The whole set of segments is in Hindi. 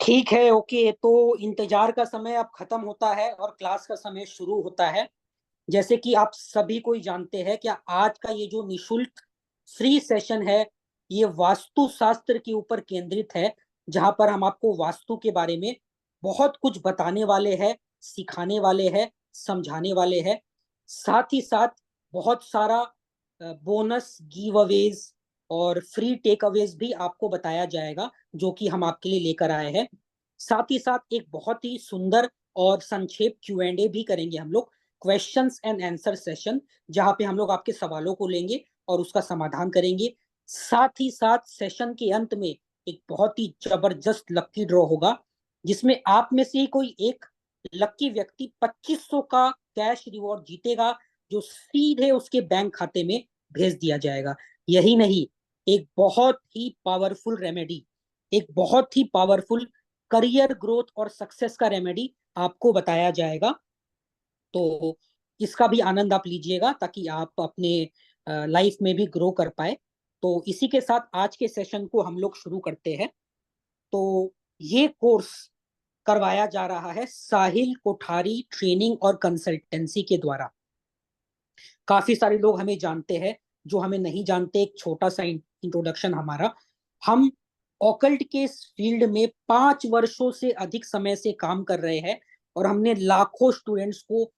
ठीक है। ओके, तो इंतजार का समय अब खत्म होता है और क्लास का समय शुरू होता है। जैसे कि आप सभी कोई जानते हैं कि आज का ये जो निशुल्क फ्री सेशन है, ये वास्तु शास्त्र के ऊपर केंद्रित है, जहां पर हम आपको वास्तु के बारे में बहुत कुछ बताने वाले हैं, सिखाने वाले हैं, समझाने वाले हैं। साथ ही साथ बहुत सारा बोनस गिव अवेज और फ्री टेक अवेज भी आपको बताया जाएगा, जो कि हम आपके लिए लेकर आए हैं। साथ ही साथ एक बहुत ही सुंदर और संक्षेप Q&A भी करेंगे हम लोग, क्वेश्चंस एंड आंसर सेशन, जहां पे हम लोग आपके सवालों को लेंगे और उसका समाधान करेंगे। साथ ही साथ सेशन के अंत में एक बहुत ही जबरदस्त लक्की ड्रॉ होगा, जिसमें आप में से ही कोई एक लक्की व्यक्ति 2500 का कैश रिवॉर्ड जीतेगा, जो सीधे उसके बैंक खाते में भेज दिया जाएगा। यही नहीं, एक बहुत ही पावरफुल रेमेडी, एक बहुत ही पावरफुल करियर ग्रोथ और सक्सेस का रेमेडी आपको बताया जाएगा। तो इसका भी आनंद आप लीजिएगा, ताकि आप अपने लाइफ में भी ग्रो कर पाए। तो इसी के साथ आज के सेशन को हम लोग शुरू करते हैं। तो ये कोर्स करवाया जा रहा है साहिल कोठारी ट्रेनिंग और कंसल्टेंसी के द्वारा। काफी सारे लोग हमें जानते हैं, जो हमें नहीं जानते, एक छोटा सा इंट्रोडक्शन हमारा। हम ऑकल्ट के फील्ड में 5 वर्षों से अधिक समय से काम कर रहे हैं, और हमने लाखों स्टूडेंट्स को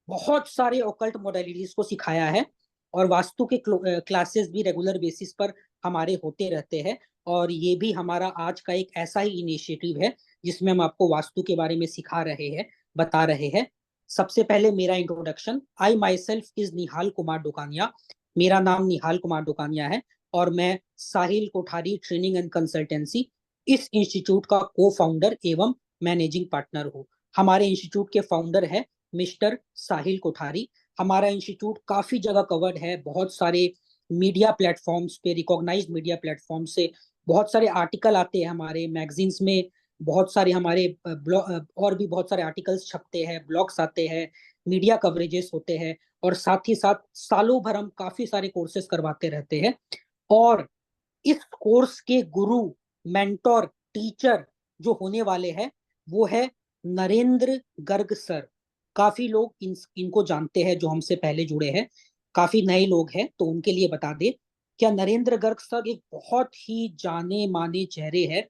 बहुत सारे ऑकल्ट मोडेलिटीज को सिखाया है। और वास्तु के क्लासेस भी रेगुलर बेसिस पर हमारे होते रहते हैं। और ये भी हमारा आज का एक ऐसा ही इनिशिएटिव है, जिसमें हम आपको वास्तु के बारे में सिखा रहे हैं, बता रहे हैं। सबसे पहले मेरा introduction. I myself is Nihal Kumar Dokania. मेरा नाम निहाल कुमार डोकानिया है, और मैं Sahil Kothari training and consultancy, इस इंस्टीट्यूट का को फाउंडर एवं मैनेजिंग पार्टनर हूँ। हमारे इंस्टीट्यूट के फाउंडर है मिस्टर साहिल कोठारी। हमारा इंस्टीट्यूट काफी जगह कवर्ड है, बहुत सारे मीडिया प्लेटफॉर्म्स पे, रिकॉग्नाइज्ड मीडिया प्लेटफॉर्म से बहुत सारे आर्टिकल आते हैं हमारे मैगजीन्स में। बहुत सारे हमारे और भी बहुत सारे आर्टिकल्स छपते हैं, ब्लॉग्स आते हैं, मीडिया कवरेजेस होते हैं। और साथ ही साथ सालों भर हम काफी सारे कोर्सेज करवाते रहते हैं। और इस कोर्स के गुरु, मेंटोर, टीचर जो होने वाले हैं, वो है नरेंद्र गर्ग सर। काफी लोग इनको जानते हैं, जो हमसे पहले जुड़े हैं। काफी नए लोग हैं, तो उनके लिए बता दे, क्या नरेंद्र गर्ग सर एक बहुत ही जाने माने चेहरे हैं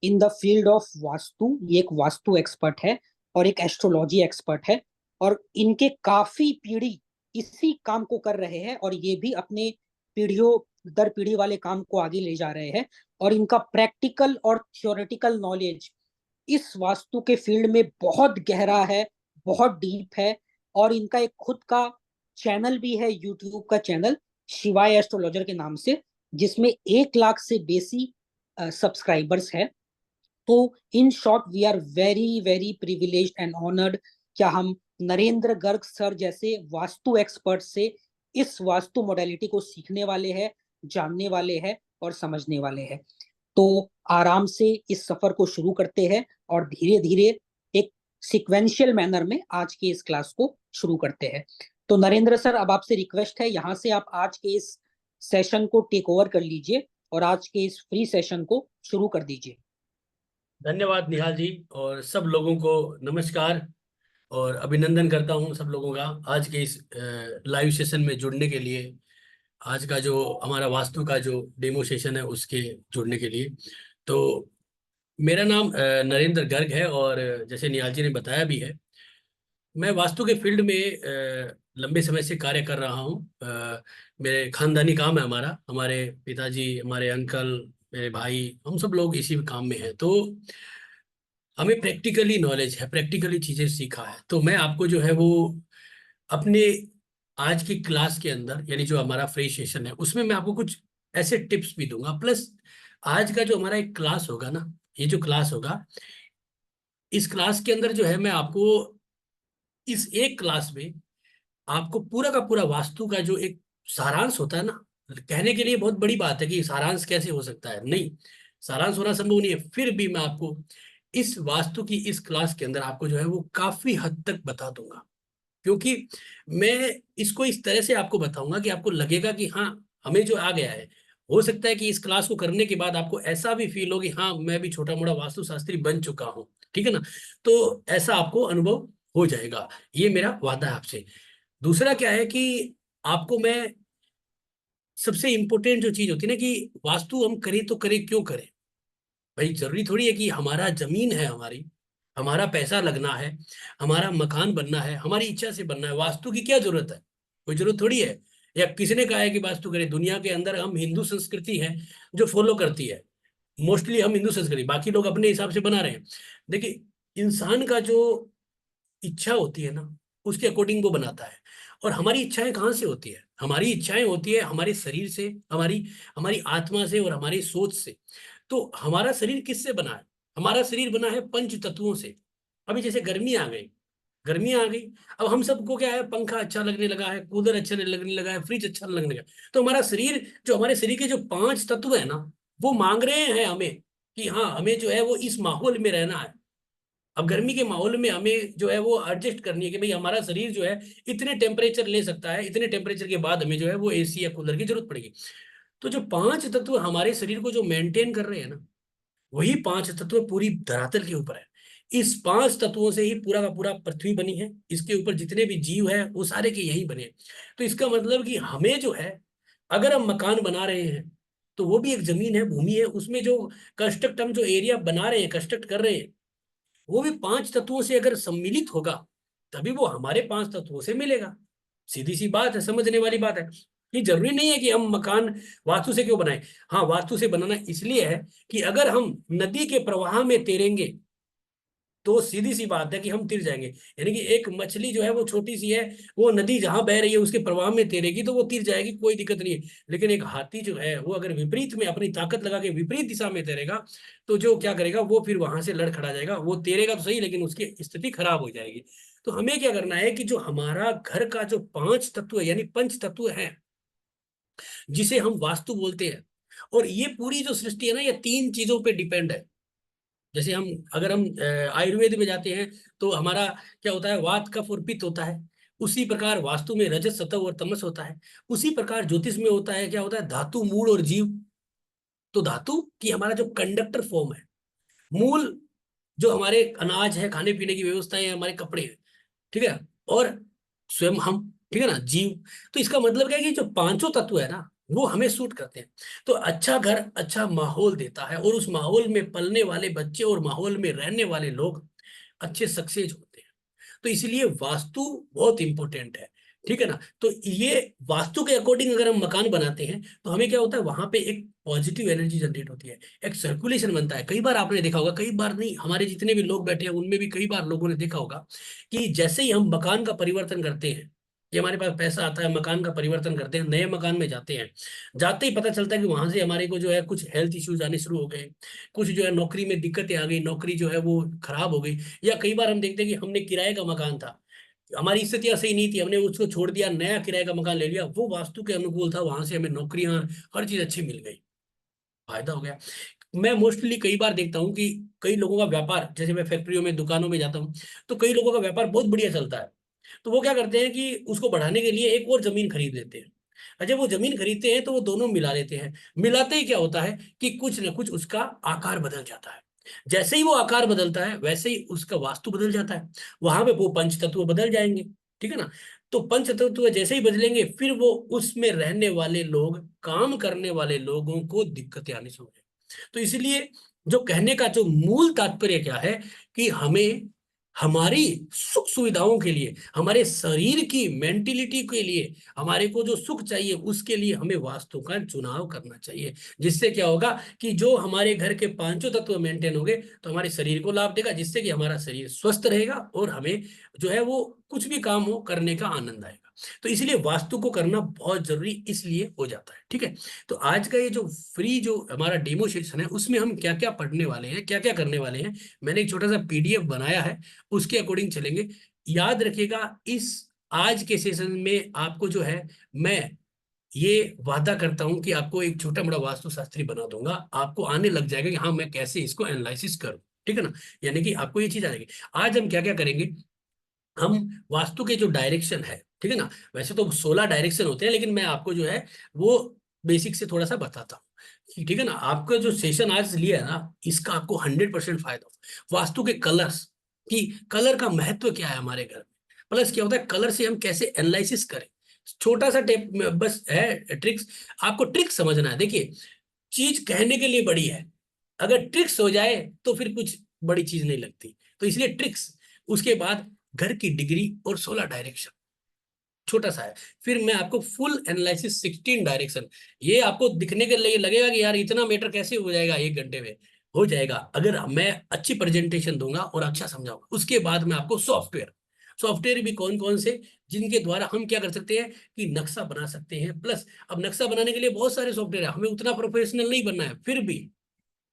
in the field of vastu. ये एक वास्तु एक्सपर्ट है और एक एस्ट्रोलॉजी एक्सपर्ट है, और इनके काफी पीढ़ी इसी काम को कर रहे हैं, और ये भी अपने पीढ़ियों दर पीढ़ी वाले काम को आगे ले जा रहे हैं। और इनका प्रैक्टिकल और थियोरेटिकल नॉलेज इस वास्तु के फील्ड में बहुत गहरा है, बहुत डीप है। और इनका एक खुद का चैनल भी है, यूट्यूब का चैनल, शिवाय एस्ट्रोलॉजर के नाम से, जिसमें 1 लाख से बेसी सब्सक्राइबर्स है। तो in short, we are very very privileged and honoured, क्या हम नरेंद्र गर्ग सर जैसे वास्तु एक्सपर्ट से इस वास्तु मोडेलिटी को सीखने वाले हैं, जानने वाले हैं और समझने वाले हैं। तो आराम से इस सफर को शुरू करते हैं, और धीरे धीरे एक सिक्वेंशियल मैनर में आज की इस क्लास को शुरू करते हैं। तो नरेंद्र सर, अब आपसे रिक्वेस्ट है, यहाँ से आप आज के इस सेशन को टेक ओवर कर लीजिए और आज के इस फ्री सेशन को शुरू कर दीजिए। धन्यवाद निहाल जी, और सब लोगों को नमस्कार और अभिनंदन करता हूं सब लोगों का आज के इस लाइव सेशन में जुड़ने के लिए। आज का जो हमारा वास्तु का जो डेमो सेशन है उसके जुड़ने के लिए। तो मेरा नाम नरेंद्र गर्ग है, और जैसे निहाल जी ने बताया भी है, मैं वास्तु के फील्ड में लंबे समय से कार्य कर रहा हूँ। मेरे खानदानी काम है हमारा, हमारे पिताजी, हमारे अंकल, मेरे भाई, हम सब लोग इसी काम में हैं। तो हमें प्रैक्टिकली नॉलेज है, प्रैक्टिकली चीजें सीखा है। तो मैं आपको जो है वो अपने आज की क्लास के अंदर, यानी जो हमारा फ्री सेशन है उसमें मैं आपको कुछ ऐसे टिप्स भी दूंगा। प्लस आज का जो हमारा एक क्लास होगा ना, ये जो क्लास होगा, इस क्लास के अंदर जो है मैं आपको इस एक क्लास में आपको पूरा का पूरा वास्तु का जो एक सारांश होता है ना, कहने के लिए बहुत बड़ी बात है कि सारांश कैसे हो सकता है, नहीं, सारांश होना संभव नहीं है, फिर भी मैं आपको इस वास्तु की इस क्लास के अंदर आपको जो है वो काफी हद तक बता दूंगा। क्योंकि मैं इसको इस तरह से आपको बताऊंगा कि आपको लगेगा कि हाँ, हमें जो आ गया है हो सकता है कि इस क्लास को करने के बाद आपको ऐसा भी फील हो कि हाँ मैं भी छोटा मोटा वास्तुशास्त्री बन चुका हूँ, ठीक है ना। तो ऐसा आपको अनुभव हो जाएगा, ये मेरा वादा है आपसे। दूसरा क्या है कि आपको मैं, सबसे इंपॉर्टेंट जो चीज होती है ना कि वास्तु हम करें तो करें क्यों करें। भाई जरूरी थोड़ी है कि हमारा जमीन है, हमारी, हमारा पैसा लगना है, हमारा मकान बनना है, हमारी इच्छा से बनना है, वास्तु की क्या जरूरत है, कोई जरूरत थोड़ी है। या किसी ने कहा है कि वास्तु करें, दुनिया के अंदर हम हिंदू संस्कृति है जो फॉलो करती है, मोस्टली हम हिंदू संस्कृति, बाकी लोग अपने हिसाब से बना रहे हैं। देखिए, इंसान का जो इच्छा होती है ना, उसके अकॉर्डिंग वो बनाता है। और हमारी इच्छाएं कहाँ से होती है, हमारी इच्छाएं होती है हमारे शरीर से, हमारी हमारी आत्मा से और हमारी सोच से। तो हमारा शरीर किससे बना है, हमारा शरीर बना है पंच तत्वों से। अभी जैसे गर्मी आ गई, गर्मी आ गई, अब हम सबको क्या है, पंखा अच्छा लगने लगा है, कूलर अच्छा लगने लगा है, फ्रिज अच्छा लगने लगा है। तो हमारा शरीर, जो हमारे शरीर के जो पांच तत्व है ना, वो मांग रहे हैं हमें कि हाँ हमें जो है वो इस माहौल में रहना है। अब गर्मी के माहौल में हमें जो है वो एडजस्ट करनी है कि भाई हमारा शरीर जो है इतने टेम्परेचर ले सकता है, इतने टेम्परेचर के बाद हमें जो है वो एसी या कूलर की जरूरत पड़ेगी। तो जो पांच तत्व हमारे शरीर को जो मेंटेन कर रहे हैं ना, वही पांच तत्व पूरी धरातल के ऊपर है। इस पांच तत्वों से ही पूरा का पूरा पृथ्वी बनी है, इसके ऊपर जितने भी जीव है वो सारे के यही बने हैं। तो इसका मतलब कि हमें जो है, अगर हम मकान बना रहे हैं तो वो भी एक जमीन है, भूमि है, उसमें जो कंस्ट्रक्ट, हम जो एरिया बना रहे हैं, कंस्ट्रक्ट कर रहे हैं, वो भी पांच तत्वों से अगर सम्मिलित होगा तभी वो हमारे पांच तत्वों से मिलेगा। सीधी सी बात है, समझने वाली बात है। ये जरूरी नहीं है कि हम मकान वास्तु से क्यों बनाएं। हाँ, वास्तु से बनाना इसलिए है कि अगर हम नदी के प्रवाह में तैरेंगे तो सीधी सी बात है कि हम तिर जाएंगे। यानी कि एक मछली जो है वो छोटी सी है, वो नदी जहां बह रही है उसके प्रवाह में तैरेगी तो वो तिर जाएगी, कोई दिक्कत नहीं है। लेकिन एक हाथी जो है वो अगर विपरीत में अपनी ताकत लगा के विपरीत दिशा में तैरेगा तो जो क्या करेगा, वो फिर वहां से लड़खड़ा जाएगा। वो तैरेगा तो सही लेकिन उसकी स्थिति खराब हो जाएगी। तो हमें क्या करना है कि जो हमारा घर का जो पांच तत्व है, यानी पंच तत्व है, जिसे हम वास्तु बोलते हैं, और ये पूरी जो सृष्टि है ना, ये तीन चीजों पे डिपेंड है। जैसे हम, अगर हम आयुर्वेद में जाते हैं तो हमारा क्या होता है, वात कफ और पित्त होता है। उसी प्रकार वास्तु में रजत सतव और तमस होता है। उसी प्रकार ज्योतिष में होता है, क्या होता है, धातु मूल और जीव। तो धातु की हमारा जो कंडक्टर फॉर्म है, मूल जो हमारे अनाज है, खाने पीने की व्यवस्था है, हमारे कपड़े हैं, ठीक है, और स्वयं हम, ठीक है ना, जीव। तो इसका मतलब क्या है कि जो पांचों तत्व है ना, वो हमें सूट करते हैं। तो अच्छा घर अच्छा माहौल देता है, और उस माहौल में पलने वाले बच्चे और माहौल में रहने वाले लोग अच्छे सक्सेस होते हैं। तो इसलिए वास्तु बहुत इंपॉर्टेंट है, ठीक है ना। तो ये वास्तु के अकॉर्डिंग अगर हम मकान बनाते हैं तो हमें क्या होता है, वहां पे एक पॉजिटिव एनर्जी जनरेट होती है, एक सर्कुलेशन बनता है। कई बार आपने देखा होगा, कई बार नहीं, हमारे जितने भी लोग बैठे हैं उनमें भी कई बार लोगों ने देखा होगा कि जैसे ही हम मकान का परिवर्तन करते हैं, ये हमारे पास पैसा आता है, मकान का परिवर्तन करते हैं, नए मकान में जाते हैं, जाते ही पता चलता है कि वहां से हमारे को जो है कुछ हेल्थ इश्यूज आने शुरू हो गए, कुछ जो है नौकरी में दिक्कतें आ गई, नौकरी जो है वो खराब हो गई। या कई बार हम देखते हैं कि हमने किराए का मकान था, हमारी स्थितियां सही नहीं थी, हमने उसको छोड़ दिया, नया किराए का मकान ले लिया, वो वास्तु के अनुकूल था, वहां से हमें नौकरियां, हर चीज अच्छी मिल गई, फायदा हो गया। मैं मोस्टली कई बार देखता हूँ कि कई लोगों का व्यापार, जैसे मैं फैक्ट्रियों में, दुकानों में जाता हूँ, तो कई लोगों का व्यापार बहुत बढ़िया चलता है। तो वो क्या करते हैं कि उसको बढ़ाने के लिए एक और जमीन खरीद लेते हैं। अच्छा, वो जमीन खरीदते हैं तो वो दोनों मिला लेते हैं। मिलाते ही क्या होता है कि कुछ ना कुछ उसका आकार बदल जाता है। जैसे ही वो आकार बदलता है वैसे ही उसका वास्तु बदल जाता है, वहां पे वो पंच तत्व बदल जाएंगे, ठीक है ना। तो पंच तत्व जैसे ही बदलेंगे फिर वो उसमें रहने वाले लोग, काम करने वाले लोगों को दिक्कतें आनी शुरू हो जाएंगी। तो इसलिए जो कहने का जो मूल तात्पर्य क्या है कि हमें हमारी सुख सुविधाओं के लिए, हमारे शरीर की मेंटिलिटी के लिए, हमारे को जो सुख चाहिए उसके लिए हमें वास्तु का चुनाव करना चाहिए। जिससे क्या होगा कि जो हमारे घर के पांचों तत्व मेंटेन होंगे तो हमारे शरीर को लाभ देगा, जिससे कि हमारा शरीर स्वस्थ रहेगा और हमें जो है वो कुछ भी काम हो करने का आनंद आएगा। तो इसलिए वास्तु को करना बहुत जरूरी इसलिए हो जाता है, ठीक है। तो आज का ये जो फ्री जो हमारा डेमो सेशन है, उसमें हम क्या क्या पढ़ने वाले हैं, क्या क्या करने वाले हैं, मैंने एक छोटा सा पीडीएफ बनाया है, उसके अकॉर्डिंग चलेंगे। याद रखिएगा, इस आज के सेशन में आपको जो है, मैं ये वादा करता हूं कि आपको एक छोटा बड़ा वास्तुशास्त्री बना दूंगा, आपको आने लग जाएगा कि हाँ मैं कैसे इसको एनालिसिस करूं, ठीक है ना। यानी कि आपको ये चीज आ जाएगी। आज हम क्या क्या करेंगे, हम वास्तु के जो डायरेक्शन है, ठीक है ना, वैसे तो 16 डायरेक्शन होते हैं, लेकिन मैं आपको जो है वो बेसिक से थोड़ा सा बताता हूँ, ठीक है ना। आपका जो सेशन आज लिया है ना, इसका आपको 100% फायदा होगा। वास्तु के कलर्स की, कलर का महत्व क्या है हमारे घर में, प्लस क्या होता है कलर से हम कैसे एनालिसिस करें। छोटा सा टेप बस है ट्रिक्स, आपको ट्रिक समझना है। देखिए, चीज कहने के लिए बड़ी है, अगर ट्रिक्स हो जाए तो फिर कुछ बड़ी चीज नहीं लगती। तो इसलिए ट्रिक्स, उसके बाद घर की डिग्री और 16 डायरेक्शन, छोटा सा है। फिर मैं आपको फुल एनालिसिस 16 डायरेक्शन। ये आपको दिखने के लिए लगेगा कि यार इतना मैटर कैसे हो जाएगा 1 घंटे में। हो जाएगा अगर मैं अच्छी प्रेजेंटेशन दूंगा और अच्छा समझाऊंगा। उसके बाद मैं आपको सॉफ्टवेयर, सॉफ्टवेयर भी कौन कौन से, जिनके द्वारा हम क्या कर सकते हैं कि नक्शा बना सकते हैं। प्लस अब नक्शा बनाने के लिए बहुत सारे सॉफ्टवेयर है, हमें उतना प्रोफेशनल नहीं बनना है। फिर भी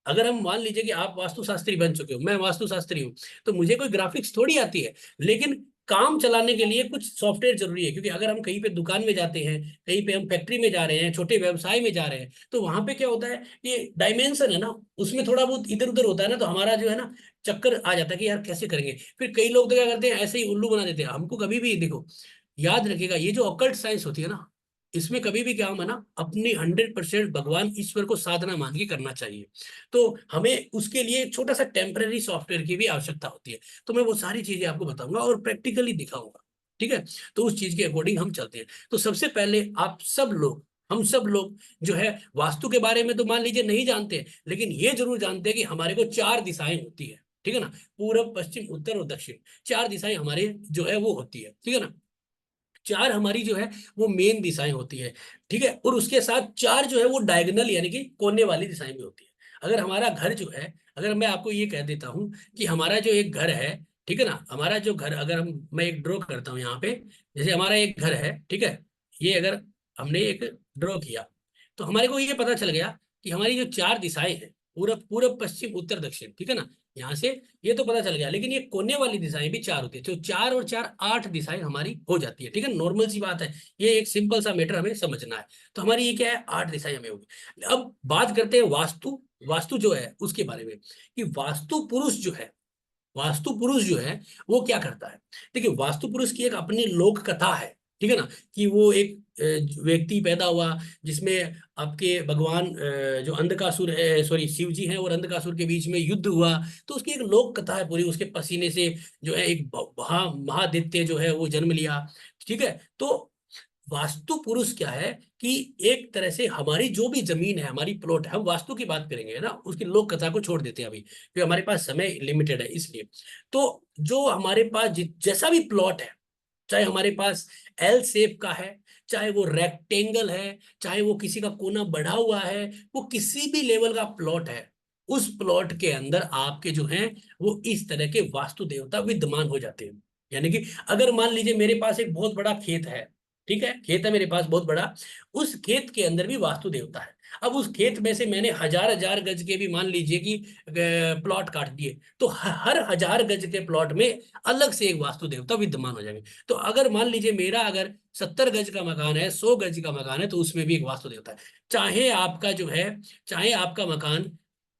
अगर हम मान लीजिए कि आप वास्तुशास्त्री बन चुके हो, मैं वास्तुशास्त्री हूँ, तो मुझे कोई ग्राफिक्स थोड़ी आती है, लेकिन काम चलाने के लिए कुछ सॉफ्टवेयर जरूरी है। क्योंकि अगर हम कहीं पे दुकान में जाते हैं, कहीं पे हम फैक्ट्री में जा रहे हैं, छोटे व्यवसाय में जा रहे हैं, तो वहां पे क्या होता है, ये डायमेंशन है ना, उसमें थोड़ा बहुत इधर उधर होता है ना, तो हमारा जो है ना चक्कर आ जाता है कि यार कैसे करेंगे। फिर कई लोग तो क्या करते हैं, ऐसे ही उल्लू बना देते हैं हमको। कभी भी देखो, याद रखिएगा, ये जो ऑकल्ट साइंस होती है ना, इसमें कभी भी क्या है ना, अपनी 100% भगवान ईश्वर को साधना मान के करना चाहिए। तो हमें उसके लिए एक छोटा सा टेम्पररी सॉफ्टवेयर की भी आवश्यकता होती है। तो मैं वो सारी चीजें आपको बताऊंगा और प्रैक्टिकली दिखाऊंगा, ठीक है। तो उस चीज के अकॉर्डिंग हम चलते हैं। तो सबसे पहले आप सब लोग, हम सब लोग जो है वास्तु के बारे में तो मान लीजिए नहीं जानते, लेकिन ये जरूर जानते हैं कि हमारे को 4 दिशाएं होती है, ठीक है ना। पूरब, पश्चिम, उत्तर और दक्षिण, 4 दिशाएं हमारे जो है वो होती है, ठीक है ना। 4 हमारी जो है वो मेन दिशाएं होती है, ठीक है। और उसके साथ 4 जो है वो डायगोनल यानी कि कोने वाली दिशाएं भी होती है। अगर हमारा घर जो है, अगर मैं आपको ये कह देता हूं कि हमारा जो एक घर है, ठीक है ना, हमारा जो घर, अगर मैं एक ड्रॉ करता हूं यहाँ पे, जैसे हमारा एक घर है, ठीक है। ये अगर हमने एक ड्रॉ किया, तो हमारे को ये पता चल गया कि हमारी जो 4 दिशाएं हैं, पूरब, पूरब, पश्चिम, उत्तर, दक्षिण, ठीक है ना, यहाँ से ये तो पता चल गया। लेकिन ये कोने वाली दिशाएं भी 4 होती है, तो 4 और 4 8 दिशाएं हमारी हो जाती है, ठीक है। नॉर्मल सी बात है, ये एक सिंपल सा मैटर हमें समझना है। तो हमारी ये क्या है, 8 दिशाएं हमें होगी। अब बात करते हैं वास्तु, वास्तु जो है उसके बारे में, कि वास्तु पुरुष जो है, वास्तु पुरुष जो है वो क्या करता है। देखिए, वास्तु पुरुष की एक अपनी लोक कथा है, ठीक है ना, कि वो एक व्यक्ति पैदा हुआ जिसमें आपके भगवान जो अंधकासुर है, सॉरी शिव जी हैं, और अंधकासुर के बीच में युद्ध हुआ। तो उसकी एक लोक कथा है पूरी, उसके पसीने से जो है एक महादित्य जो है वो जन्म लिया, ठीक है। तो वास्तु पुरुष क्या है कि एक तरह से हमारी जो भी जमीन है, हमारी प्लॉट है, हम वास्तु की बात करेंगे है ना, उसकी लोक कथा को छोड़ देते हैं अभी, क्योंकि हमारे पास समय लिमिटेड है इसलिए। तो जो हमारे पास जैसा भी प्लॉट है, चाहे हमारे पास एल शेप का है, चाहे वो रेक्टेंगल है, चाहे वो किसी का कोना बढ़ा हुआ है, वो किसी भी लेवल का प्लॉट है, उस प्लॉट के अंदर आपके जो हैं वो इस तरह के वास्तु देवता विद्यमान हो जाते हैं। यानी कि अगर मान लीजिए मेरे पास एक बहुत बड़ा खेत है, ठीक है, खेत है मेरे पास बहुत बड़ा, उस खेत के अंदर भी वास्तु देवता है। अब उस खेत में से मैंने हजार हजार गज के भी मान लीजिए कि प्लॉट काट दिए, तो हर हजार गज के प्लॉट में अलग से एक वास्तु देवता विद्यमान हो जाएंगे। तो अगर मान लीजिए मेरा अगर 70 गज का मकान है, 100 गज का मकान है, तो उसमें भी एक वास्तु देवता है। चाहे आपका जो है, चाहे आपका मकान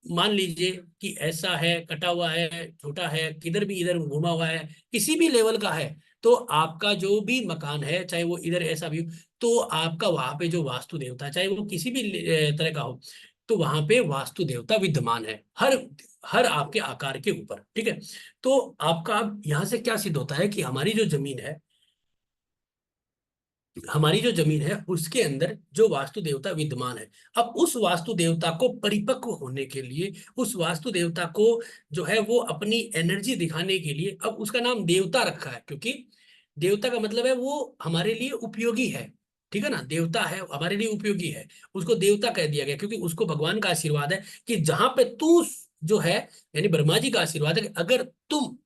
मान लीजिए कि ऐसा है, कटा हुआ है, छोटा है, किधर भी इधर घुमा हुआ है, किसी भी लेवल का है, तो आपका जो भी मकान है, चाहे वो इधर ऐसा भी हो, तो आपका वहां पे जो वास्तु देवता है, चाहे वो किसी भी तरह का हो, तो वहां पे वास्तु देवता विद्यमान है, हर हर आपके आकार के ऊपर, ठीक है। तो आपका अब यहाँ से क्या सिद्ध होता है कि हमारी जो जमीन है, हमारी जो जमीन है उसके अंदर जो वास्तु देवता विद्यमान है, अब उस वास्तु देवता को परिपक्व होने के लिए, उस वास्तु देवता को जो है वो अपनी एनर्जी दिखाने के लिए, अब उसका नाम देवता रखा है, क्योंकि देवता का मतलब है वो हमारे लिए उपयोगी है, ठीक है ना। देवता है हमारे लिए उपयोगी है, उसको देवता कह दिया गया, क्योंकि उसको भगवान का आशीर्वाद है कि जहां पे तू जो है, यानी ब्रह्मा जी का आशीर्वाद है कि अगर तुम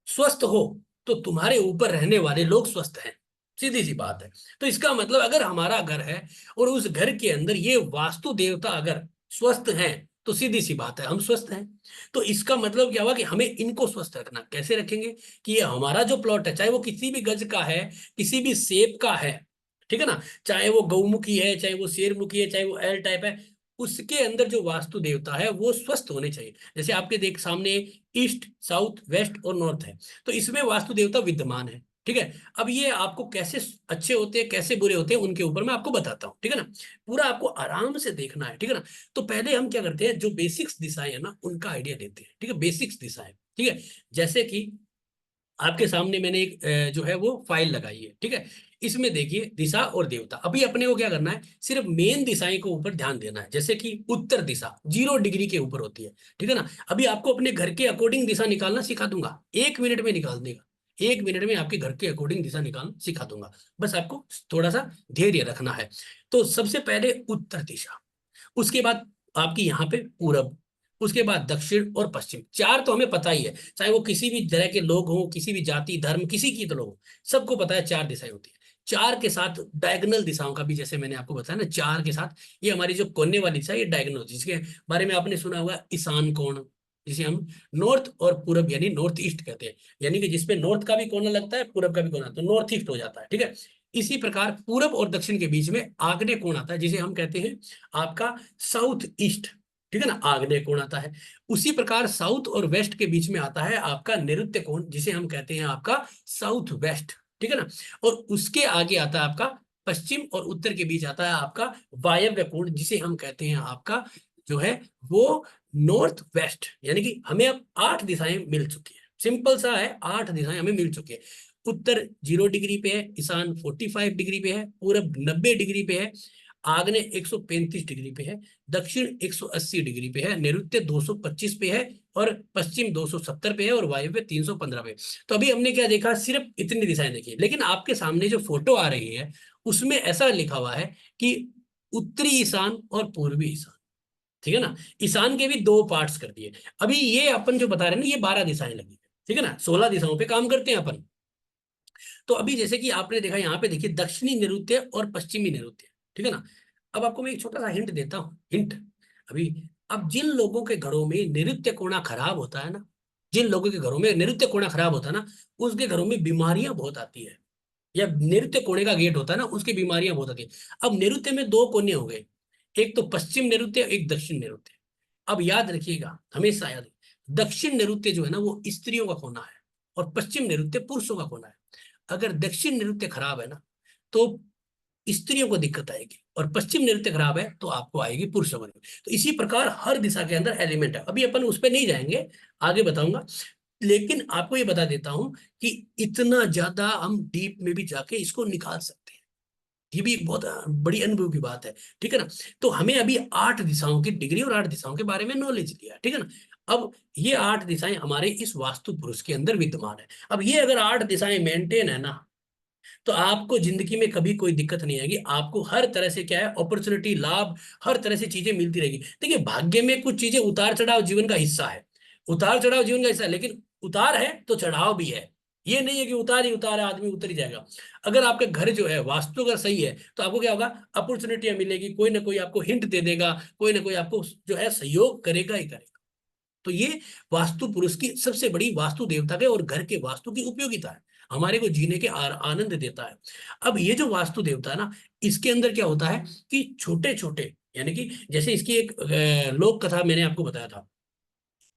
स्वस्थ हो तो तुम्हारे ऊपर रहने वाले लोग स्वस्थ हैं, सीधी सी बात है। तो इसका मतलब अगर हमारा घर है और उस घर के अंदर ये वास्तु देवता अगर स्वस्थ हैं, तो सीधी सी बात है हम स्वस्थ हैं। तो इसका मतलब क्या हुआ कि हमें इनको स्वस्थ रखना, कैसे रखेंगे कि ये हमारा जो प्लॉट है, चाहे वो किसी भी गज का है, किसी भी शेप का है, ठीक है ना, चाहे वो गौमुखी है, चाहे वो शेरमुखी है, चाहे वो एल टाइप है, उसके अंदर जो वास्तु देवता है वो स्वस्थ होने चाहिए। जैसे आपके देख सामने ईस्ट, साउथ, वेस्ट और नॉर्थ है, तो इसमें वास्तु देवता विद्यमान है, ठीक है। अब ये आपको कैसे अच्छे होते हैं कैसे बुरे होते हैं उनके ऊपर मैं आपको बताता हूँ, ठीक है ना। पूरा आपको आराम से देखना है, ठीक है ना। तो पहले हम क्या करते हैं, जो बेसिक्स दिशाएं है ना उनका आइडिया देते हैं, ठीक है, बेसिक्स दिशाएं, ठीक है। जैसे कि आपके सामने मैंने एक जो है वो फाइल लगाई है, ठीक है। इसमें देखिए दिशा और देवता। अभी अपने को क्या करना है, सिर्फ मेन दिशाएं के ऊपर ध्यान देना है। जैसे कि उत्तर दिशा 0 डिग्री के ऊपर होती है, ठीक है ना। अभी आपको अपने घर के अकॉर्डिंग दिशा निकालना सिखा दूंगा, 1 मिनट में निकाल देगा। 1 मिनट में आपके घर के अकॉर्डिंग दिशा निकालना सिखा दूंगा, बस आपको थोड़ा सा धैर्य रखना है। तो सबसे पहले उत्तर दिशा, उसके बाद आपकी यहाँ पे पूरब, उसके बाद दक्षिण और पश्चिम। चार तो हमें पता ही है, चाहे वो किसी भी तरह के लोग हों, किसी भी जाति धर्म किसी की तो लोग हों, सबको पता है चार दिशाएं होती है। चार के साथ डायगोनल दिशाओं का भी, जैसे मैंने आपको बताया ना, चार के साथ ये हमारी जो कोने वाली दिशा, ये डायगोनल, जिसके बारे में आपने सुना होगा ईशान कोण, जिसे हम नॉर्थ और पूरब यानी नॉर्थ ईस्ट कहते हैं। यानी कि जिसपे नॉर्थ का भी कोना लगता है पूरब का भी कोना, तो नॉर्थ ईस्ट हो जाता है, ठीक है। इसी प्रकार पूरब और दक्षिण के बीच में आग्नेय कोण आता है, जिसे हम कहते हैं आपका साउथ ईस्ट, ठीक है ना, आग्नेय कोण आता है। उसी प्रकार साउथ और वेस्ट के बीच में आता है आपका नैऋत्य कोण, जिसे हम कहते हैं आपका साउथ वेस्ट, ठीक है ना। और उसके आगे आता है आपका पश्चिम और उत्तर के बीच आता है आपका वायव्य कोण, जिसे हम कहते हैं आपका जो है वो नॉर्थ वेस्ट। यानी कि हमें अब 8 दिशाएं मिल चुकी है, सिंपल सा है, 8 दिशाएं हमें मिल चुकी है। उत्तर 0 डिग्री पे है, ईशान 45 डिग्री पे है, पूरब 90 डिग्री पे है, आग्नेय 135 डिग्री पे है, दक्षिण 180 डिग्री पे है, नैऋत्य 225 पे है, और पश्चिम 270 पे है, और वायव्य 315 पे। तो अभी हमने क्या देखा, सिर्फ इतनी दिशाएं देखी, लेकिन आपके सामने जो फोटो आ रही है उसमें ऐसा लिखा हुआ है कि उत्तरी ईशान और पूर्वी ईशान, ठीक है ना। ईशान के भी 2 पार्ट्स कर दिए। अभी ये अपन जो बता रहे हैं ना, ये 12 दिशाएं लगी है, ठीक है ना, 16 दिशाओं पे काम करते हैं अपन। तो अभी जैसे कि आपने देखा, यहाँ पे देखिए दक्षिणी नैऋत्य और पश्चिमी नैऋत्य, ठीक है ना। अब आपको मैं एक छोटा सा हिंट देता हूँ, हिंट। अभी अब जिन लोगों के घरों में नैऋत्य कोणा खराब होता है ना, जिन लोगों के घरों में नैऋत्य कोणा खराब होता है ना, उसके घरों में बीमारियां बहुत आती है। या नैऋत्य कोणे का गेट होता है ना, उसकी बीमारियां बहुत आती है। अब नैऋत्य में 2 कोने हो गए, एक तो पश्चिम नैऋत्य, एक दक्षिण नैऋत्य। अब याद रखिएगा, हमेशा याद रखिए, दक्षिण नैऋत्य जो है ना वो स्त्रियों का कोना है, और पश्चिम नैऋत्य पुरुषों का कोना है। अगर दक्षिण नृत्य खराब है ना, तो स्त्रियों को दिक्कत आएगी, और पश्चिम नृत्य खराब है तो आपको आएगी पुरुषों को। तो इसी प्रकार हर दिशा के अंदर एलिमेंट है, अभी अपन उस पर नहीं जाएंगे, आगे बताऊंगा। लेकिन आपको ये बता देता हूं कि इतना ज्यादा हम डीप में भी जाके इसको निकाल सकते हैं, ये भी एक बहुत बड़ी अनुभव की बात है, ठीक है ना। तो हमें अभी 8 दिशाओं की डिग्री और 8 दिशाओं के बारे में नॉलेज लिया, ठीक है ना। अब ये 8 दिशाएं हमारे इस वास्तु पुरुष के अंदर विद्यमान है। अब ये अगर 8 दिशाएं मेंटेन है ना, तो आपको जिंदगी में कभी कोई दिक्कत नहीं आएगी। आपको हर तरह से क्या है, अपॉर्चुनिटी, लाभ, हर तरह से चीजें मिलती रहेगी। देखिए भाग्य में कुछ चीजें उतार चढ़ाव जीवन का हिस्सा है, उतार चढ़ाव जीवन का हिस्सा है, लेकिन उतार है तो चढ़ाव भी है। ये नहीं है कि उतार ही उतार है, आदमी उतर ही जाएगा। अगर आपका घर जो है वास्तु अगर सही है, तो आपको क्या होगा, अपॉर्चुनिटियां मिलेगी, कोई ना कोई आपको हिंट दे देगा, कोई ना कोई आपको जो है सहयोग करेगा ही करेगा। तो ये वास्तु पुरुष की सबसे बड़ी, वास्तु देवता के और घर के वास्तु की उपयोगिता है, हमारे को जीने के आनंद देता है। अब ये जो वास्तु देवता है ना, इसके अंदर क्या होता है कि छोटे छोटे, यानी कि जैसे इसकी एक लोक कथा मैंने आपको बताया था।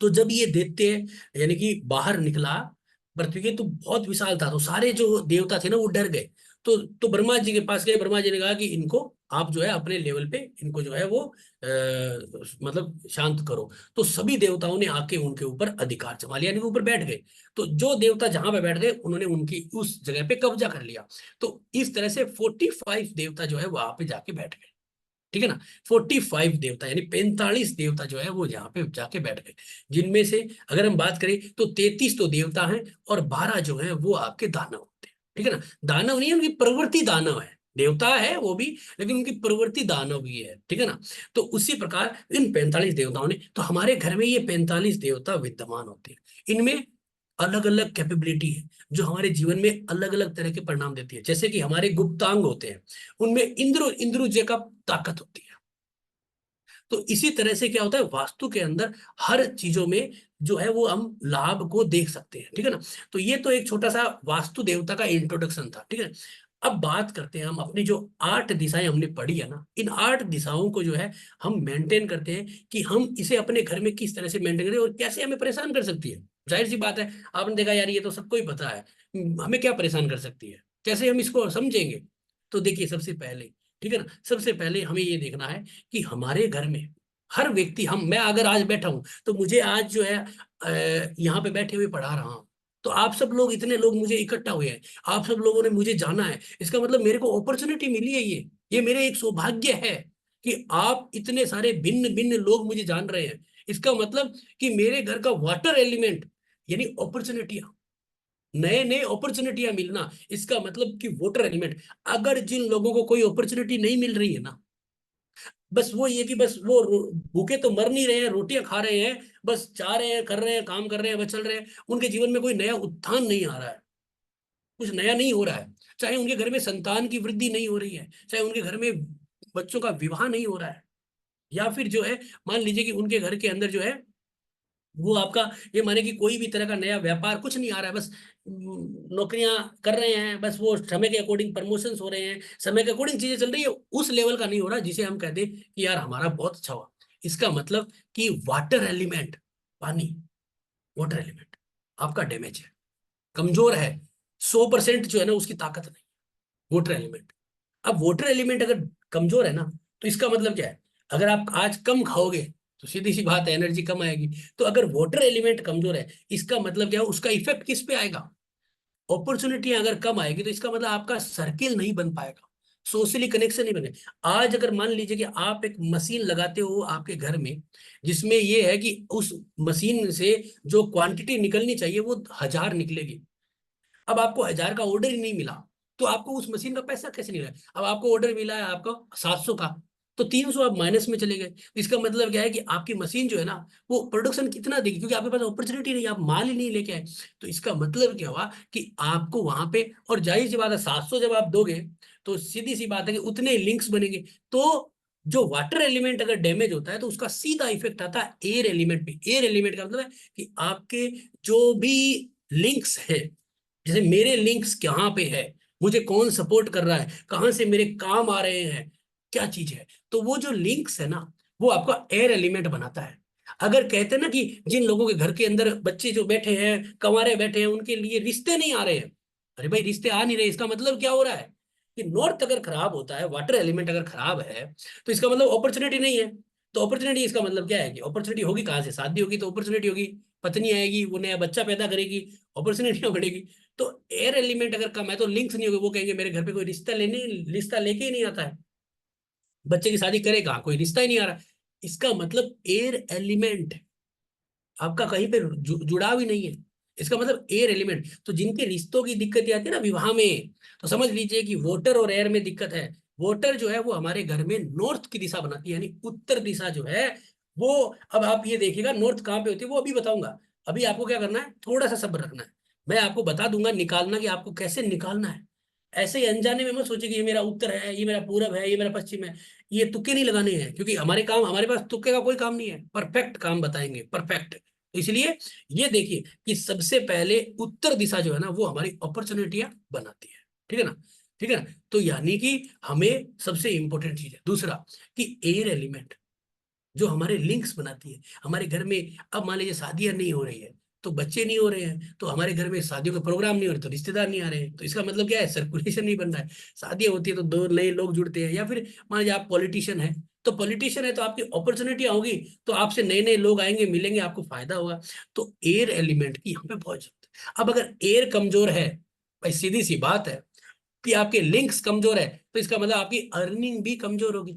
तो जब ये दैत्य यानी कि बाहर निकला पृथ्वी के, तो बहुत विशाल था, तो सारे जो देवता थे ना वो डर गए। तो ब्रह्मा जी के पास गए, ब्रह्मा जी ने कहा कि इनको आप जो है अपने लेवल पे इनको जो है वो मतलब शांत करो। तो सभी देवताओं ने आके उनके ऊपर अधिकार जमा लिया, यानी कि ऊपर बैठ गए। तो जो देवता जहां पे बैठ गए उन्होंने उनकी उस जगह पे कब्जा कर लिया। तो इस तरह से 45 देवता जो है वहां पे जाके बैठ गए, ठीक है ना। 45 देवता यानी 45 देवता जो है वो यहाँ पे जाके बैठ गए, जिनमें से अगर हम बात करें तो 33 तो देवता हैं, और 12 जो है वो आपके दानव होते हैं, ठीक है ना। दानव नहीं है, उनकी प्रवृत्ति दानव है, देवता है वो भी, लेकिन उनकी प्रवृत्ति दानव भी है, ठीक है ना। तो उसी प्रकार इन 45 देवताओं ने, तो हमारे घर में ये 45 देवता विद्यमान होते हैं। इनमें अलग अलग कैपेबिलिटी है, जो हमारे जीवन में अलग अलग तरह के परिणाम देती है। जैसे कि हमारे गुप्तांग होते हैं, उनमें इंद्र का ताकत होती है। तो इसी तरह से क्या होता है, वास्तु के अंदर हर चीजों में जो है वो हम लाभ को देख सकते हैं, ठीक है ना। तो ये तो एक छोटा सा वास्तु देवता का इंट्रोडक्शन था, ठीक है। अब बात करते हैं हम अपनी जो 8 दिशाएं हमने पढ़ी है ना, इन 8 दिशाओं को जो है हम मेंटेन करते हैं कि हम इसे अपने घर में किस तरह से मेंटेन करें और कैसे हमें परेशान कर सकती है। जाहिर सी बात है, आपने देखा यार ये तो सबको ही पता है, हमें क्या परेशान कर सकती है, कैसे हम इसको समझेंगे? तो देखिए सबसे पहले, ठीक है ना, सबसे पहले हमें ये देखना है कि हमारे घर में हर व्यक्ति, हम मैं अगर आज बैठा हूं तो मुझे आज जो है यहाँ पे बैठे हुए पढ़ा रहा हूँ, तो आप सब लोग, इतने लोग मुझे इकट्ठा हुए हैं, आप सब लोगों ने मुझे जाना है, इसका मतलब मेरे को अपॉर्चुनिटी मिली है, ये मेरे एक सौभाग्य है कि आप इतने सारे भिन्न भिन्न लोग मुझे जान रहे हैं। इसका मतलब कि मेरे घर का वाटर एलिमेंट, यानी अपॉर्चुनिटियां, नए नए अपॉर्चुनिटियां मिलना, इसका मतलब कि वाटर एलिमेंट। अगर जिन लोगों को कोई अपॉर्चुनिटी नहीं मिल रही है ना, बस वो ये कि बस वो भूखे तो मर नहीं रहे हैं, रोटियां खा रहे हैं, बस चाह रहे हैं, कर रहे हैं, काम कर रहे हैं, बस चल रहे हैं, उनके जीवन में कोई नया उत्थान नहीं आ रहा है, कुछ नया नहीं हो रहा है, चाहे उनके घर में संतान की वृद्धि नहीं हो रही है, चाहे उनके घर में बच्चों का विवाह नहीं हो रहा है, या फिर जो है मान लीजिए कि उनके घर के अंदर जो है वो आपका, ये माने कि कोई भी तरह का नया व्यापार कुछ नहीं आ रहा है, बस नौकरियां कर रहे हैं, बस वो समय के अकॉर्डिंग प्रमोशंस हो रहे हैं, समय के अकॉर्डिंग चीजें चल रही है, उस लेवल का नहीं हो रहा जिसे हम कहते हैं कि यार हमारा बहुत अच्छा हुआ। इसका मतलब कि वाटर एलिमेंट, पानी, वाटर एलिमेंट आपका डैमेज है, कमजोर है, 100% जो है ना उसकी ताकत नहीं, वाटर एलिमेंट। अब वाटर एलिमेंट अगर कमजोर है ना, तो इसका मतलब क्या है, अगर आप आज कम खाओगे तो सीधी सी बात है एनर्जी कम आएगी। तो अगर वाटर एलिमेंट कमजोर है, इसका मतलब क्या है, उसका इफेक्ट किस पे आएगा, अपॉर्चुनिटी अगर कम आएगी तो इसका मतलब आपका सर्किल नहीं बन पाएगा, सोशली कनेक्शन नहीं बने। आज अगर मान लीजिए कि आप एक मशीन लगाते हो आपके घर में, जिसमें ये है कि उस मशीन से जो क्वांटिटी निकलनी चाहिए वो 1000 निकलेगी, अब आपको 1000 का ऑर्डर ही नहीं मिला, तो आपको उस मशीन का पैसा कैसे नहीं रहा? अब आपको ऑर्डर मिला है आपको 700 का, तो 300 आप माइनस में चले गए, तो इसका मतलब क्या है कि आपकी मशीन जो है ना वो प्रोडक्शन कितना देगी, क्योंकि आपके पास अपॉर्चुनिटी नहीं, आप माल ही नहीं लेके आए। तो इसका मतलब क्या हुआ कि आपको वहां पे, और जाहिर सी बात है 700 जब आप दोगे तो सीधी सी बात है कि उतने लिंक्स बनेंगे। तो जो वाटर एलिमेंट अगर डैमेज होता है तो उसका सीधा इफेक्ट आता है एयर एलिमेंट पे। एयर एलिमेंट का मतलब है कि आपके जो भी लिंक्स है, जैसे मेरे लिंक्स कहाँ पे है, मुझे कौन सपोर्ट कर रहा है, कहाँ से मेरे काम आ रहे हैं, क्या चीज है, तो वो जो लिंक्स है ना वो आपका एयर एलिमेंट बनाता है। अगर कहते हैं ना कि जिन लोगों के घर के अंदर बच्चे जो बैठे हैं, कंवारे बैठे हैं, उनके लिए रिश्ते नहीं आ रहे हैं, अरे भाई रिश्ते आ नहीं रहे, इसका मतलब क्या हो रहा है कि नॉर्थ अगर खराब होता है, वाटर एलिमेंट अगर खराब है, तो इसका मतलब अपॉर्चुनिटी नहीं है। तो अपॉर्चुनिटी इसका मतलब क्या है कि अपॉर्चुनिटी होगी कहाँ से, शादी होगी तो अपॉर्चुनिटी होगी, पत्नी आएगी, वो नया बच्चा पैदा करेगी, अपॉर्चुनिटी बढ़ेगी। तो एयर एलिमेंट अगर कम है तो लिंक्स नहीं होंगे, वो कहेंगे मेरे घर पे कोई रिश्ता लेके ही नहीं आता है, बच्चे की शादी करेगा, कोई रिश्ता ही नहीं आ रहा। इसका मतलब एयर एलिमेंट आपका कहीं पे जुड़ाव ही नहीं है, इसका मतलब एयर एलिमेंट। तो जिनके रिश्तों की दिक्कत आती है ना विवाह में, तो समझ लीजिए कि वाटर और एयर में दिक्कत है। वाटर जो है वो हमारे घर में नॉर्थ की दिशा बनाती है, यानी उत्तर दिशा जो है वो, अब आप ये देखिएगा नॉर्थ कहाँ पे होती है वो अभी बताऊंगा। अभी आपको क्या करना है, थोड़ा सा सब्र रखना है, मैं आपको बता दूंगा निकालना कि आपको कैसे निकालना है। ऐसे ही अनजाने में मत सोचिए कि ये मेरा उत्तर है, ये मेरा पूरब है, ये मेरा पश्चिम है, ये तुक्के नहीं लगाने हैं, क्योंकि हमारे पास तुक्के का कोई काम नहीं है, परफेक्ट काम बताएंगे, परफेक्ट। तो इसलिए ये देखिए कि सबसे पहले उत्तर दिशा जो है ना वो हमारी अपॉर्चुनिटियां बनाती है, ठीक है ना, ठीक है ना। तो यानी कि हमें सबसे इंपॉर्टेंट चीज है दूसरा, कि एयर एलिमेंट जो हमारे लिंक्स बनाती है हमारे घर में। अब मान लीजिए शादियां नहीं हो रही है, तो बच्चे नहीं हो रहे हैं, तो हमारे घर में शादियों के प्रोग्राम नहीं हो रहे, तो रिश्तेदार नहीं आ रहे हैं, तो इसका मतलब क्या है, सर्कुलेशन नहीं बन रहा है। शादियां होती है तो दो नए लोग जुड़ते हैं, या फिर मान लीजिए आप पॉलिटिशियन है, तो पॉलिटिशियन है तो आपकी अपॉर्चुनिटी होगी, तो आपसे नए नए लोग आएंगे, मिलेंगे, आपको फायदा होगा। तो एयर एलिमेंट की यहाँ पे बहुत जरूरत है। अब अगर एयर कमजोर है, भाई सीधी सी बात है कि आपके लिंक्स कमजोर है, तो इसका मतलब आपकी अर्निंग भी कमजोर होगी।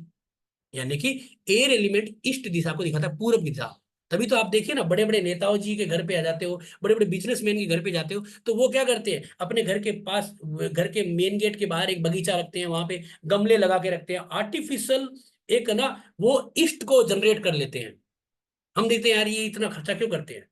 यानी कि एयर एलिमेंट ईस्ट दिशा को दिखाता है, पूरब की दिशा। तभी तो आप देखिए ना बड़े बड़े नेताओं जी के घर पे आ जाते हो, बड़े बड़े बिजनेसमैन के घर पे जाते हो, तो वो क्या करते हैं, अपने घर के पास, घर के मेन गेट के बाहर एक बगीचा रखते हैं, वहां पे गमले लगा के रखते हैं, आर्टिफिशियल एक ना वो ईस्ट को जनरेट कर लेते हैं। हम देखते हैं यार ये इतना खर्चा क्यों करते हैं,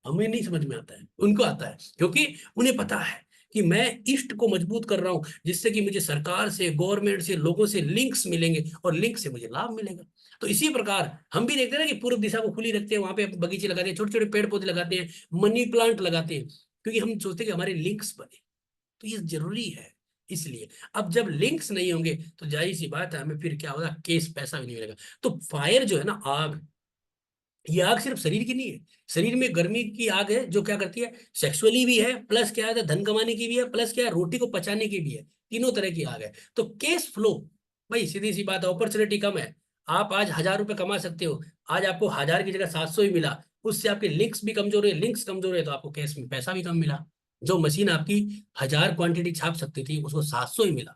हमें नहीं समझ में आता है, उनको आता है, क्योंकि उन्हें पता है कि मैं ईस्ट को मजबूत कर रहा हूं, जिससे कि मुझे सरकार से, गवर्नमेंट से, लोगों से लिंक्स मिलेंगे और लिंक से मुझे लाभ मिलेगा। तो इसी प्रकार हम भी देखते हैं ना कि पूर्व दिशा को खुली रखते हैं, वहां पे बगीचे लगाते हैं, छोटे छोटे पेड़ पौधे लगाते हैं, मनी प्लांट लगाते हैं, क्योंकि हम सोचते हैं कि हमारे लिंक्स बने। तो ये जरूरी है। इसलिए अब जब लिंक्स नहीं होंगे तो जाहिर सी बात है हमें फिर क्या होगा, केस पैसा भी नहीं मिलेगा। तो फायर जो है ना, आग, ये आग सिर्फ शरीर की नहीं है, शरीर में गर्मी की आग है जो क्या करती है, सेक्सुअली भी है, प्लस क्या है, धन कमाने की भी है, प्लस क्या है, रोटी को पचाने की भी है। तीनों तरह की आग है। तो कैश फ्लो, भाई सीधी सी बात है, अपॉर्चुनिटी कम है। आप आज 1,000 रुपये कमा सकते हो, आज आपको 1,000 की जगह 700 ही मिला, उससे आपके लिंक्स भी कमजोर है, लिंक्स कमजोर है तो आपको कैश में पैसा भी कम मिला। जो मशीन आपकी 1,000 क्वांटिटी छाप सकती थी उसको 700 ही मिला,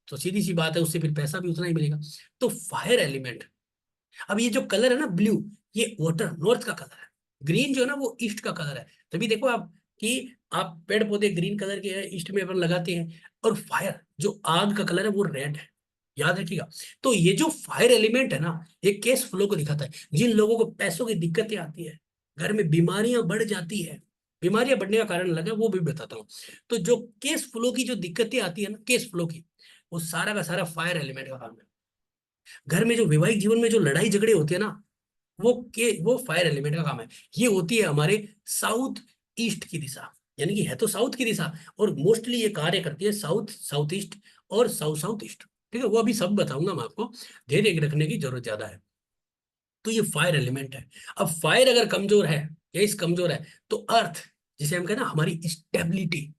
तो सीधी सी बात है उससे फिर पैसा भी उतना ही मिलेगा। तो फायर एलिमेंट, अब ये जो कलर है ना ब्लू, ये वाटर नॉर्थ का कलर है, ग्रीन जो है ना वो ईस्ट का कलर है। तभी देखो आप कि आप पेड़ पौधे ग्रीन कलर के हैं, ईस्ट में अपन लगाते हैं। और फायर जो आग का कलर है वो रेड है, याद रखिएगा। तो ये जो फायर एलिमेंट है ना, ये कैश फ्लो को दिखाता है। जिन लोगों को पैसों की दिक्कतें आती है, घर में बीमारियां बढ़ जाती है, बीमारियां बढ़ने का कारण लगा वो भी बताता हूँ। तो जो कैश फ्लो की जो दिक्कतें आती है ना, कैश फ्लो की, वो सारा का सारा फायर एलिमेंट का काम है। घर में जो वैवाहिक जीवन में जो लड़ाई झगड़े होते हैं ना, वो फायर एलिमेंट का काम है। ये होती है हमारे साउथ ईस्ट की दिशा, यानी कि है तो साउथ की दिशा, और मोस्टली ये कार्य करती है साउथ साउथ ईस्ट और साउथ साउथ ईस्ट। ठीक है, वो अभी सब बताऊंगा मैं आपको, धैर्य रखने की जरूरत ज्यादा है। तो ये फायर एलिमेंट है। अब फायर अगर कमजोर है या इस कमजोर है, तो अर्थ, जिसे हम कहते हैं ना हमारी स्टेबिलिटी,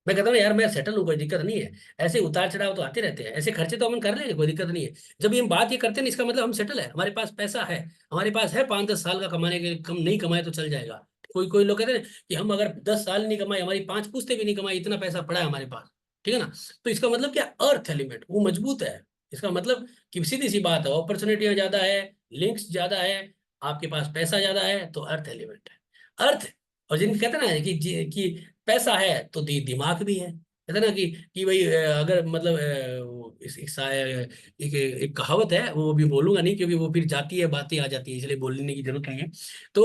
मैं कहता हूँ यार मैं सेटल हूँ, कोई दिक्कत नहीं है, ऐसे उतार चढ़ाव तो आते रहते हैं, ऐसे खर्चे तो हम कर लेंगे, कोई दिक्कत नहीं है। जब ये हम बात ये करते हैं ना, इसका मतलब हम सेटल है, हमारे पास पैसा है, हमारे पास है 5-10 साल का कमाने के, कम नहीं कमाए तो चल जाएगा। कोई कोई लोग कहते हैं कि हम अगर 10 साल नहीं कमाए, हमारी 5 पुश्ते भी नहीं कमाई, इतना पैसा पड़ा है हमारे पास, ठीक है ना। तो इसका मतलब क्या, अर्थ एलिमेंट वो मजबूत है। इसका मतलब कि सीधी सी बात है, अपॉर्चुनिटियां ज्यादा है, लिंक्स ज्यादा है, आपके पास पैसा ज्यादा है, तो अर्थ एलिमेंट है। अर्थ, और जिनके कहते हैं ना कि पैसा है तो दिमाग भी है, कहते हैं ना कि भाई अगर मतलब वो एक कहावत है, वो भी बोलूंगा नहीं क्योंकि वो फिर जाती है, बातें आ जाती है, इसलिए बोलने की जरूरत नहीं है, तो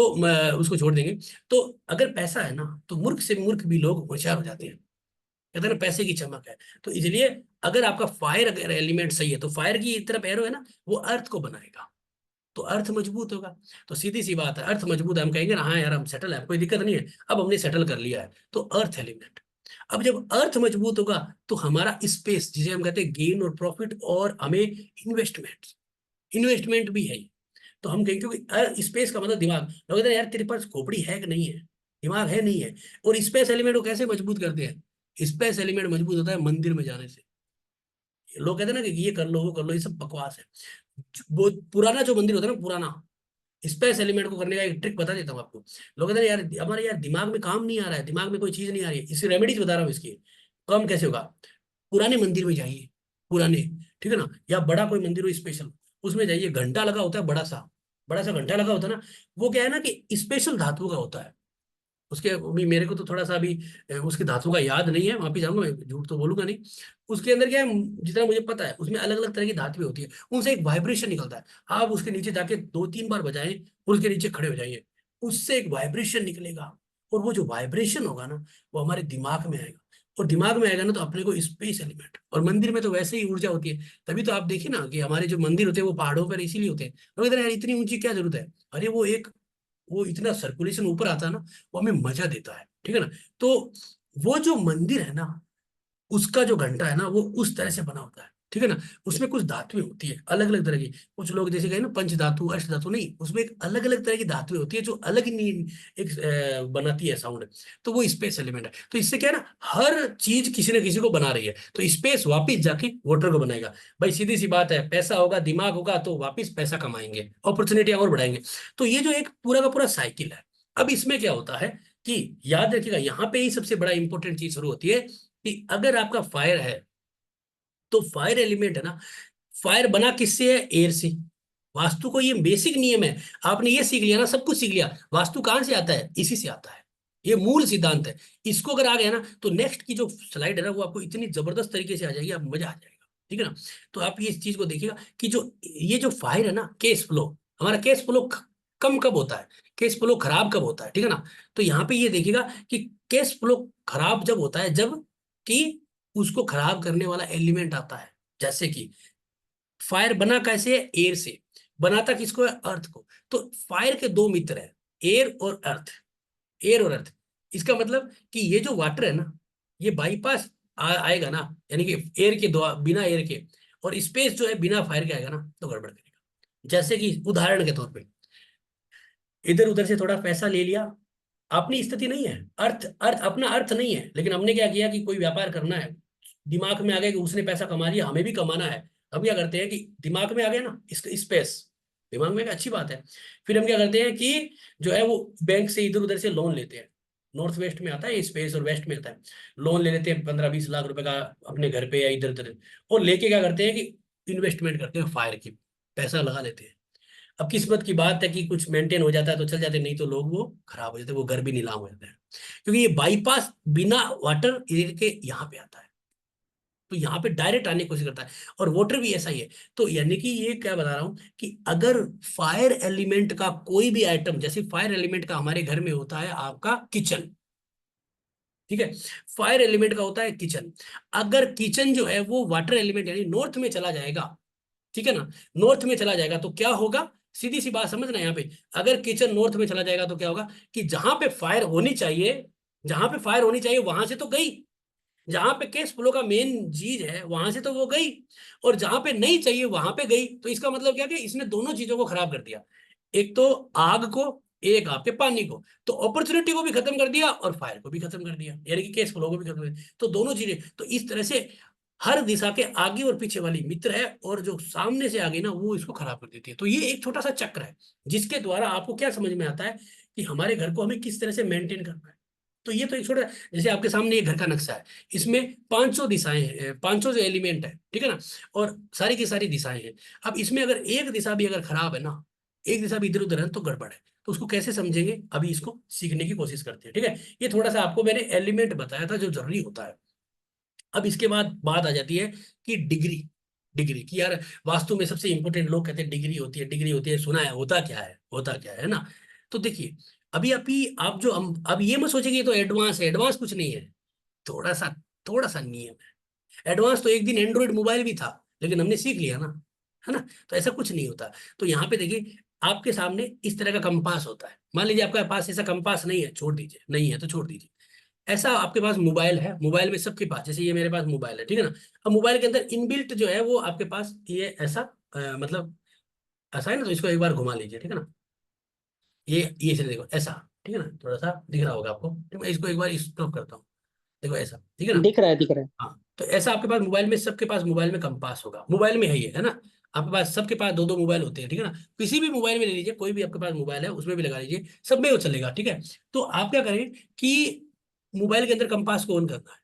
उसको छोड़ देंगे। तो अगर पैसा है ना, तो मूर्ख से मूर्ख भी लोग होशियार हो जाते हैं, कहते हैं ना पैसे की चमक है। तो इसलिए अगर आपका फायर अगर एलिमेंट सही है, तो फायर की तरफ एरो है ना, वो अर्थ को बनाएगा, तो अर्थ मजबूत होगा। तो सीधी सी बात है, अर्थ मजबूत है, हम कहेंगे ना हाँ यार हम सेटल है, कोई दिक्कत नहीं है, अब हमने सेटल कर लिया है, तो अर्थ एलिमेंट। अब जब अर्थ मजबूत होगा, तो हमारा स्पेस, जिसे हम कहते हैं गेन और प्रॉफिट, और हमें इन्वेस्टमेंट, इन्वेस्टमेंट भी है। तो हम कहेंगे क्योंकि स्पेस का मतलब दिमाग, लोग कहते हैं यार तेरे पास खोपड़ी है कि नहीं है, दिमाग है नहीं है। और स्पेस एलिमेंट को कैसे मजबूत करते हैं, स्पेस एलिमेंट मजबूत होता है मंदिर में जाने से। लोग कहते हैं ना कि ये कर लो वो कर लो, ये सब बकवास है। वो पुराना जो मंदिर होता है ना, पुराना, स्पेस एलिमेंट को करने का एक ट्रिक बता देता हूँ आपको। लोग कहते हैं यार हमारे यार दिमाग में काम नहीं आ रहा है, दिमाग में कोई चीज नहीं आ रही है, इसकी रेमेडीज बता रहा हूँ इसकी, काम कैसे होगा। पुराने मंदिर में जाइए, पुराने, ठीक है ना, या बड़ा कोई मंदिर हो स्पेशल, उसमें जाइए, घंटा लगा होता है, बड़ा सा घंटा लगा होता है ना, वो क्या है ना कि स्पेशल धातु का होता है। उसके अभी मेरे को तो थोड़ा सा अभी उसके धातु का याद नहीं है, वहां पे जाऊंगा मैं, झूठ तो बोलूंगा नहीं। उसके अंदर क्या है, जितना मुझे पता है उसमें अलग अलग तरह की धातुएं होती है, उनसे एक वाइब्रेशन निकलता है। आप उसके नीचे जाके 2-3 बार बजाएं, और उसके नीचे खड़े हो जाइए, उससे एक वाइब्रेशन निकलेगा। और वो जो वाइब्रेशन होगा ना, वो हमारे दिमाग में आएगा, और दिमाग में आएगा ना तो अपने को स्पेस एलिमेंट, और मंदिर में तो वैसे ही ऊर्जा होती है। तभी तो आप देखिए ना कि हमारे जो मंदिर होते हैं वो पहाड़ों पर इसीलिए होते हैं। लोग कहते हैं यार इतनी ऊंची क्या जरूरत है, अरे वो इतना सर्कुलेशन ऊपर आता है ना, वो हमें मजा देता है, ठीक है ना। तो वो जो मंदिर है ना, उसका जो घंटा है ना, वो उस तरह से बना होता है, ठीक है ना। उसमें कुछ धातुएं होती है अलग अलग तरह की, कुछ लोग जैसे कहे ना पंच धातु अष्ट धातु, नहीं, उसमें एक अलग अलग तरह की धातुएं होती है जो अलग ही एक बनाती है साउंड। तो वो स्पेस एलिमेंट है। तो इससे क्या है ना, हर चीज किसी ना किसी को बना रही है, तो स्पेस वापिस जाके वाटर को बनाएगा। भाई सीधी सी बात है, पैसा होगा दिमाग होगा तो वापिस पैसा कमाएंगे, अपॉर्चुनिटी और बढ़ाएंगे। तो ये जो एक पूरा का पूरा साइकिल है। अब इसमें क्या होता है कि याद रखिएगा, यहाँ पे ही सबसे बड़ा इंपॉर्टेंट चीज शुरू होती है कि अगर आपका फायर है, तो फायर एलिमेंट है ना, फायर बना किससे है, एयर से। वास्तु को ये बेसिक नियम है, आपने ये सीख लिया ना, सब कुछ सीख लिया, वास्तु कहां से आता है, इसी से आता है, ये मूल सिद्धांत है। इसको अगर आ गया ना, तो नेक्स्ट की जो स्लाइड है ना, वो आपको इतनी जबरदस्त तरीके से आ जाएगी, आप मजा आ जाएगा, ठीक है ना। तो आप ये इस चीज को देखिएगा कि जो ये जो फायर है ना, केस फ्लो, हमारा केस फ्लो कम कब होता है, केस फ्लो खराब कब होता है, ठीक है ना। तो यहाँ पे ये देखिएगा कि केस फ्लो खराब जब होता है, जब कि उसको खराब करने वाला एलिमेंट आता है। जैसे कि फायर बना कैसे है, एयर से, बनाता किसको है, अर्थ को। तो फायर के दो मित्र हैं, एयर और अर्थ, एयर और अर्थ। इसका मतलब कि ये जो वाटर है ना, ये बाईपास आएगा ना, यानी कि एयर के द्वारा, बिना एयर के, और स्पेस जो है बिना फायर के आएगा ना, तो गड़बड़ करेगा। जैसे कि उदाहरण के तौर पे इधर उधर से थोड़ा पैसा ले लिया। अपनी स्थिति नहीं है, अर्थ अर्थ अपना अर्थ नहीं है, लेकिन हमने क्या किया कि कोई व्यापार करना है, दिमाग में आ गया कि उसने पैसा कमा लिया, हमें भी कमाना है। अब क्या करते हैं कि दिमाग में आ गया ना स्पेस, दिमाग में, अच्छी बात है। फिर हम क्या करते हैं कि जो है वो बैंक से इधर उधर से लोन लेते हैं। नॉर्थ वेस्ट में आता है स्पेस और वेस्ट में आता है। लोन ले लेते हैं 15-20 लाख रुपए का अपने घर पे या इधर उधर, और लेके क्या करते हैं कि इन्वेस्टमेंट करते हैं फायर की, पैसा लगा लेते हैं। अब किस्मत की बात है कि कुछ मेंटेन हो जाता है तो चल जाते, नहीं तो लोग वो खराब हो जाते हैं, वो घर भी नीलाम हो जाता है। क्योंकि ये बाईपास बिना वाटर एरिया के यहाँ पे आता है, तो यहाँ पे डायरेक्ट आने की कोशिश करता है। और वाटर भी ऐसा ही है। तो यानी कि ये क्या बता रहा हूँ कि अगर फायर एलिमेंट का कोई भी आइटम, जैसे फायर एलिमेंट का हमारे घर में होता है आपका किचन, ठीक है, फायर एलिमेंट का होता है किचन। अगर किचन जो है वो वाटर एलिमेंट यानी नॉर्थ में चला जाएगा, ठीक है ना, नॉर्थ में चला जाएगा तो क्या होगा, सीधी सी बात समझना यहाँ पे। अगर किचन नॉर्थ में चला जाएगा तो क्या होगा कि जहां पे फायर होनी चाहिए, जहां पे फायर होनी चाहिए वहां से तो गई, जहां पे केस फ्लो का मेन चीज है वहां से तो वो गई, और जहां पे नहीं चाहिए वहां पे गई। तो इसका मतलब क्या कि इसने दोनों चीजों को खराब कर दिया, एक तो आग को, एक आपके पानी को। तो अपॉर्चुनिटी को भी खत्म कर दिया और फायर को भी खत्म कर दिया, यानी कि केस फ्लो को भी खत्म कर दिया। तो दोनों चीजें, तो इस तरह से हर दिशा के आगे और पीछे वाली मित्र है, और जो सामने से आगे ना वो इसको खराब कर देती है। तो ये एक छोटा सा चक्र है जिसके द्वारा आपको क्या समझ में आता है कि हमारे घर को हमें किस तरह से मेंटेन करना है। तो ये तो एक छोटा, जैसे आपके सामने ये घर का नक्शा है, इसमें 500 दिशाएं हैं, 500 जो एलिमेंट है, ठीक है ना, और सारी की सारी दिशाएं हैं। अब इसमें अगर एक दिशा भी अगर खराब है ना, एक दिशा भी इधर उधर है तो गड़बड़ है। तो उसको कैसे समझेंगे, अभी इसको सीखने की कोशिश करते हैं, ठीक है। ये थोड़ा सा आपको मैंने एलिमेंट बताया था जो जरूरी होता है। अब इसके बाद बात आ जाती है कि डिग्री, डिग्री की यार वास्तु में सबसे इंपॉर्टेंट, लोग कहते हैं डिग्री होती है, डिग्री होती है, सुना है, होता क्या है, होता क्या है ना। तो देखिए, अभी आप जो हम अब ये मत सोचिए कि ये तो एडवांस है, एडवांस कुछ नहीं है। थोड़ा सा, थोड़ा सा नियम है। एडवांस तो एक दिन एंड्रॉइड मोबाइल भी था, लेकिन हमने सीख लिया ना, है ना। तो ऐसा कुछ नहीं होता। तो यहाँ पे देखिए, आपके सामने इस तरह का कंपास होता है। मान लीजिए आपके पास ऐसा कंपास नहीं है, छोड़ दीजिए, नहीं है तो छोड़ दीजिए। ऐसा आपके पास मोबाइल है, मोबाइल में सबके पास, जैसे ये मेरे पास मोबाइल है, ठीक है ना। अब मोबाइल के अंदर इनबिल्ट जो है वो आपके पास ये ऐसा मतलब ऐसा है ना, तो इसको एक बार घुमा लीजिए, ठीक है ना। ये चलिए देखो ऐसा, ठीक है ना, थोड़ा सा दिख रहा होगा आपको, ठीक है, मैं इसको एक बार स्टॉप करता हूँ। देखो ऐसा, ठीक है ना। दिख रहा है, दिख रहा है। हाँ, तो ऐसा आपके पास मोबाइल में, सबके पास मोबाइल में कंपास होगा, मोबाइल में है ये, है ना। आपके पास सबके पास दो दो मोबाइल होते हैं, ठीक है ना। किसी भी मोबाइल में ले लीजिए, कोई भी आपके पास मोबाइल है उसमें भी लगा लीजिए, सब में वो चलेगा, ठीक है। तो आप क्या करें कि मोबाइल के अंदर कंपास को ऑन करना है,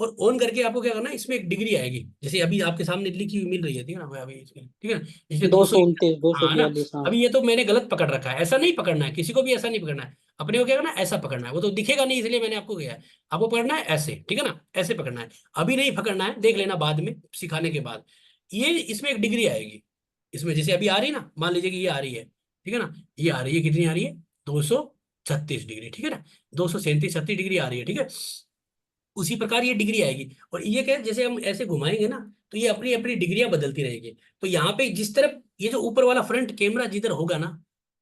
और ऑन करके आपको क्या करना है, इसमें एक डिग्री आएगी, जैसे अभी आपके सामने लिखी हुई मिल रही है, ठीक है ना, अभी ठीक है, इसमें दो 200। सौ उनतीस दो सौ हाँ ना। बयालीस हाँ। अभी ये तो मैंने गलत पकड़ रखा है, ऐसा नहीं पकड़ना है, किसी को भी ऐसा नहीं पकड़ना है। अपने को क्या करना है, ऐसा पकड़ना है, वो तो दिखेगा नहीं इसलिए मैंने आपको किया है। आपको पकड़ना है ऐसे, ठीक है ना, ऐसे पकड़ना है। अभी नहीं पकड़ना है, देख लेना बाद में सिखाने के बाद। ये इसमें एक डिग्री आएगी, इसमें जैसे अभी आ रही है ना, मान लीजिए कि ये आ रही है, ठीक है ना, ये आ रही है, कितनी आ रही है, 236 डिग्री, ठीक है ना, 237-36 डिग्री आ रही है, ठीक है। उसी प्रकार ये डिग्री आएगी, और ये क्या है, जैसे हम ऐसे घुमाएंगे ना, तो ये अपनी अपनी डिग्रियां बदलती रहेगी। तो यहाँ पे जिस तरफ ये जो ऊपर वाला फ्रंट कैमरा जिधर होगा ना,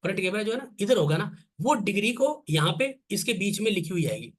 फ्रंट कैमरा जो है ना इधर होगा ना, वो डिग्री को यहाँ पे इसके बीच में लिखी हुई आएगी।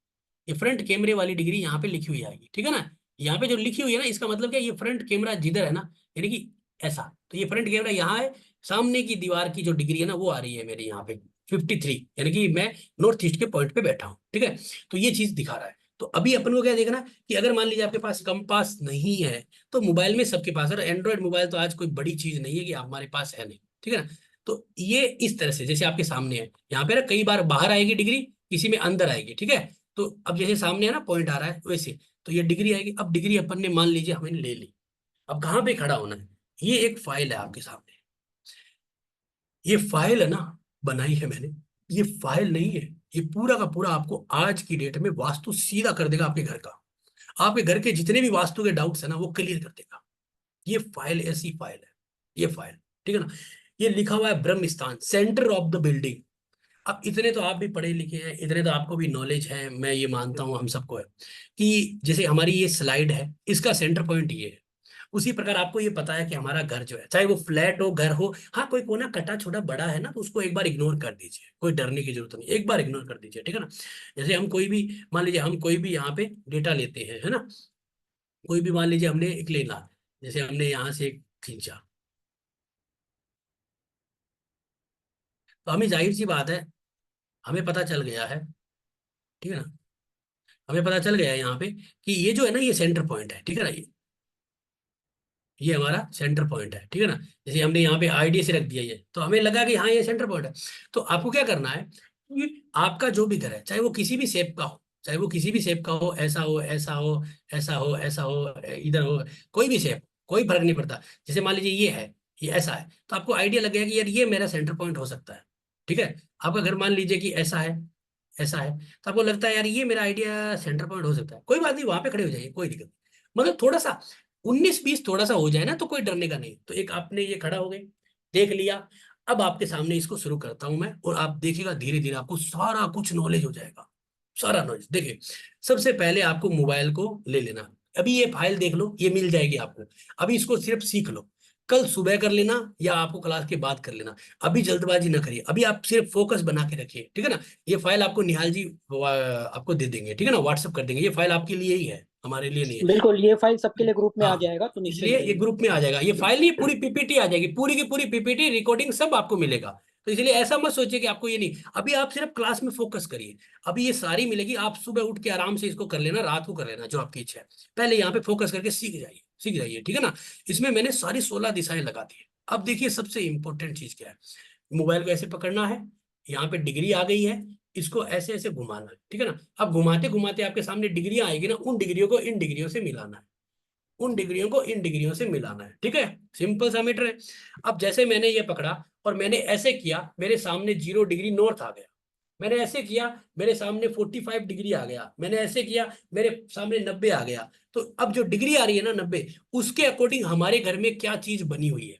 ये फ्रंट कैमरे वाली डिग्री यहाँ पे लिखी हुई आएगी, ठीक है ना। यहाँ पे जो लिखी हुई है ना, इसका मतलब क्या, ये फ्रंट कैमरा जिधर है ना, यानी कि ऐसा, तो ये फ्रंट कैमरा यहाँ है, सामने की दीवार की जो डिग्री है ना वो आ रही है मेरी यहाँ पे 53, यानी कि मैं नॉर्थ ईस्ट के पॉइंट पे बैठा हूँ, ठीक है। तो ये चीज दिखा रहा है। तो अभी अपन को क्या देखना कि अगर मान लीजिए आपके पास कंपास नहीं है, तो मोबाइल में सबके पास है, एंड्रॉइड मोबाइल तो आज कोई बड़ी चीज नहीं है कि हमारे पास है नहीं, ठीक है ना। तो ये इस तरह से जैसे आपके सामने है, यहाँ पे ना कई बार बाहर आएगी डिग्री, किसी में अंदर आएगी, ठीक है। तो अब जैसे सामने है ना पॉइंट आ रहा है वैसे, तो ये डिग्री आएगी। अब डिग्री अपन ने मान लीजिए हमें ले ली, अब कहाँ पे खड़ा होना है, ये एक फाइल है आपके सामने, ये फाइल है ना, बनाई है मैंने, ये फाइल नहीं है, ये पूरा का पूरा आपको आज की डेट में वास्तु सीधा कर देगा आपके घर का। आपके घर के जितने भी वास्तु के डाउट्स है ना वो क्लियर कर देगा। ये फाइल ऐसी फाइल है, ये फाइल, ठीक है ना। ये लिखा हुआ है ब्रह्म स्थान, सेंटर ऑफ द बिल्डिंग। अब इतने तो आप भी पढ़े लिखे हैं, इतने तो आपको भी नॉलेज है, मैं ये मानता हूं हम सबको है, कि जैसे हमारी ये स्लाइड है, इसका सेंटर पॉइंट ये है। उसी प्रकार आपको ये पता है कि हमारा घर जो है, चाहे वो फ्लैट हो, घर हो, हाँ कोई कोना कटा छोटा बड़ा है ना, तो उसको एक बार इग्नोर कर दीजिए, कोई डरने की जरूरत नहीं, एक बार इग्नोर कर दीजिए, ठीक है ना। जैसे हम कोई भी, मान लीजिए हम कोई भी यहाँ पे डेटा लेते हैं, है ना, कोई भी मान लीजिए हमने एक लेना, जैसे हमने यहाँ से एक खींचा, तो हमें जाहिर सी बात है हमें पता चल गया है, ठीक है ना, हमें पता चल गया है यहाँ पे कि ये जो है ना, ये सेंटर पॉइंट है, ठीक है ना, ये हमारा सेंटर पॉइंट है, ठीक है ना। जैसे हमने यहाँ पे आईडी से रख दिया ये, तो हमें लगा कि हाँ ये सेंटर पॉइंट है। तो आपको क्या करना है कि आपका जो भी घर है, चाहे वो किसी भी शेप का हो, चाहे वो किसी भी शेप का हो, ऐसा हो, ऐसा हो, ऐसा हो, ऐसा हो, इधर हो, कोई भी शेप, कोई फर्क नहीं पड़ता। जैसे मान लीजिए ये है, ये ऐसा है, तो आपको आइडिया लगेगा कि यार ये मेरा सेंटर पॉइंट हो सकता है, ठीक है। आपका घर मान लीजिए कि ऐसा है, ऐसा है, तो आपको लगता है यार ये मेरा आइडिया सेंटर पॉइंट हो सकता है, कोई बात नहीं, वहां पे खड़े हो जाइए, कोई दिक्कत नहीं। मतलब थोड़ा सा 19-20 थोड़ा सा हो जाए ना, तो कोई डरने का नहीं। तो एक आपने ये खड़ा हो गए, देख लिया। अब आपके सामने इसको शुरू करता हूं मैं, और आप देखिएगा धीरे धीरे आपको सारा कुछ नॉलेज हो जाएगा, सारा नॉलेज। देखिए, सबसे पहले आपको मोबाइल को ले लेना। अभी ये फाइल देख लो, ये मिल जाएगी आपको। अभी इसको सिर्फ सीख लो, कल सुबह कर लेना या आपको क्लास के बाद कर लेना। अभी जल्दबाजी ना करिए, अभी आप सिर्फ फोकस बना के रखिए, ठीक है ना। ये फाइल आपको निहाल जी आपको दे देंगे, ठीक है ना, व्हाट्सअप कर देंगे। ये फाइल आपके लिए ही है, हमारे लिए नहीं है। बिल्कुल, ये फाइल सबके लिए ग्रुप में आ हाँ, जाएगा, तो इसलिए निश्चिंत ये रहिए। ग्रुप में आ जाएगा। ये फाइल नहीं, पूरी पीपीटी आ जाएगी, पूरी की पूरी पीपीटी रिकॉर्डिंग सब आपको मिलेगा। तो इसलिए ऐसा मत सोचिए कि आपको ये नहीं। अभी आप सिर्फ क्लास में फोकस करिए। अभी ये सारी मिलेगी, आप सुबह उठ के आराम से इसको कर लेना, रात को कर लेना, जो आपकी इच्छा है। पहले यहाँ पे फोकस करके सीख जाइए, सीख जाइए, ठीक है ना। इसमें मैंने सारी 16 दिशाएं लगा दी है। अब देखिए सबसे इंपॉर्टेंट चीज क्या है। मोबाइल को ऐसे पकड़ना है, यहाँ पे डिग्री आ गई है, इसको ऐसे ऐसे घुमाना है, ठीक है ना। अब घुमाते घुमाते आपके सामने डिग्रियां आएगी ना, उन डिग्रियों को इन डिग्रियों से मिलाना है, उन डिग्रियों को इन डिग्रियों से मिलाना है, ठीक है। सिंपल सा मीटर है। अब जैसे मैंने ये पकड़ा और मैंने ऐसे किया, मेरे सामने 0 डिग्री नॉर्थ आ गया। मैंने ऐसे किया, मेरे सामने 45 डिग्री आ गया। मैंने ऐसे किया, मेरे सामने 90 आ गया। तो अब जो डिग्री आ रही है ना 90, उसके अकॉर्डिंग हमारे घर में क्या चीज बनी हुई है,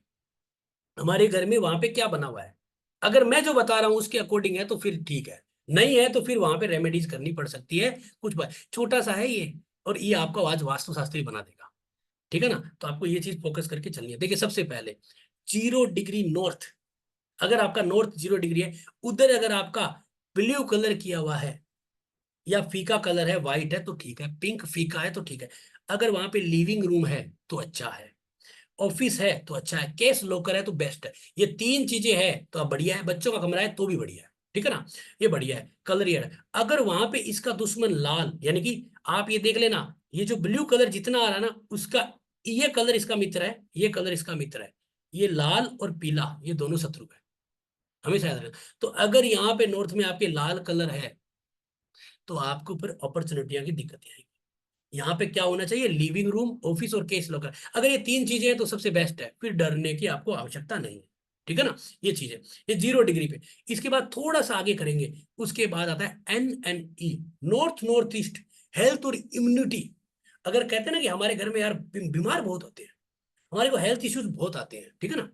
हमारे घर में वहां पे क्या बना हुआ है। अगर मैं जो बता रहा हूं उसके अकॉर्डिंग है तो फिर ठीक है, नहीं है तो फिर वहां पे रेमेडीज करनी पड़ सकती है। कुछ छोटा सा है ये, और ये आपको आज वास्तुशास्त्री बना देगा, ठीक है ना। तो आपको ये चीज फोकस करके चलनी है। देखिए सबसे पहले 0 डिग्री नॉर्थ, अगर आपका नॉर्थ 0 डिग्री है, उधर अगर आपका ब्लू कलर किया हुआ है या फीका कलर है, व्हाइट है तो ठीक है, पिंक फीका है तो ठीक है। अगर वहां पे लिविंग रूम है तो अच्छा है, ऑफिस है तो अच्छा है, केस लॉकर है तो बेस्ट है। ये तीन चीजें है तो अब बढ़िया है, बच्चों का कमरा है तो भी बढ़िया है, ठीक है ना। ये बढ़िया है, कलर ये है। अगर वहां पे इसका दुश्मन लाल, यानी कि आप ये देख लेना, ये जो ब्लू कलर जितना आ रहा है ना, उसका ये कलर इसका मित्र है, ये कलर इसका मित्र है। ये लाल और पीला ये दोनों शत्रु है, हमेशा याद रखना। तो अगर यहाँ पे नॉर्थ में आपके लाल कलर है, तो आपके ऊपर अपॉर्चुनिटियां की दिक्कतें आएंगी। यहाँ पे क्या होना चाहिए, लिविंग रूम, ऑफिस और केस लॉकर। अगर ये तीन चीजें हैं तो सबसे बेस्ट है, फिर डरने की आपको आवश्यकता नहीं है, ठीक है ना। ये चीज है, ये 0 डिग्री पे। इसके बाद थोड़ा सा आगे करेंगे, उसके बाद आता है NNE, north north east, health और इम्यूनिटी। अगर कहते हैं ना कि हमारे घर में यार बीमार बहुत होते हैं, हमारे को हेल्थ इश्यूज बहुत आते हैं, ठीक है ना।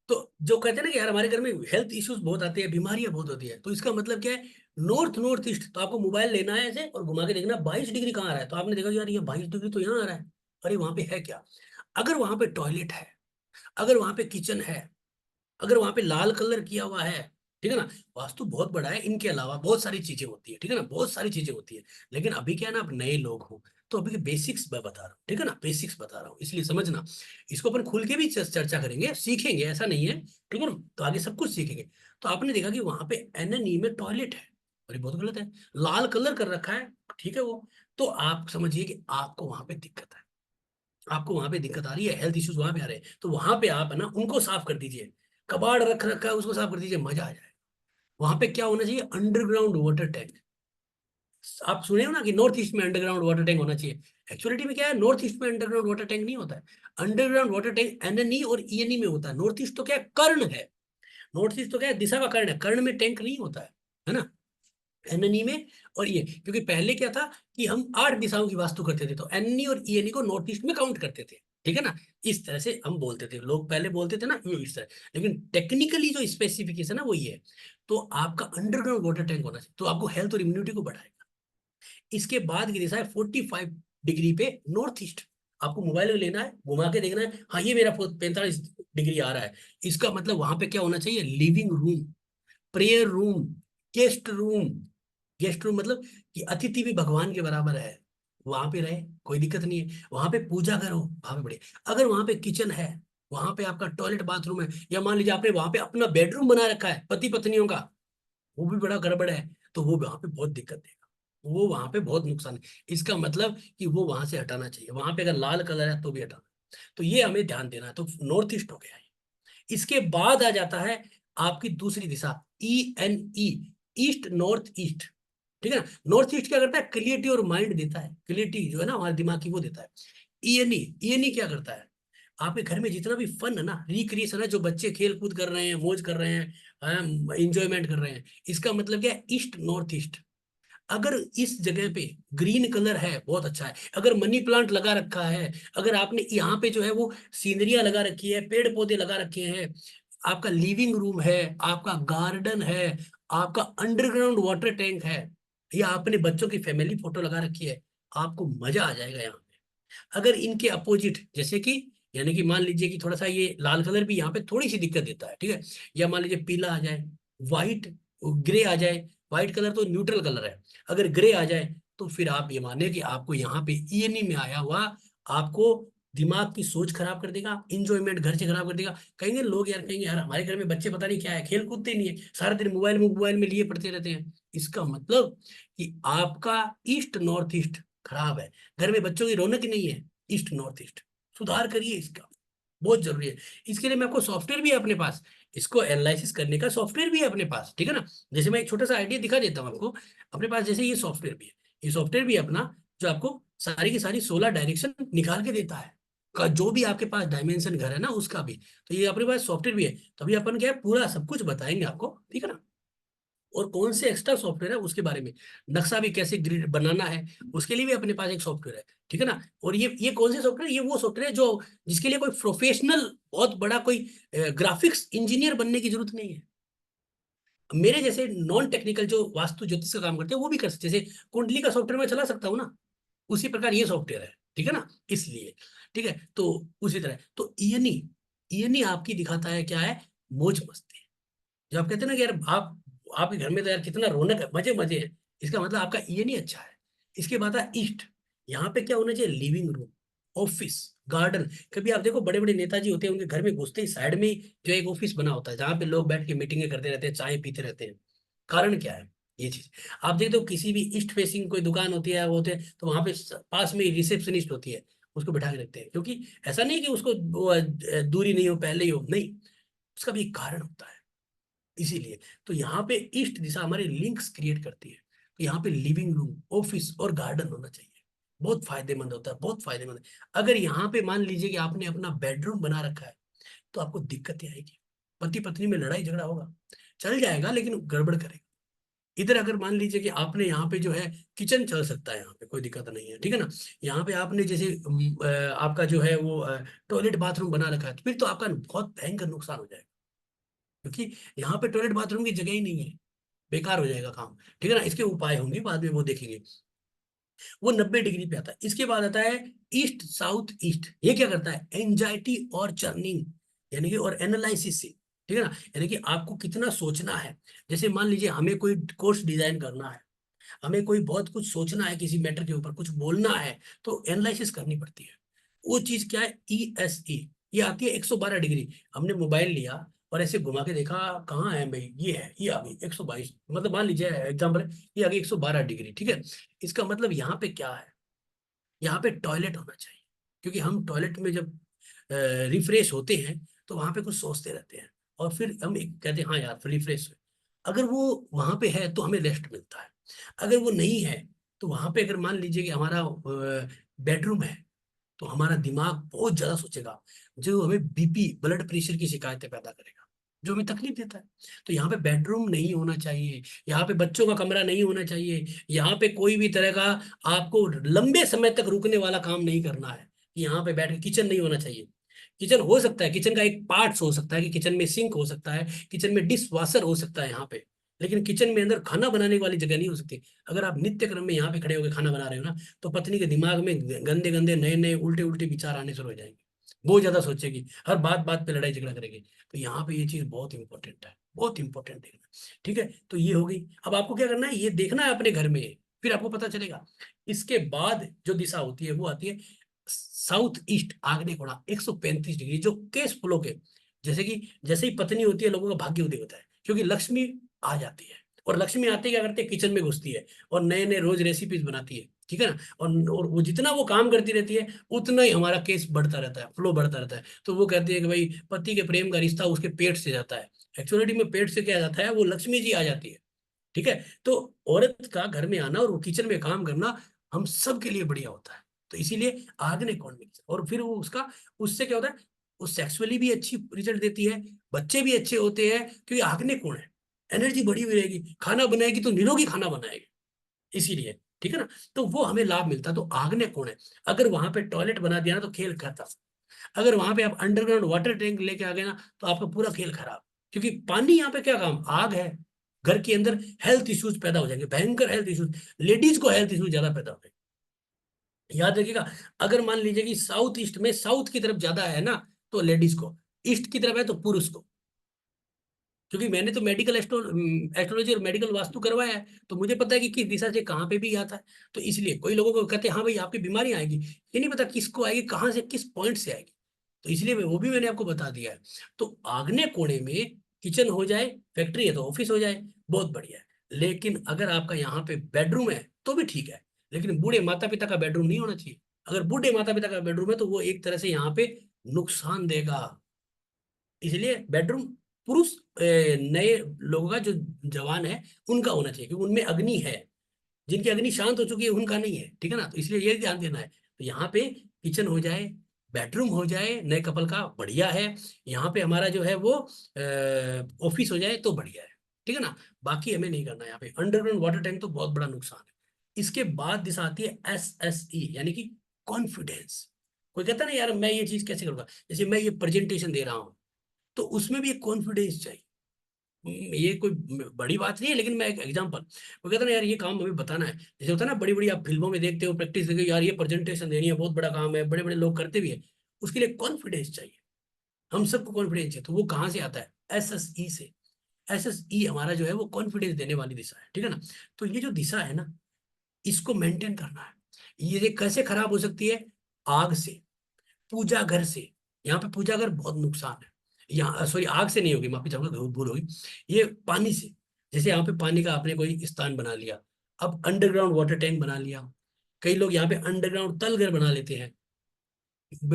तो जो कहते हैं ना कि यार हमारे घर में हेल्थ इश्यूज बहुत आते हैं, बीमारियां बहुत होती है, तो इसका मतलब क्या है, नॉर्थ नॉर्थ ईस्ट। तो आपको मोबाइल लेना है ऐसे और घुमा के देखना 22 डिग्री कहाँ आ रहा है। तो आपने देखा कि यार ये 22 डिग्री तो यहाँ आ रहा है, अरे वहां पे है क्या। अगर वहां पे टॉयलेट है, अगर वहां पे किचन है, अगर वहां पे लाल कलर किया हुआ है, ठीक है ना। वास्तु बहुत बड़ा है, इनके अलावा बहुत सारी चीजें होती है, ठीक है ना, बहुत सारी चीजें होती है। लेकिन अभी क्या है ना, आप नए लोग हो, तो अभी के बेसिक्स मैं बता रहा हूँ, ठीक है ना, बेसिक्स बता रहा हूँ, इसलिए समझना। इसको अपन खुल के भी चर्चा करेंगे, सीखेंगे, ऐसा नहीं है, ठीक है ना। तो आगे सब कुछ सीखेंगे। तो आपने देखा कि वहां पे NNE में टॉयलेट है, और ये बहुत गलत है, लाल कलर कर रखा है, ठीक है वो। तो आप समझिए कि आपको वहां पे दिक्कत है, आपको वहां पे दिक्कत आ रही है, हेल्थ इश्यूज वहां पे आ रहे हैं, तो वहां पे आप है ना उनको साफ कर दीजिए। कबाड़ रख रखा है उसको साफ कर दीजिए, मजा आ जाए। वहां पे क्या होना चाहिए, अंडरग्राउंड वाटर टैंक। आप सुने हो ना कि नॉर्थ ईस्ट में अंडरग्राउंड वाटर टैंक होना चाहिए। एक्चुअलिटी में क्या है, नॉर्थ ईस्ट में अंडरग्राउंड वाटर टैंक नहीं होता है। अंडरग्राउंड वाटर टैंक NNE और ENE में होता है। नॉर्थ ईस्ट तो क्या है, कर्ण है। नॉर्थ ईस्ट तो क्या है, दिशा का कर्ण है, कर्ण में टैंक नहीं होता है ना। NNE में और ये, क्योंकि पहले क्या था कि हम 8 दिशाओं की वास्तु करते थे, तो NNE और ENE को नॉर्थ ईस्ट में काउंट करते थे, ठीक है ना। इस तरह से हम बोलते थे, लोग पहले बोलते थे ना इस तरह। लेकिन टेक्निकली जो स्पेसिफिकेशन है वो ये है। तो आपका अंडरग्राउंड वाटर टैंक होना चाहिए, तो आपको हेल्थ और इम्यूनिटी को बढ़ाएगा। इसके बाद की दिशा है 45 डिग्री पे नॉर्थ ईस्ट। आपको मोबाइल में लेना है, घुमा के देखना है, हाँ ये मेरा 45 डिग्री आ रहा है। इसका मतलब वहां पे क्या होना चाहिए, living room, prayer room, guest room. Guest room मतलब कि अतिथि भी भगवान के बराबर है, वहां पे रहे, कोई दिक्कत नहीं है। वहां पे पूजा करो, वहां पे बढ़िया। अगर वहां पे किचन है, वहां पे आपका टॉयलेट बाथरूम है, या मान लीजिए आपने वहां पे अपना बेडरूम बना रखा है पति पत्नियों का, वो भी बड़ा गड़बड़ है, तो वो वहां पे बहुत दिक्कत देगा, वो वहां पे बहुत नुकसान है। इसका मतलब कि वो वहां से हटाना चाहिए, वहां पे अगर लाल कलर है तो भी हटाना। तो ये हमें ध्यान देना है। तो नॉर्थ ईस्ट हो गया है। इसके बाद आ जाता है आपकी दूसरी दिशा, ENE, ईस्ट नॉर्थ ईस्ट। ठीक है ना। नॉर्थ ईस्ट क्या करता है, क्रिएटिव और माइंड देता है, क्रिएटिव जो है ना हमारे दिमाग की वो देता है। ENE क्या करता है, आपके घर में जितना भी फन है ना, रिक्रिएशन है, जो बच्चे खेल कूद कर रहे हैं, मौज कर रहे हैं, इंजॉयमेंट कर रहे हैं, इसका मतलब क्या है, ईस्ट नॉर्थ ईस्ट। अगर इस जगह पे ग्रीन कलर है बहुत अच्छा है, अगर मनी प्लांट लगा रखा है, अगर आपने यहाँ पे जो है वो सीनरियां लगा रखी है, पेड़ पौधे लगा रखे हैं, आपका लिविंग रूम है, आपका गार्डन है, आपका अंडरग्राउंड वाटर टैंक है, या आपने बच्चों की फैमिली फोटो लगा रखी है, आपको मजा आ जाएगा यहाँ पे। अगर इनके अपोजिट, जैसे कि यानी कि मान लीजिए कि थोड़ा सा ये लाल कलर भी यहाँ पे थोड़ी सी दिक्कत देता है, ठीक है, या मान लीजिए पीला आ जाए, व्हाइट, ग्रे आ जाए, व्हाइट कलर तो न्यूट्रल कलर है, अगर ग्रे आ जाए तो फिर आप ये माने कि आपको यहाँ पे ENE में आया हुआ आपको दिमाग की सोच खराब कर देगा, इंजॉयमेंट घर से खराब कर देगा। कहेंगे लोग, यार कहेंगे यार हमारे घर में बच्चे पता नहीं क्या है, खेल कूदते नहीं है, सारा दिन मोबाइल में लिए पड़ते रहते हैं। इसका मतलब कि आपका ईस्ट नॉर्थ ईस्ट खराब है, घर में बच्चों की रौनक ही नहीं है। ईस्ट नॉर्थ ईस्ट सुधार करिए, इसका बहुत जरूरी है। इसके लिए मैं आपको सॉफ्टवेयर भी है अपने पास, इसको एनालिसिस करने का सॉफ्टवेयर भी है अपने पास, ठीक है ना। जैसे मैं एक छोटा सा आइडिया दिखा देता हूँ आपको, अपने पास जैसे ये सॉफ्टवेयर भी है, ये सॉफ्टवेयर भी है अपना, जो आपको सारी की सारी 16 डायरेक्शन निकाल के देता है, का जो भी आपके पास डायमेंशन घर है ना उसका भी। तो ये अपने पास सॉफ्टवेयर भी है, तो अभी अपन क्या है पूरा सब कुछ बताएंगे आपको, ठीक है ना। और कौन से एक्स्ट्रा सॉफ्टवेयर है उसके बारे में, नक्शा भी कैसे ग्रिड बनाना है उसके लिए भी अपने पास एक सॉफ्टवेयर है, ठीक है ना। और ये कौन से सॉफ्टवेयर, ये वो सॉफ्टवेयर है जो जिसके लिए कोई प्रोफेशनल बहुत बड़ा कोई ग्राफिक्स इंजीनियर बनने की जरूरत नहीं है। मेरे जैसे नॉन टेक्निकल जो वास्तु ज्योतिष का काम करते हैं वो भी कर सकते हैं, जैसे कुंडली का सॉफ्टवेयर मैं चला सकता हूँ ना, उसी प्रकार ये सॉफ्टवेयर है, ठीक है ना, इसलिए। ठीक है, तो उसी तरह तो ईएनई आपकी दिखाता है क्या है, मौज मस्ती। जब आप कहते हैं ना कि यार आप आपके घर में तो यार कितना रौनक है, मजे मजे है, इसका मतलब आपका ENE अच्छा है। इसके बाद है ईस्ट, यहाँ पे क्या होना चाहिए, लिविंग रूम, ऑफिस, गार्डन। कभी आप देखो बड़े बड़े नेताजी होते हैं, उनके घर में घुसते ही साइड में ही जो एक ऑफिस बना होता है, जहाँ पे लोग बैठ के मीटिंगें करते रहते हैं, चाय पीते रहते हैं। कारण क्या है, ये चीज आप देखते हो, किसी भी ईस्ट फेसिंग कोई दुकान होती है वो होते हैं, तो वहां पे पास में रिसेप्शनिस्ट होती है, उसको बिठा के रखते हैं, क्योंकि ऐसा नहीं कि उसको दूरी नहीं हो, पहले ही हो, नहीं, उसका भी एक कारण होता है, इसीलिए। तो यहाँ पे ईस्ट दिशा हमारे लिंक्स क्रिएट करती है, तो यहाँ पे लिविंग रूम, ऑफिस और गार्डन होना चाहिए, बहुत फायदेमंद होता है, बहुत फायदेमंद है। अगर यहाँ पे मान लीजिए कि आपने अपना बेडरूम बना रखा है, तो आपको दिक्कतें आएगी, पति पत्नी में लड़ाई झगड़ा होगा, चल जाएगा लेकिन गड़बड़ करेगा। इधर अगर मान लीजिए कि आपने यहाँ पे जो है किचन चल सकता है, यहाँ पे कोई दिक्कत नहीं है, ठीक है ना। यहाँ पे आपने जैसे आपका जो है वो टॉयलेट बाथरूम बना रखा है, तो फिर तो आपका बहुत भयंकर नुकसान हो जाएगा, क्योंकि यहाँ पे टॉयलेट बाथरूम की जगह ही नहीं है, बेकार हो जाएगा काम, ठीक है ना। इसके उपाय होंगे बाद में वो देखेंगे। वो 90 डिग्री पे आता है। इसके बाद आता है ईस्ट साउथ ईस्ट, ये क्या करता है, एंजाइटी और चर्निंग, यानी कि और एनालिसिस से, ठीक है ना, यानी कि आपको कितना सोचना है। जैसे मान लीजिए हमें कोई कोर्स डिजाइन करना है, हमें कोई बहुत कुछ सोचना है, किसी मैटर के ऊपर कुछ बोलना है, तो एनालिसिस करनी पड़ती है। वो चीज क्या है, ESE, ये आती है 112 डिग्री। हमने मोबाइल लिया और ऐसे घुमा के देखा, कहाँ है भाई, ये है, ये आ गई 122, मतलब मान लीजिए एग्जाम्पल है, ये आ गई 112 डिग्री, ठीक है। इसका मतलब यहाँ पे क्या है, यहाँ पे टॉयलेट होना चाहिए, क्योंकि हम टॉयलेट में जब रिफ्रेश होते हैं तो वहां पे कुछ सोचते रहते हैं, और फिर हम एक कहते हैं हाँ यार रिफ्रेश हुए। अगर वो वहां पे है तो हमें रेस्ट मिलता है, अगर वो नहीं है तो वहां पे अगर मान लीजिए कि हमारा बेडरूम है, तो हमारा दिमाग बहुत ज्यादा सोचेगा, जो हमें BP ब्लड प्रेशर की शिकायतें पैदा करेगा, जो हमें तकलीफ देता है। तो यहाँ पे बेडरूम नहीं होना चाहिए, यहाँ पे बच्चों का कमरा नहीं होना चाहिए, यहाँ पे कोई भी तरह का आपको लंबे समय तक रुकने वाला काम नहीं करना है। यहाँ पे बैठ के किचन नहीं होना चाहिए। किचन हो सकता है, किचन का एक पार्ट हो सकता है कि किचन में सिंक हो सकता है, किचन में डिश वॉशर हो सकता है यहाँ पे, लेकिन किचन में अंदर खाना बनाने वाली जगह नहीं हो सकती। अगर आप नित्य क्रम में यहाँ पे खड़े होकर खाना बना रहे हो ना, तो पत्नी के दिमाग में गंदे गंदे नए नए उल्टे उल्टे विचार आने शुरू हो जाएंगे, बहुत ज्यादा सोचेगी, हर बात बात पे लड़ाई झगड़ा करेगी। तो यहाँ पे ये चीज बहुत इंपॉर्टेंट है, बहुत इंपॉर्टेंट देखना, ठीक है। तो ये हो गई। अब आपको क्या करना है, ये देखना है अपने घर में, फिर आपको पता चलेगा। इसके बाद जो दिशा होती है वो आती है साउथ ईस्ट आग्नेय कोण 135 डिग्री, जो केस फ्लो के, जैसे ही पत्नी होती है लोगों का भाग्य उदय होता है, क्योंकि लक्ष्मी आ जाती है। और लक्ष्मी आते क्या करते हैं, किचन में घुसती है और नए नए रोज रेसिपीज बनाती है, ठीक है ना। और वो जितना वो काम करती रहती है उतना ही हमारा केस बढ़ता रहता है, फ्लो बढ़ता रहता है। तो वो कहती है कि भाई पति के प्रेम का रिश्ता उसके पेट से जाता है, एक्चुअलिटी में पेट से क्या जाता है, वो लक्ष्मी जी आ जाती है, ठीक है। तो औरत का घर में आना और वो किचन में काम करना हम सब के लिए बढ़िया होता है। तो इसीलिए आग्नेय कोण में, और फिर वो उसका, उससे क्या होता है, वो सेक्सुअली भी अच्छी रिजल्ट देती है, बच्चे भी अच्छे होते हैं, क्योंकि आग्नेय कोण है, एनर्जी बढ़ी हुई रहेगी, खाना बनाएगी तो निरोगी खाना बनाएगी, इसीलिए, ठीक है ना। तो वो हमें लाभ मिलता है। तो आग्नेय कोण है, अगर वहां पे टॉयलेट बना दिया ना तो खेल खत्म। अगर वहां पे आप अंडरग्राउंड वाटर टैंक लेके आ गए ना तो आपका पूरा खेल खराब, क्योंकि पानी यहाँ पे क्या काम, आग है, घर के अंदर हेल्थ इश्यूज पैदा हो जाएंगे, भयंकर हेल्थ इश्यूज, लेडीज को हेल्थ इश्यूज ज्यादा पैदा होंगे। याद रखिएगा, अगर मान लीजिए कि साउथ ईस्ट में साउथ की तरफ ज्यादा है ना तो लेडीज को, ईस्ट की तरफ है तो पुरुष को, क्योंकि मैंने तो मेडिकल एस्ट्रोलॉजी और मेडिकल वास्तु करवाया है, तो मुझे पता है कि किस दिशा से कहाँ पे भी आता है। तो इसलिए कोई लोगों को कहते हैं हाँ भाई आपकी बीमारी आएगी, ये नहीं पता किसको आएगी, कहाँ से, किस पॉइंट से आएगी। तो इसलिए वो भी मैंने आपको बता दिया है। तो आग्नेय कोणे में किचन हो जाए, फैक्ट्री है तो ऑफिस हो जाए, बहुत बढ़िया है। लेकिन अगर आपका यहाँ पे बेडरूम है तो भी ठीक है, लेकिन बूढ़े माता पिता का बेडरूम नहीं होना चाहिए। अगर बूढ़े माता पिता का बेडरूम है तो वो एक तरह से यहाँ पे नुकसान देगा। इसलिए बेडरूम पुरुष नए लोगों का, जो जवान है उनका होना चाहिए, क्योंकि उनमें अग्नि है, जिनकी अग्नि शांत हो चुकी है उनका नहीं है, ठीक है ना। तो इसलिए ये ध्यान देना है। तो यहाँ पे किचन हो जाए, बेडरूम हो जाए नए कपल का, बढ़िया है। यहाँ पे हमारा जो है वो ऑफिस हो जाए तो बढ़िया है, ठीक है ना। बाकी हमें नहीं करना है। यहाँ पे अंडरग्राउंड वाटर टैंक तो बहुत बड़ा नुकसान है। इसके बाद दिशा आती है SSE, यानी कि कॉन्फिडेंस। कोई कहता है ना यार मैं ये चीज कैसे करूंगा, जैसे मैं ये प्रेजेंटेशन दे रहा हूँ, तो उसमें भी एक कॉन्फिडेंस चाहिए। ये कोई बड़ी बात नहीं है, लेकिन मैं एक एग्जांपल, वो कहता ना यार ये काम हमें बताना है, जैसे होता है ना बड़ी बड़ी आप फिल्मों में देखते हो, प्रैक्टिस देखते हो, यार ये प्रेजेंटेशन देनी है, बहुत बड़ा काम है, बड़े बड़े लोग करते भी है, उसके लिए कॉन्फिडेंस चाहिए। हम सबको कॉन्फिडेंस चाहिए, तो वो कहाँ से आता है, SSE से। SSE हमारा जो है वो कॉन्फिडेंस देने वाली दिशा है, ठीक है ना। तो ये जो दिशा है ना, इसको मेंटेन करना है। ये कैसे खराब हो सकती है, आग से, पूजा घर से। यहाँ पे पूजा घर बहुत नुकसान है। यहाँ सॉरी, आग से नहीं होगी, माफी चाहूंगा, भूल होगी। ये पानी से, जैसे यहाँ पे पानी का आपने कोई स्थान बना लिया, अब अंडरग्राउंड वाटर टैंक बना लिया, कई लोग यहाँ पे अंडरग्राउंड तलघर बना लेते हैं,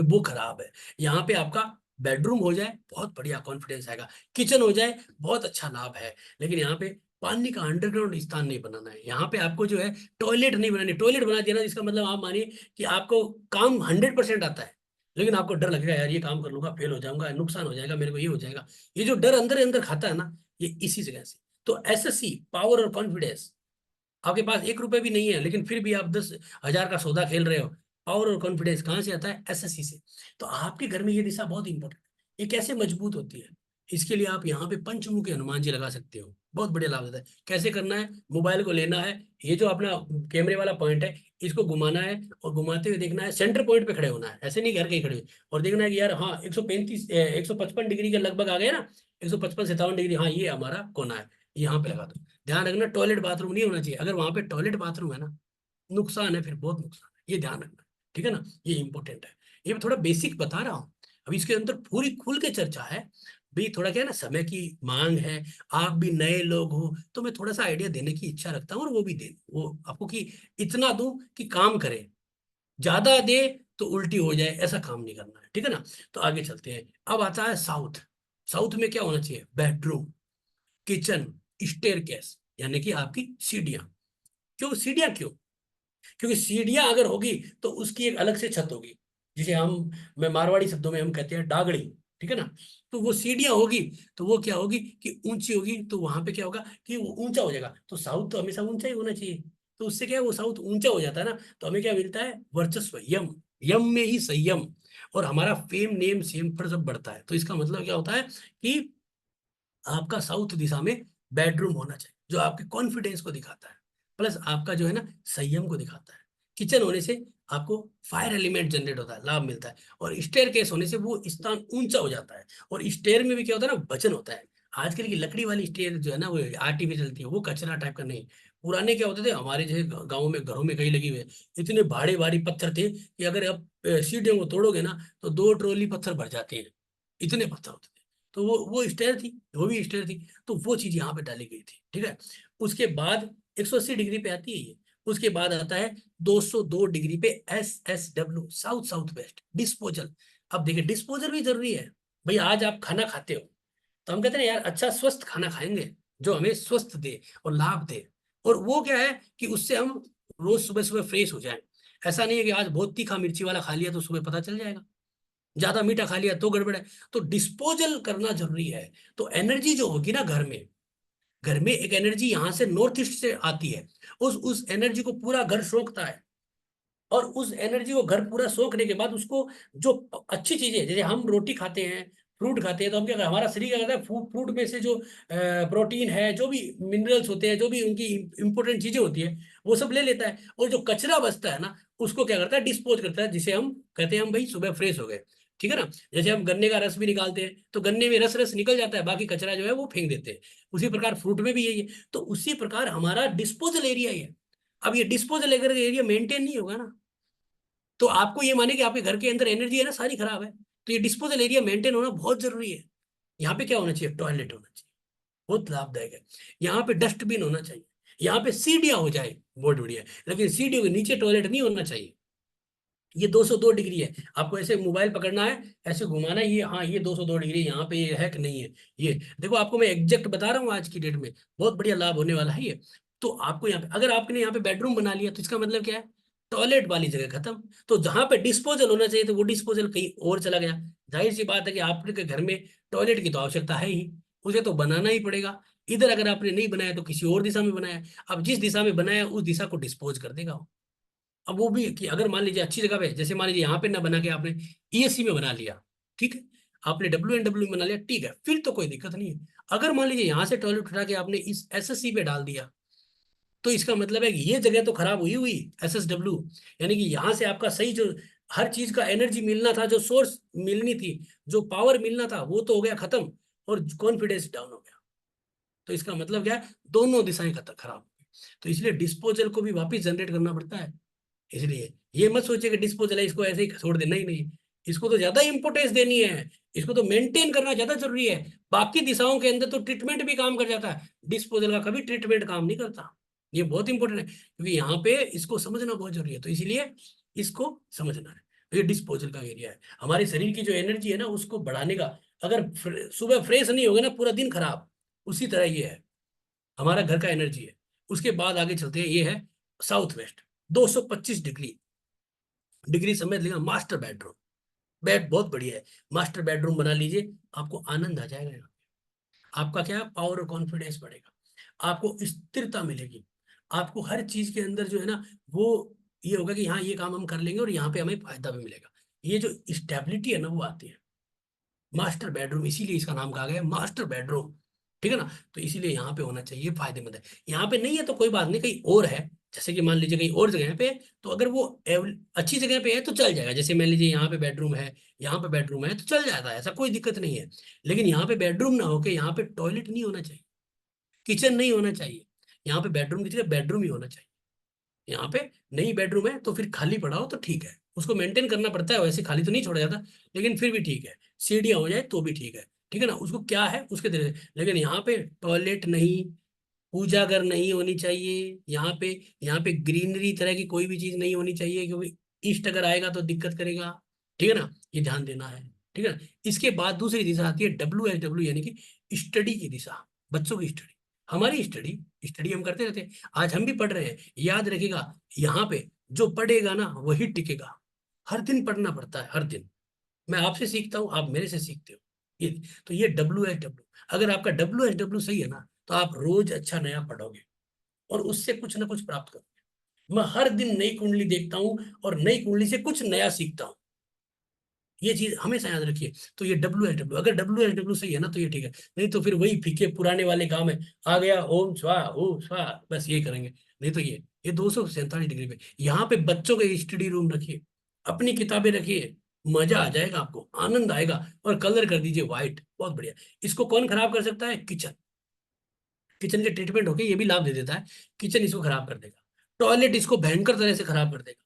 वो खराब है। यहाँ पे आपका बेडरूम हो जाए बहुत बढ़िया कॉन्फिडेंस आएगा, किचन हो जाए बहुत अच्छा लाभ है। लेकिन यहाँ पे पानी का अंडरग्राउंड स्थान नहीं बनाना है। यहाँ पे आपको जो है टॉयलेट नहीं बनानी। टॉयलेट बना दिया ना, इसका मतलब आप मानिए कि आपको काम 100% आता है, लेकिन आपको डर लगेगा यार ये काम कर लूंगा फेल हो जाऊंगा, नुकसान हो जाएगा मेरे को, ये हो जाएगा। ये जो डर अंदर अंदर खाता है ना, ये इसी जगह से। तो SSE पावर और कॉन्फिडेंस, आपके पास 1 रुपए भी नहीं है लेकिन फिर भी आप 10,000 का सौदा खेल रहे हो, पावर और कॉन्फिडेंस कहाँ से आता है, SSE से। तो आपके घर में ये दिशा बहुत इंपॉर्टेंट है। ये कैसे मजबूत होती है, इसके लिए आप यहाँ पे पंचमुखी हनुमान जी लगा सकते हो, बहुत बढ़िया लाभ देता है। कैसे करना है, मोबाइल को लेना है, ये जो अपना कैमरे वाला पॉइंट है इसको घुमाना है, और घुमाते हुए देखना है सेंटर पॉइंट पे खड़े होना है, ऐसे नहीं घर के ही खड़े हुए, और देखना है कि यार हाँ 155 डिग्री के लगभग आ गए ना, 155-57 डिग्री, हाँ ये हमारा कोना है, यहाँ पे लगा दो। ध्यान रखना टॉयलेट बाथरूम नहीं होना चाहिए, अगर वहां पे टॉयलेट बाथरूम है ना, नुकसान है, फिर बहुत नुकसान है, ये ध्यान रखना, ठीक है ना। ये इंपॉर्टेंट है। ये मैं थोड़ा बेसिक बता रहा हूँ, अभी इसके अंदर पूरी खुल के चर्चा है। भी थोड़ा क्या है ना, समय की मांग है, आप भी नए लोग हो, तो मैं थोड़ा सा आइडिया देने की इच्छा रखता हूँ, और वो भी दे वो आपको कि इतना दूं कि काम करे, ज्यादा दे तो उल्टी हो जाए, ऐसा काम नहीं करना है, ठीक है ना। तो आगे चलते हैं। अब आता है साउथ। साउथ में क्या होना चाहिए, बेडरूम, किचन, स्टेयरकेस, यानी कि आपकी सीढ़ियां। क्यों सीढ़ियां, क्यों, क्योंकि सीढ़ियां अगर होगी तो उसकी एक अलग से छत होगी, जिसे हम, मैं मारवाड़ी शब्दों में हम कहते हैं डागड़ी, ठीक है ना। तो वो सीढ़ियां होगी तो वो क्या होगी कि ऊंची होगी, तो वहां पे क्या होगा कि वो ऊंचा हो जाएगा। तो साउथ तो हमेशा ऊंचा ही होना चाहिए, तो उससे क्या है, वो साउथ ऊंचा हो जाता है ना, तो हमें क्या मिलता है, वर्चस्व, यम, यम में ही संयम, और हमारा फेम नेम सेम पर सब बढ़ता है। तो इसका मतलब क्या होता है कि आपका साउथ दिशा में बेडरूम होना चाहिए, जो आपके कॉन्फिडेंस को दिखाता है, प्लस आपका जो है ना संयम को दिखाता है। किचन होने से आपको फायर एलिमेंट जनरेट होता है, लाभ मिलता है। और स्टेयर केस होने से वो स्थान ऊंचा हो जाता है। और स्टेयर में भी क्या होता है ना, वजन होता है। आजकल की लकड़ी वाली स्टेयर जो है ना, वो आर्टिफिशियल थी, वो कचरा टाइप का नहीं, पुराने क्या होते थे हमारे जैसे गाँव में घरों में कहीं लगी हुए, इतने भारी भारी पत्थर थे कि अगर आप सीढ़ियों को तोड़ोगे ना तो 2 ट्रॉली पत्थर भर जाते हैं, इतने पत्थर होते थे। तो वो स्टेयर थी, वो भी स्टेयर थी। तो वो चीज यहाँ पे डाली गई थी, ठीक है। उसके बाद 180 डिग्री पे आती है ये। उसके बाद आता है 202 डिग्री पे SSW, south south west disposal. अब देखिए डिस्पोजल भी जरूरी है। भाई आज आप खाना खाते हो तो हम कहते हैं यार अच्छा स्वस्थ खाना खाएंगे जो हमें स्वस्थ दे और लाभ दे। और वो क्या है कि उससे हम रोज सुबह सुबह फ्रेश हो जाएं। ऐसा नहीं है कि आज बहुत तीखा मिर्ची वाला खा लिया तो सुबह पता चल जाएगा, ज्यादा मीठा खा लिया तो गड़बड़ है। तो डिस्पोजल करना जरूरी है। तो एनर्जी जो होगी ना घर में एक एनर्जी यहाँ से नॉर्थ ईस्ट से आती है। उस एनर्जी को पूरा घर सोखता है। और उस एनर्जी को घर पूरा सोखने के बाद उसको जो अच्छी चीजें, जैसे हम रोटी खाते हैं, फ्रूट खाते हैं, तो हम क्या हमारा शरीर क्या करता है, फ्रूट में से जो प्रोटीन है, जो भी मिनरल्स होते हैं, जो भी उनकी इंपॉर्टेंट चीजें होती है, वो सब ले लेता है। और जो कचरा बचता है ना उसको क्या करता है, डिस्पोज करता है, जिसे हम कहते हैं हम भाई सुबह फ्रेश हो गए। ठीक है ना। जैसे हम गन्ने का रस भी निकालते हैं तो गन्ने में रस रस निकल जाता है, बाकी कचरा जो है वो फेंक देते हैं। उसी प्रकार फ्रूट में भी यही है। तो उसी प्रकार हमारा डिस्पोजल एरिया ही है। अब ये डिस्पोजल एरिया मेंटेन नहीं होगा ना, तो आपको ये माने कि आपके घर के अंदर एनर्जी है ना सारी खराब है। तो ये डिस्पोजल एरिया मेंटेन होना बहुत जरूरी है। यहाँ पे क्या होना चाहिए, टॉयलेट होना चाहिए, बहुत लाभदायक है। यहाँ पे डस्टबिन होना चाहिए, यहाँ पे सीढ़ियां हो जाए बहुत बढ़िया है। लेकिन सीढ़ियों के नीचे टॉयलेट नहीं होना चाहिए। ये 202 डिग्री है, आपको ऐसे मोबाइल पकड़ना है, ऐसे घुमाना है, ये हाँ ये 202 डिग्री यहाँ पे ये है कि नहीं है। ये देखो आपको मैं एग्जैक्ट बता रहा हूँ आज की डेट में, बहुत बढ़िया लाभ होने वाला है ये। तो आपको यहाँ पे अगर आपने यहाँ पे बेडरूम बना लिया तो इसका मतलब क्या है, टॉयलेट वाली जगह खत्म। तो जहां पे डिस्पोजल होना चाहिए तो वो डिस्पोजल कहीं और चला गया। जाहिर सी बात है कि आपके घर में टॉयलेट की तो आवश्यकता है ही, उसे तो बनाना ही पड़ेगा। इधर अगर आपने नहीं बनाया तो किसी और दिशा में बनाया। अब जिस दिशा में बनाया उस दिशा को डिस्पोज कर देगा वो। अब वो भी कि अगर मान लीजिए अच्छी जगह पे, जैसे मान लीजिए यहाँ पे ना बना के आपने ESC में बना लिया, ठीक है, आपने WNW में बना लिया, ठीक है, फिर तो कोई दिक्कत नहीं है। अगर मान लीजिए यहाँ से टॉयलेट उठा के आपने इस SSC पे डाल दिया, तो इसका मतलब है कि ये जगह तो खराब हुई हुई SSW, यानी कि यहाँ से आपका सही जो हर चीज का एनर्जी मिलना था, जो सोर्स मिलनी थी, जो पावर मिलना था, वो तो हो गया खत्म, और कॉन्फिडेंस डाउन हो गया। तो इसका मतलब क्या है, दोनों दिशाएं खराब हो गई। तो इसलिए डिस्पोजल को भी वापस जनरेट करना पड़ता है। इसलिए ये मत सोचिए कि डिस्पोजल है इसको ऐसे ही छोड़ दे, नहीं नहीं, इसको तो ज्यादा इंपोर्टेंस देनी है, इसको तो मेंटेन करना ज्यादा जरूरी है। बाकी दिशाओं के अंदर तो ट्रीटमेंट भी काम कर जाता है, डिस्पोजल का कभी ट्रीटमेंट काम नहीं करता। ये बहुत इंपॉर्टेंट है क्योंकि यहाँ पे इसको समझना बहुत जरूरी है। तो इसीलिए इसको समझना है। तो ये डिस्पोजल का एरिया है, हमारे शरीर की जो एनर्जी है ना उसको बढ़ाने का। अगर सुबह फ्रेश नहीं होगा ना पूरा दिन खराब, उसी तरह ये है, हमारा घर का एनर्जी है। उसके बाद आगे चलते हैं, ये है साउथ वेस्ट, 225 डिग्री डिग्री समझ लेगा, मास्टर बेडरूम। बेड बहुत बढ़िया है, मास्टर बेडरूम बना लीजिए, आपको आनंद आ जाएगा यहाँ। आपका क्या है, पावर और कॉन्फिडेंस बढ़ेगा, आपको स्थिरता मिलेगी, आपको हर चीज के अंदर जो है ना वो ये होगा कि हाँ ये काम हम कर लेंगे और यहाँ पे हमें फायदा भी मिलेगा। ये जो स्टेबिलिटी है ना वो आती है मास्टर बेडरूम, इसीलिए इसका नाम कहा गया है मास्टर बेडरूम। ठीक है ना। तो इसीलिए यहाँ पे होना चाहिए, फायदेमंद है। यहाँ पे नहीं है तो कोई बात नहीं, कहीं और है, जैसे कि मान लीजिए कहीं और जगह पे है, तो अगर वो अच्छी जगह पे है तो चल जाएगा। जैसे मान लीजिए यहाँ पे बेडरूम है, यहाँ पे बेडरूम है, तो चल जाता है, ऐसा कोई दिक्कत नहीं है। लेकिन यहाँ पे बेडरूम ना होके यहाँ पे टॉयलेट नहीं होना चाहिए, किचन नहीं होना चाहिए, यहाँ पे बेडरूम की जगह बेडरूम ही होना चाहिए। यहाँ पे नहीं बेडरूम है तो फिर खाली पड़ा हो तो ठीक है, उसको मेंटेन करना पड़ता है, वैसे खाली तो नहीं छोड़ा जाता, लेकिन फिर भी ठीक है, सीढ़ियाँ हो जाए तो भी ठीक है। ठीक है ना, उसको क्या है उसके तरह। लेकिन यहाँ पे टॉयलेट नहीं, पूजा घर नहीं होनी चाहिए यहाँ पे ग्रीनरी तरह की कोई भी चीज नहीं होनी चाहिए, क्योंकि ईस्ट अगर आएगा तो दिक्कत करेगा। ठीक है ना, ये ध्यान देना है। ठीक है ना। इसके बाद दूसरी दिशा आती है WSW, यानी कि स्टडी की दिशा, बच्चों की स्टडी। हमारी स्टडी स्टडी हम करते रहते हैं, आज हम भी पढ़ रहे हैं, याद रखिएगा, यहाँ पे जो पढ़ेगा ना वही टिकेगा। हर दिन पढ़ना पड़ता है, हर दिन। मैं आपसे सीखता हूँ, आप मेरे से सीखते हो। ये तो ये WSW, अगर आपका WSW सही है ना तो आप रोज अच्छा नया पढ़ोगे और उससे कुछ ना कुछ प्राप्त करोगे। मैं हर दिन नई कुंडली देखता हूँ और नई कुंडली से कुछ नया सीखता हूँ, ये चीज हमेशा याद रखिए। तो ये WSW, अगर WSW सही है ना तो ये ठीक है, नहीं तो फिर वही फीके पुराने वाले काम है, आ गया ओम स्वाहा, बस ये करेंगे। नहीं तो ये 247 डिग्री पे यहाँ पे बच्चों के स्टडी रूम रखिए, अपनी किताबें रखिए, मजा आ जाएगा, आपको आनंद आएगा। और कलर कर दीजिए व्हाइट, बहुत बढ़िया। इसको कौन खराब कर सकता है, किचन। किचन के ट्रीटमेंट होके ये भी लाभ दे देता है। किचन इसको खराब कर देगा, टॉयलेट इसको भयंकर तरह से खराब कर देगा,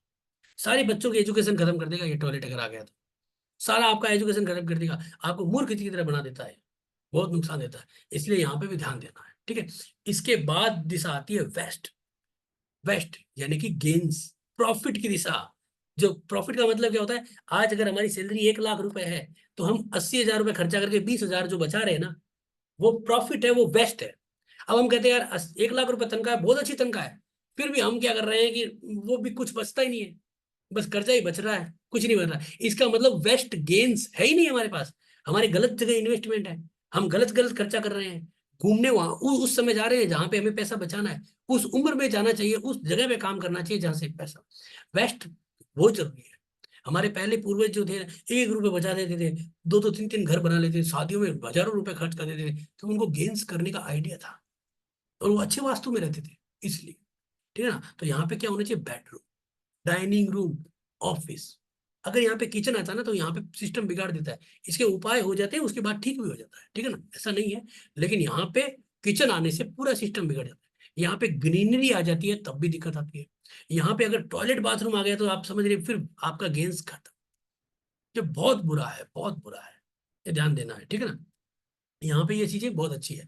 सारी बच्चों की एजुकेशन खत्म कर देगा ये टॉयलेट अगर आ गया तो, सारा आपका एजुकेशन खत्म कर देगा, आपको मूर्ख की तरह बना देता है, बहुत नुकसान देता है। इसलिए यहाँ पे भी ध्यान देना है, ठीक है। इसके बाद दिशा आती है वेस्ट। वेस्ट यानी कि गेन्स, प्रॉफिट की दिशा। जो प्रॉफिट का मतलब क्या होता है, आज अगर हमारी सैलरी 1 लाख रुपए है तो हम 80,000 रुपए खर्चा करके 20,000 जो बचा रहे हैं ना, वो प्रॉफिट है, वो वेस्ट है। अब हम कहते हैं यार 1 लाख रुपए तनख्वाह है, बहुत अच्छी तनख्वाह है, फिर भी हम क्या कर रहे हैं कि वो भी कुछ बचता ही नहीं है, बस कर्जा ही बच रहा है, कुछ नहीं बच रहा है। इसका मतलब वेस्ट गेन्स है ही नहीं हमारे पास, हमारी गलत जगह इन्वेस्टमेंट है, हम गलत गलत खर्चा कर रहे हैं। घूमने वहां उस समय जा रहे हैं जहां पे हमें पैसा बचाना है, उस उम्र में जाना चाहिए, उस जगह पे काम करना चाहिए जहां से पैसा। वेस्ट बहुत जरूरी है। हमारे पहले पूर्वज जो थे 1 रुपए बचा देते थे, दो दो तीन तीन घर बना लेते थे, शादियों में हजारों रुपए खर्च कर देते थे, तो उनको गेन्स करने का आइडिया था और वो अच्छे वास्तु में रहते थे इसलिए, ठीक है ना। तो यहाँ पे क्या होना चाहिए, बेडरूम, डाइनिंग रूम, ऑफिस। अगर यहाँ पे किचन आता है ना तो यहाँ पे सिस्टम बिगाड़ देता है, इसके उपाय हो जाते हैं उसके बाद ठीक भी हो जाता है, ठीक है ना, ऐसा नहीं है। लेकिन यहाँ पे किचन आने से पूरा सिस्टम बिगड़ जाता है। यहाँ पे ग्रीनरी आ जाती है तब भी दिक्कत आती है। यहाँ पे अगर टॉयलेट बाथरूम आ गया तो आप समझ रहे फिर आपका गेंस खत्म। ये बहुत बुरा है, बहुत बुरा है, ये ध्यान देना है, ठीक है ना। यहाँ पे ये चीजें बहुत अच्छी है,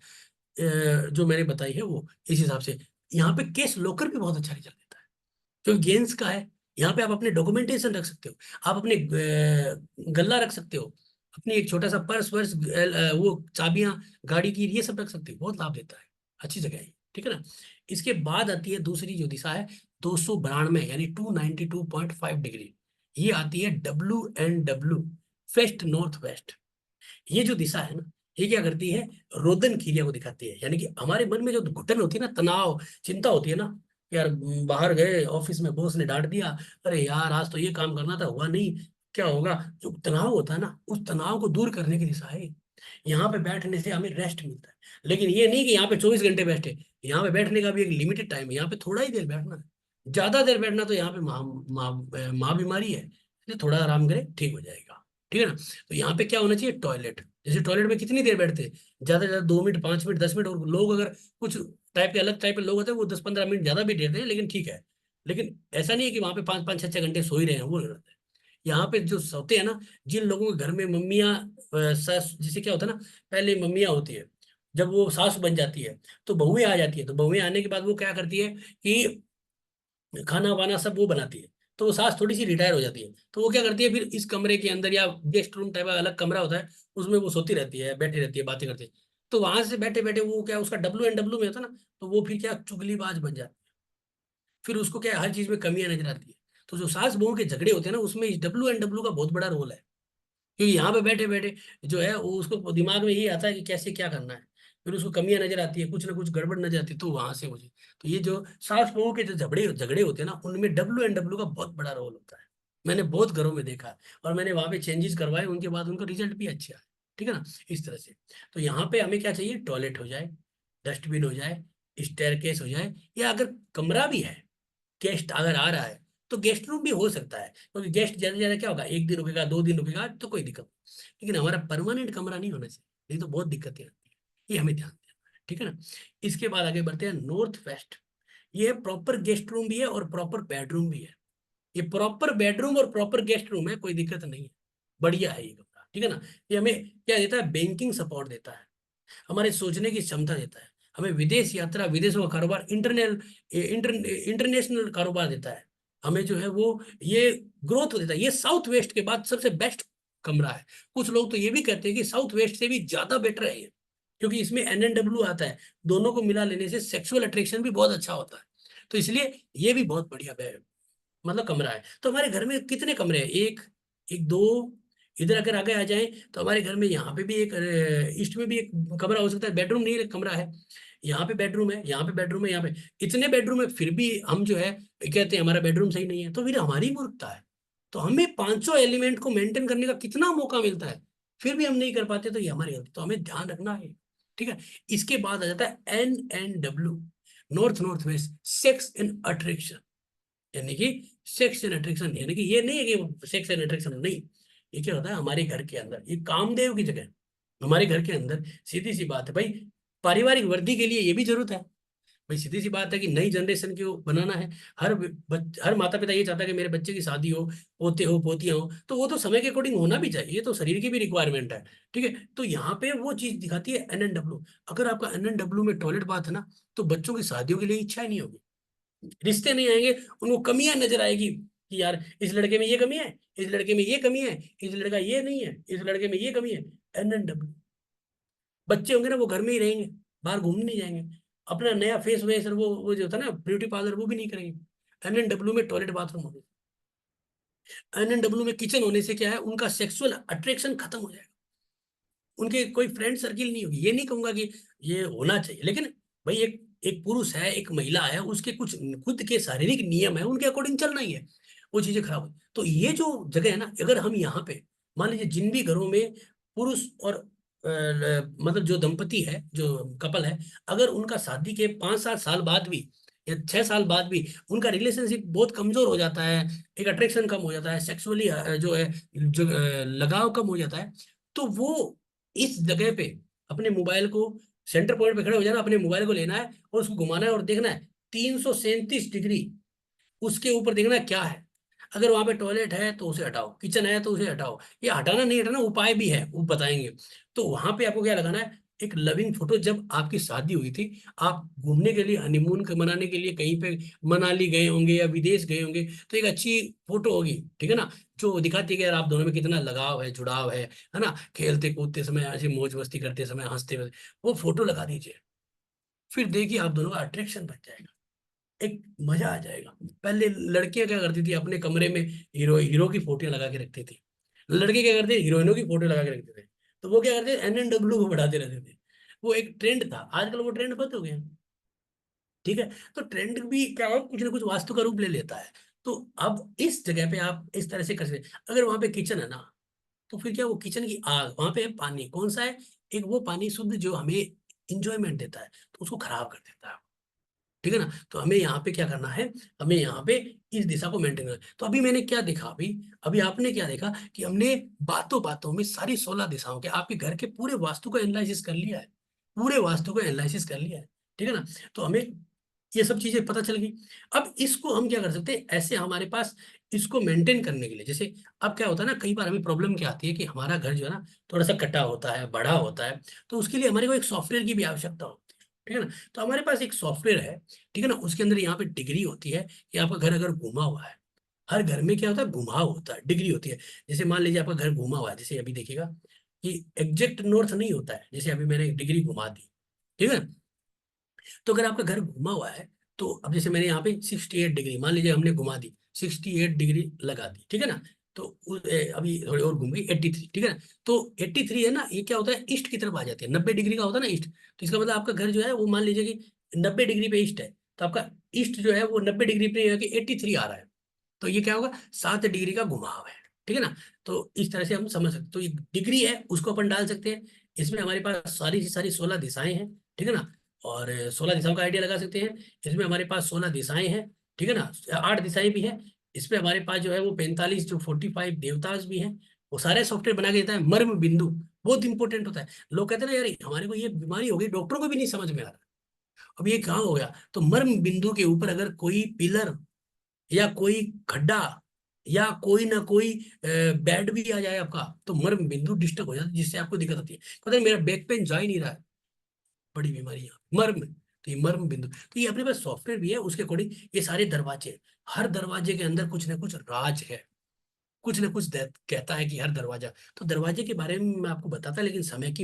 जो मैंने बताई है वो इस हिसाब से। यहाँ पे केस लॉकर भी बहुत अच्छा रिजल्ट देता है, जो गेंस का है। यहाँ पे आप अपने डॉक्यूमेंटेशन रख सकते हो, आप अपने गल्ला रख सकते हो, अपनी एक छोटा सा पर्स वर्स, वो चाबियां गाड़ी की, ये सब रख सकते हो, बहुत लाभ देता है, अच्छी जगह है, ठीक है ना। इसके बाद आती है दूसरी जो दिशा है, 292 यानी 292.5 डिग्री, ये आती है WNW, वेस्ट नॉर्थ वेस्ट। ये जो दिशा है ना, ये क्या करती है, रोदन क्रिया को दिखाती है। यानी कि हमारे मन में जो घुटन होती है ना, तनाव, चिंता होती है ना, यार बाहर गए ऑफिस में बॉस ने डांट दिया, अरे यार आज तो ये काम करना था हुआ नहीं, क्या होगा, जो तनाव होता है ना, उस तनाव को दूर करने की दिशा है। यहाँ पे बैठने से हमें रेस्ट मिलता है। लेकिन ये नहीं कि यहाँ पे 24 घंटे बैठे, यहाँ पे बैठने का भी एक लिमिटेड टाइम है, यहाँ पे थोड़ा ही देर बैठना है। ज्यादा देर बैठना तो यहाँ पे माँ बीमारी है, इसलिए थोड़ा आराम करें, ठीक हो जाएगा, ठीक है ना। तो यहाँ पे क्या होना चाहिए, टॉयलेट। जैसे टॉयलेट में कितनी देर बैठते हैं, ज्यादा से ज्यादा 2 मिनट, 5 मिनट, 10 मिनट। और लोग अगर कुछ टाइप के अलग टाइप के लोग होते हैं वो 10-15 मिनट ज्यादा भी देते हैं, लेकिन ठीक है। लेकिन ऐसा नहीं है कि वहां पे 5-5, 6-6 घंटे सो ही रहे हैं, वो नहीं रहते हैं। यहाँ पे जो सोते हैं ना, जिन लोगों के घर में मम्मियाँ, सास, जैसे क्या होता है ना, पहले मम्मियाँ होती है, जब वो सास बन जाती है तो बहुएं आ जाती है, तो बहुएं आने के बाद वो क्या करती है कि खाना वाना सब वो बनाती है, तो वो सास थोड़ी सी रिटायर हो जाती है, तो वो क्या करती है, फिर इस कमरे के अंदर या गेस्ट रूम टाइप का अलग कमरा होता है, उसमें वो सोती रहती है, बैठी रहती है, बातें करती है। तो वहां से बैठे बैठे वो क्या, उसका WNW में होता है ना, तो वो फिर क्या, चुगलीबाज बन जाती है, फिर उसको क्या हर चीज में कमियां नजर आती है। तो जो सास बहू के झगड़े होते हैं ना, उसमें WNW का बहुत बड़ा रोल है, क्योंकि यहाँ पे बैठे बैठे जो है वो उसको दिमाग में यही आता है कि कैसे क्या करना है, फिर उसको कमियां नजर आती है, कुछ ना कुछ गड़बड़ नजर आती है, तो वहां से मुझे, तो ये जो सास बहू के जो झगड़े झगड़े होते हैं ना, उनमें WNW का बहुत बड़ा रोल होता है। मैंने बहुत घरों में देखा है, और मैंने वहां पे चेंजेस करवाए, उनके बाद उनका रिजल्ट भी अच्छा है, ठीक है ना, इस तरह से। तो यहाँ पे हमें क्या चाहिए, टॉयलेट हो जाए, डस्टबिन हो जाए, स्टेयरकेस हो जाए, या अगर कमरा भी है, गेस्ट अगर आ रहा है तो गेस्ट रूम भी हो सकता है, क्योंकि गेस्ट ज्यादा से ज्यादा क्या होगा, 1 दिन रुकेगा, 2 दिन रुकेगा, तो कोई दिक्कत नहीं। लेकिन हमारा परमानेंट कमरा नहीं होना चाहिए, नहीं तो बहुत दिक्कतें आती है, ये हमें ध्यान देना है, ठीक है ना। इसके बाद आगे बढ़ते हैं नॉर्थ वेस्ट। ये प्रॉपर गेस्ट रूम भी है और प्रॉपर बेडरूम भी है। ये प्रॉपर बेडरूम और प्रॉपर गेस्ट रूम है, कोई दिक्कत नहीं है, बढ़िया है ये कमरा, ठीक है ना। ये हमें क्या देता है, बैंकिंग सपोर्ट देता है, हमारे सोचने की क्षमता देता है, हमें विदेश यात्रा, विदेशों का कारोबार, इंटरनेशनल कारोबार देता है, हमें जो है वो ये ग्रोथ देता है। ये साउथ वेस्ट के बाद सबसे बेस्ट कमरा है। कुछ लोग तो ये भी कहते हैं कि साउथ वेस्ट से भी ज्यादा बेटर है ये, क्योंकि इसमें NNW आता है, दोनों को मिला लेने से सेक्सुअल अट्रैक्शन भी बहुत अच्छा होता है। तो इसलिए ये भी बहुत बढ़िया मतलब कमरा है। तो हमारे घर में कितने कमरे हैं, एक, एक, दो, इधर अगर आगे आ जाए तो हमारे घर में यहाँ पे भी एक, ईस्ट में भी एक कमरा हो सकता है, बेडरूम नहीं एक कमरा है, यहाँ पे बेडरूम है, यहाँ पे बेडरूम है, यहाँ पे इतने बेडरूम है, फिर भी हम जो है कहते हैं हमारा बेडरूम सही नहीं है, तो फिर हमारी मूर्खता है। तो हमें 500 एलिमेंट को मेंटेन करने का कितना मौका मिलता है, फिर भी हम नहीं कर पाते, तो ये हमारी गलती, तो हमें ध्यान रखना है, ठीक है। इसके बाद आ जाता है NNW, north north west, sex and attraction. यानी कि सेक्स एंड अट्रैक्शन, यानी कि ये नहीं है कि सेक्स एंड अट्रैक्शन नहीं, ये क्या होता है, हमारे घर के अंदर ये कामदेव की जगह, हमारे घर के अंदर सीधी सी बात है भाई, पारिवारिक वर्दी के लिए ये भी जरूरत है। भाई सीधी सी बात है कि नई जनरेशन को बनाना है। हर माता पिता ये चाहता है कि मेरे बच्चे की शादी हो, पोते हो, पोतियां हो, तो वो तो समय के अकॉर्डिंग होना भी चाहिए, ये तो शरीर की भी रिक्वायरमेंट है। ठीक है, तो यहाँ पे वो चीज दिखाती है NNW। अगर आपका NNW में टॉयलेट बाथ है ना, तो बच्चों की शादियों के लिए इच्छा ही नहीं होगी, रिश्ते नहीं आएंगे, उनको कमियां नजर आएगी कि यार इस लड़के में ये कमी है, इस लड़के में ये कमी है, इस लड़का ये नहीं है, इस लड़के में ये कमी है। NNW। बच्चे होंगे ना, वो घर में ही रहेंगे, बाहर घूमने नहीं जाएंगे, अपना नया फेस वेस और वो जो होता है ना ब्यूटी पार्लर, वो भी नहीं करेंगे। NNW में टॉयलेट बाथरूम होने, NNW में किचन होने से क्या है, उनका सेक्सुअल अट्रैक्शन खत्म हो जाएगा, उनके कोई फ्रेंड सर्किल नहीं होगी। ये नहीं कहूंगा कि ये होना चाहिए, लेकिन भाई एक एक पुरुष है, एक महिला है, उसके कुछ खुद के शारीरिक नियम है, उनके अकॉर्डिंग चलना ही है। वो चीजें खराब हुई तो ये जो जगह है ना, अगर हम यहाँ पे मान लीजिए जिन भी घरों में पुरुष और मतलब जो दंपति है, जो कपल है, अगर उनका शादी के 5-7 साल बाद भी या 6 साल बाद भी उनका रिलेशनशिप बहुत कमजोर हो जाता है, एक अट्रैक्शन कम हो जाता है, सेक्सुअली जो है, जो लगाव कम हो जाता है, तो वो इस जगह पे अपने मोबाइल को सेंटर पॉइंट पे खड़े हो जाना, अपने मोबाइल को लेना है और उसको घुमाना है और देखना है 337 डिग्री उसके ऊपर देखना है क्या है। अगर वहां पे टॉयलेट है तो उसे हटाओ, किचन है तो उसे हटाओ, ये हटाना नहीं हटाना उपाय भी है, वो बताएंगे। तो वहां पे आपको क्या लगाना है, एक लविंग फोटो, जब आपकी शादी हुई थी, आप घूमने के लिए हनीमून मनाने के लिए कहीं पे मनाली गए होंगे या विदेश गए होंगे, तो एक अच्छी फोटो होगी, ठीक है ना, जो दिखाती है कि यार आप दोनों में कितना लगाव है, जुड़ाव है ना, खेलते कूदते समय, ऐसे मौज मस्ती करते समय, हंसते हुए, वो फोटो लगा दीजिए। फिर देखिए आप दोनों का अट्रैक्शन बन जाएगा, एक मजा आ जाएगा। पहले लड़कियां क्या करती थी, अपने कमरे में हीरो हीरो की फोटो लगा के रखती थी, लड़के क्या करते हीरोइनों की फोटो लगा के रखते थे। तो वो क्या करते NNW को बढ़ाते रहते थे, वो एक ट्रेंड था, आजकल वो ट्रेंड बंद हो गया। ठीक है, तो ट्रेंड भी क्या हो, कुछ ना कुछ वास्तु का रूप ले लेता है। तो अब इस जगह पे आप इस तरह से कर सकते हैं। अगर वहां पे किचन है ना, तो फिर क्या, वो किचन की आग, वहां पे पानी कौन सा है, एक वो पानी शुद्ध जो हमें इंजॉयमेंट देता है, तो उसको खराब कर देता है। ठीक है ना, तो हमें यहाँ पे क्या करना है, हमें यहाँ पे इस दिशा को मेंटेन करना है। तो अभी मैंने क्या देखा, अभी अभी आपने क्या देखा कि हमने बातों बातों में सारी 16 दिशाओं के आपके घर के पूरे वास्तु को एनालिसिस कर लिया है, पूरे वास्तु को एनालिसिस कर लिया है। ठीक है ना, तो हमें ये सब चीजें पता चल गई। अब इसको हम क्या कर सकते हैं, ऐसे हमारे पास इसको मेंटेन करने के लिए, जैसे अब क्या होता है ना, कई बार हमें प्रॉब्लम क्या आती है कि हमारा घर जो है ना थोड़ा सा कटा होता है, बड़ा होता है, तो उसके लिए हमारे को एक सॉफ्टवेयर की भी आवश्यकता होती है। ठीक है ना, तो हमारे पास एक सॉफ्टवेयर है, ठीक है ना, उसके अंदर यहाँ पे डिग्री होती है कि आपका घर अगर घुमा हुआ है, हर घर में क्या होता है, घुमाव होता है, डिग्री होती है। जैसे मान लीजिए आपका घर घुमा हुआ है, जैसे अभी देखिएगा कि एग्जैक्ट नॉर्थ नहीं होता है, जैसे अभी मैंने एक डिग्री घुमा दी, ठीक है। तो अगर आपका घर घुमा हुआ है, तो अब जैसे मैंने यहाँ पे 68 डिग्री मान लीजिए हमने घुमा दी, 68 डिग्री लगा दी, ठीक है ना, तो अभी थोड़ी और घूम गई 83, ठीक है ना। तो 83 है ना, ये क्या होता है, ईस्ट की तरफ आ जाती है, 90 डिग्री का होता है ना ईस्ट, तो इसका मतलब आपका घर जो है वो मान लीजिए कि 90 डिग्री पे ईस्ट है, तो आपका ईस्ट जो है वो 90 डिग्री पे 83 आ रहा है, तो ये क्या होगा, 7 डिग्री का घुमाव है। ठीक है ना, तो इस तरह से हम समझ सकते, तो ये डिग्री है उसको अपन डाल सकते हैं। इसमें हमारे पास सारी की सारी 16 दिशाएं हैं, ठीक है ना, और 16 दिशाओं का आइडिया लगा सकते हैं। इसमें हमारे पास 16 दिशाएं हैं, ठीक है ना, 8 दिशाएं भी हैं। इसमें हमारे पास जो है वो 45 जो 45 देवताज भी हैं। वो सारे सॉफ्टवेयर बना के देता है। मर्म बिंदु बहुत इंपॉर्टेंट होता है। लोग कहते हैं ना यार हमारे को ये बीमारी हो गई, डॉक्टरों को भी नहीं समझ में आ रहा, अब ये कहाँ हो गया, तो मर्म बिंदु के ऊपर अगर कोई पिलर या कोई खड्डा या कोई ना कोई बेड भी आ जाए आपका, तो मर्म बिंदु डिस्टर्ब हो जाता है, जिससे आपको दिक्कत होती है। पता है मेरा बैक पेन जा ही नहीं रहा है, बड़ी बीमारी है मर्म, तो ये मर्म बिंदु, तो ये अपने पास सॉफ्टवेयर भी है, उसके अकॉर्डिंग ये सारे दरवाजे, हर दरवाजे के अंदर कुछ ना कुछ राज है, कुछ ना कुछ कहता है कि हर दरवाजा, तो दरवाजे के बारे में मैं आपको बताता, लेकिन समय की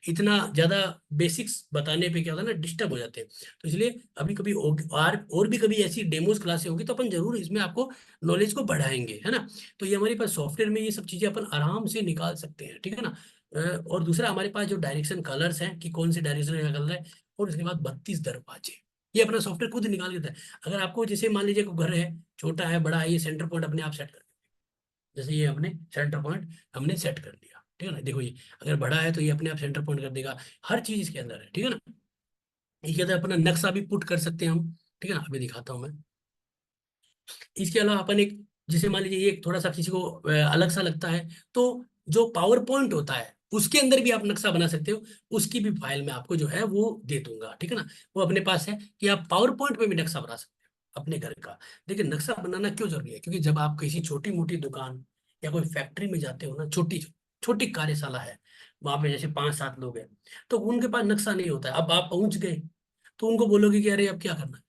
इतना ज्यादा बेसिक्स बताने पे क्या होता है ना, डिस्टर्ब हो जाते हैं। तो इसलिए अभी कभी और भी कभी ऐसी डेमोज क्लासें होगी, तो अपन जरूर इसमें आपको नॉलेज को बढ़ाएंगे, है ना। तो ये हमारे पास सॉफ्टवेयर में ये सब चीजें अपन आराम से निकाल सकते हैं, ठीक है ना। और दूसरा हमारे पास जो डायरेक्शन कलर्स हैं कि कौन से डायरेक्शन का कलर है, और उसके बाद 32 दरवाजे, ये अपना सॉफ्टवेयर खुद निकाल के देता है। अगर आपको जैसे मान लीजिए कोई घर है, छोटा है बड़ा है, ये सेंटर पॉइंट अपने आप सेट कर, जैसे ये हमने सेंटर पॉइंट हमने सेट कर दिया, ठीक है ना, देखो ये अगर बड़ा है तो ये अपने आप सेंटर पॉइंट कर देगा, हर चीज इसके अंदर है, ठीक है ना। इसके अंदर अपना नक्शा भी पुट कर सकते हैं हम, ठीक है ना, अभी दिखाता हूँ मैं। इसके अलावा अपन एक, जैसे मान लीजिए ये थोड़ा सा किसी को अलग सा लगता है, तो जो पावर पॉइंट होता है उसके अंदर भी आप नक्शा बना सकते हो। उसकी भी फाइल मैं आपको जो है वो दे दूंगा, ठीक है ना। वो अपने पास है कि आप पावर पॉइंट में भी नक्शा बना सकते हो अपने घर का। देखिए नक्शा बनाना क्यों जरूरी है, क्योंकि जब आप किसी छोटी मोटी दुकान या कोई फैक्ट्री में जाते हो ना, छोटी छोटी कार्यशाला है, वहां पे जैसे 5-7 लोग हैं, तो उनके पास नक्शा नहीं होता है। अब आप पहुंच गए तो उनको बोलोगे कि अरे अब क्या करना है,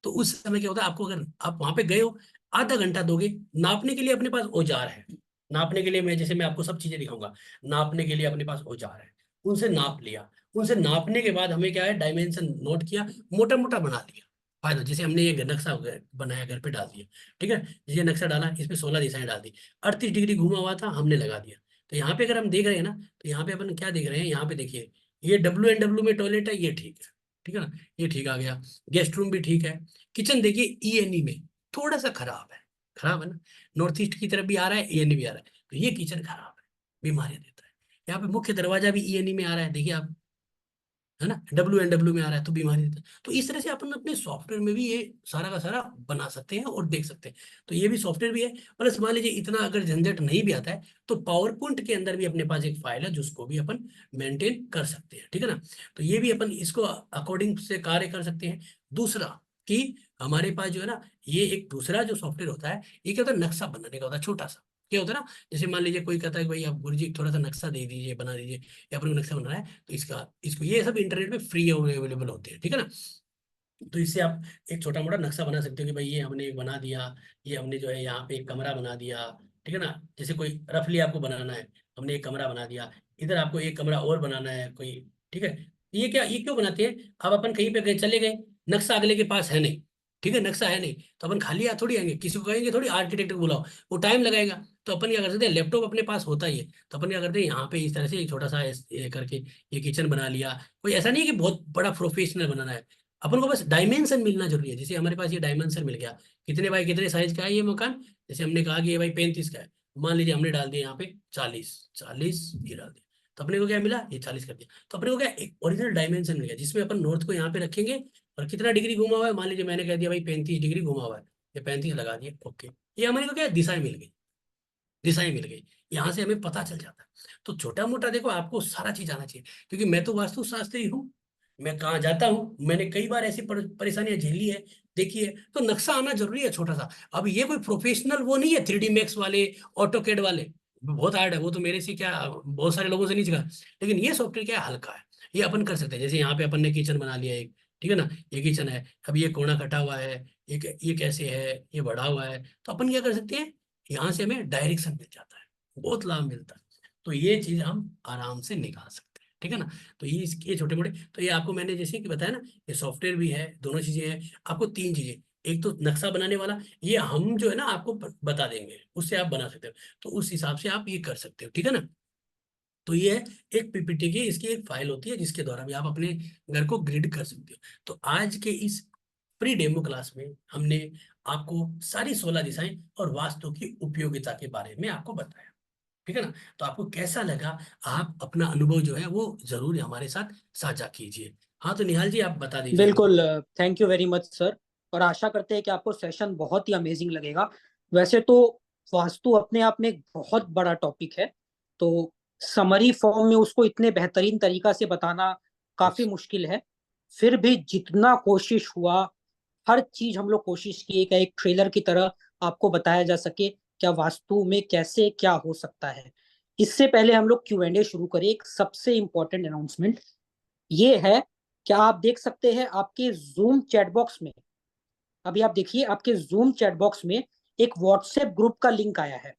तो उस समय क्या होता है, आपको अगर आप वहां पे गए हो, आधा घंटा दोगे। नापने के लिए अपने पास औजार है, नापने के लिए मैं आपको सब चीजें दिखाऊंगा। नापने के लिए अपने पास औजार है, उनसे नाप लिया। उनसे नापने के बाद हमें क्या है, डायमेंशन नोट किया, मोटा मोटा बना लिया। फायदा जैसे हमने ये नक्शा बनाया, घर पे डाल दिया, ठीक है। ये नक्शा डाला, इस पे 16 दिशाएं डाल दी, 38 डिग्री घुमा हुआ था, हमने लगा दिया। तो यहाँ पे अगर हम देख रहे हैं ना, तो यहाँ पे अपन क्या देख रहे हैं, यहाँ पे देखिए, ये WNW में टॉयलेट है, ये ठीक है, ठीक है ना, ये ठीक आ गया। गेस्ट रूम भी ठीक है। किचन देखिए ENE में थोड़ा सा खराब है, खराब है ना, नॉर्थ ईस्ट की तरफ भी आ रहा है, ENE भी आ रहा है, तो ये किचन खराब है, बीमारियां देता है। यहाँ पे मुख्य दरवाजा भी ENE में आ रहा है, देखिए आप, है ना, WNW में आ रहा है, तो बीमारी देता है। तो इस तरह से अपन अपने सॉफ्टवेयर में भी ये सारा का सारा बना सकते हैं और देख सकते हैं। तो ये भी सॉफ्टवेयर भी है। प्लस मान लीजिए इतना अगर झंझट नहीं भी आता है, तो पावर पॉइंट के अंदर भी अपने पास एक फाइल है जिसको भी अपन मेंटेन कर सकते हैं, ठीक है ना। तो ये भी अपन इसको अकॉर्डिंग से कार्य कर सकते हैं। दूसरा कि हमारे पास जो है ना, ये एक दूसरा जो सॉफ्टवेयर होता है, ये क्या होता है, नक्शा बनाने का होता है, छोटा सा। क्या होता है ना, जैसे मान लीजिए कोई कहता है कि भाई आप गुरुजी थोड़ा सा नक्शा दे दीजिए, बना दीजिए, या अपने को नक्शा बना है, तो इसका इसको ये सब इंटरनेट पे फ्री अवेलेबल होते हैं, ठीक है ना। तो इससे आप एक छोटा मोटा नक्शा बना सकते हो कि भाई ये हमने एक बना दिया, ये हमने जो है यहाँ पे एक कमरा बना दिया, ठीक है ना। जैसे कोई रफली आपको बनाना है, हमने एक कमरा बना दिया, इधर आपको एक कमरा और बनाना है कोई, ठीक है। ये क्या, ये क्यों बनाते हैं, अब अपन कहीं पे गए, चले गए, नक्शा अगले के पास है नहीं, ठीक है, नक्शा है नहीं, तो अपन खाली हाथ थोड़ी आएंगे, किसी को कहेंगे थोड़ी आर्किटेक्ट को बुलाओ, वो टाइम लगाएगा। तो अपन क्या कर सकते हैं, लैपटॉप अपने पास होता ही है, तो अपन क्या करते हैं, यहाँ पे इस तरह से एक छोटा सा ये करके ये किचन बना लिया। कोई ऐसा नहीं है कि बहुत बड़ा प्रोफेशनल बनाना है, अपन को बस डायमेंशन मिलना जरूरी है। जैसे हमारे पास ये डायमेंशन मिल गया, कितने बाई कितने साइज का है ये मकान, जैसे हमने कहा कि ये भाई 35 का है, मान लीजिए हमने डाल दिया यहाँ पे 40, 40 ये डाल दिया, तो अपने को क्या मिला, ये 40 कर दिया। तो अपने को क्या, एक ओरिजिनल डायमेंशन मिल गया, जिसमें अपन नॉर्थ को यहाँ पे रखेंगे, और कितना डिग्री घुमा हुआ है, मान लीजिए मैंने कह दिया भाई 35 डिग्री घुमा हुआ है, ये 35 लगा दिया, ओके। ये हमारे को क्या, दिशाएं मिल गई, दिशाएं मिल गई, यहाँ से हमें पता चल जाता है। तो छोटा मोटा देखो, आपको सारा चीज आना चाहिए, क्योंकि मैं तो वास्तुशास्त्री हूँ, मैं कहाँ जाता हूँ, मैंने कई बार ऐसी परेशानियां झेली है, देखी है। तो नक्शा आना जरूरी है छोटा सा। अब ये कोई प्रोफेशनल वो नहीं है, 3D मैक्स वाले, ऑटोकेड वाले, बहुत हार्ड है वो, तो मेरे से क्या, बहुत सारे लोगों से नहीं सीखा। लेकिन ये सॉफ्टवेयर क्या है, हल्का है, ये अपन कर सकते हैं। जैसे यहाँ पे अपन ने किचन बना लिया एक, ठीक है ना, ये किचन है, अब ये कोना कटा हुआ है, ये कैसे है, ये बढ़ा हुआ है, तो अपन क्या कर सकते हैं, यहाँ से हमें डायरेक्शन मिल जाता है, बहुत लाभ मिलता है। तो ये चीज हम आराम से निकाल सकते हैं, ठीक है ना। तो ये छोटे मोटे, तो ये आपको मैंने जैसे कि बताया ना, ये सॉफ्टवेयर भी है, दोनों चीजें हैं। आपको 3 चीजें, एक तो नक्शा बनाने वाला, ये हम जो है ना आपको बता देंगे, उससे आप बना सकते हो, तो उस हिसाब से आप ये कर सकते हो, ठीक है ना। तो ये है एक PPT की, इसकी एक फाइल होती है जिसके द्वारा भी आप अपने घर को ग्रिड कर सकते हो। तो आज के इस प्री डेमो क्लास में हमने आपको सारी 16 दिशाएं और वास्तु की उपयोगिता के बारे में आपको बताया, ठीक है ना। तो आपको कैसा लगा, आप अपना अनुभव जो है वो जरूर हमारे साथ साझा कीजिए। हाँ तो निहाल जी, आप बता दीजिए अभी। बिल्कुल, thank you very much sir. और आशा करते हैं कि आपको सेशन बहुत ही अमेजिंग लगेगा। वैसे तो वास्तु अपने आप में एक बहुत बड़ा टॉपिक है, तो समरी फॉर्म में उसको इतने बेहतरीन तरीका से बताना काफी मुश्किल है। फिर भी जितना कोशिश हुआ, हर चीज हम लोग कोशिश किए कि एक ट्रेलर की तरह आपको बताया जा सके क्या वास्तु में कैसे क्या हो सकता है। इससे पहले हम लोग Q&A शुरू करें, एक सबसे इंपॉर्टेंट अनाउंसमेंट ये है, क्या आप देख सकते हैं आपके जूम चैट बॉक्स में, अभी आप देखिए आपके जूम चैट बॉक्स में एक व्हाट्सएप ग्रुप का लिंक आया है।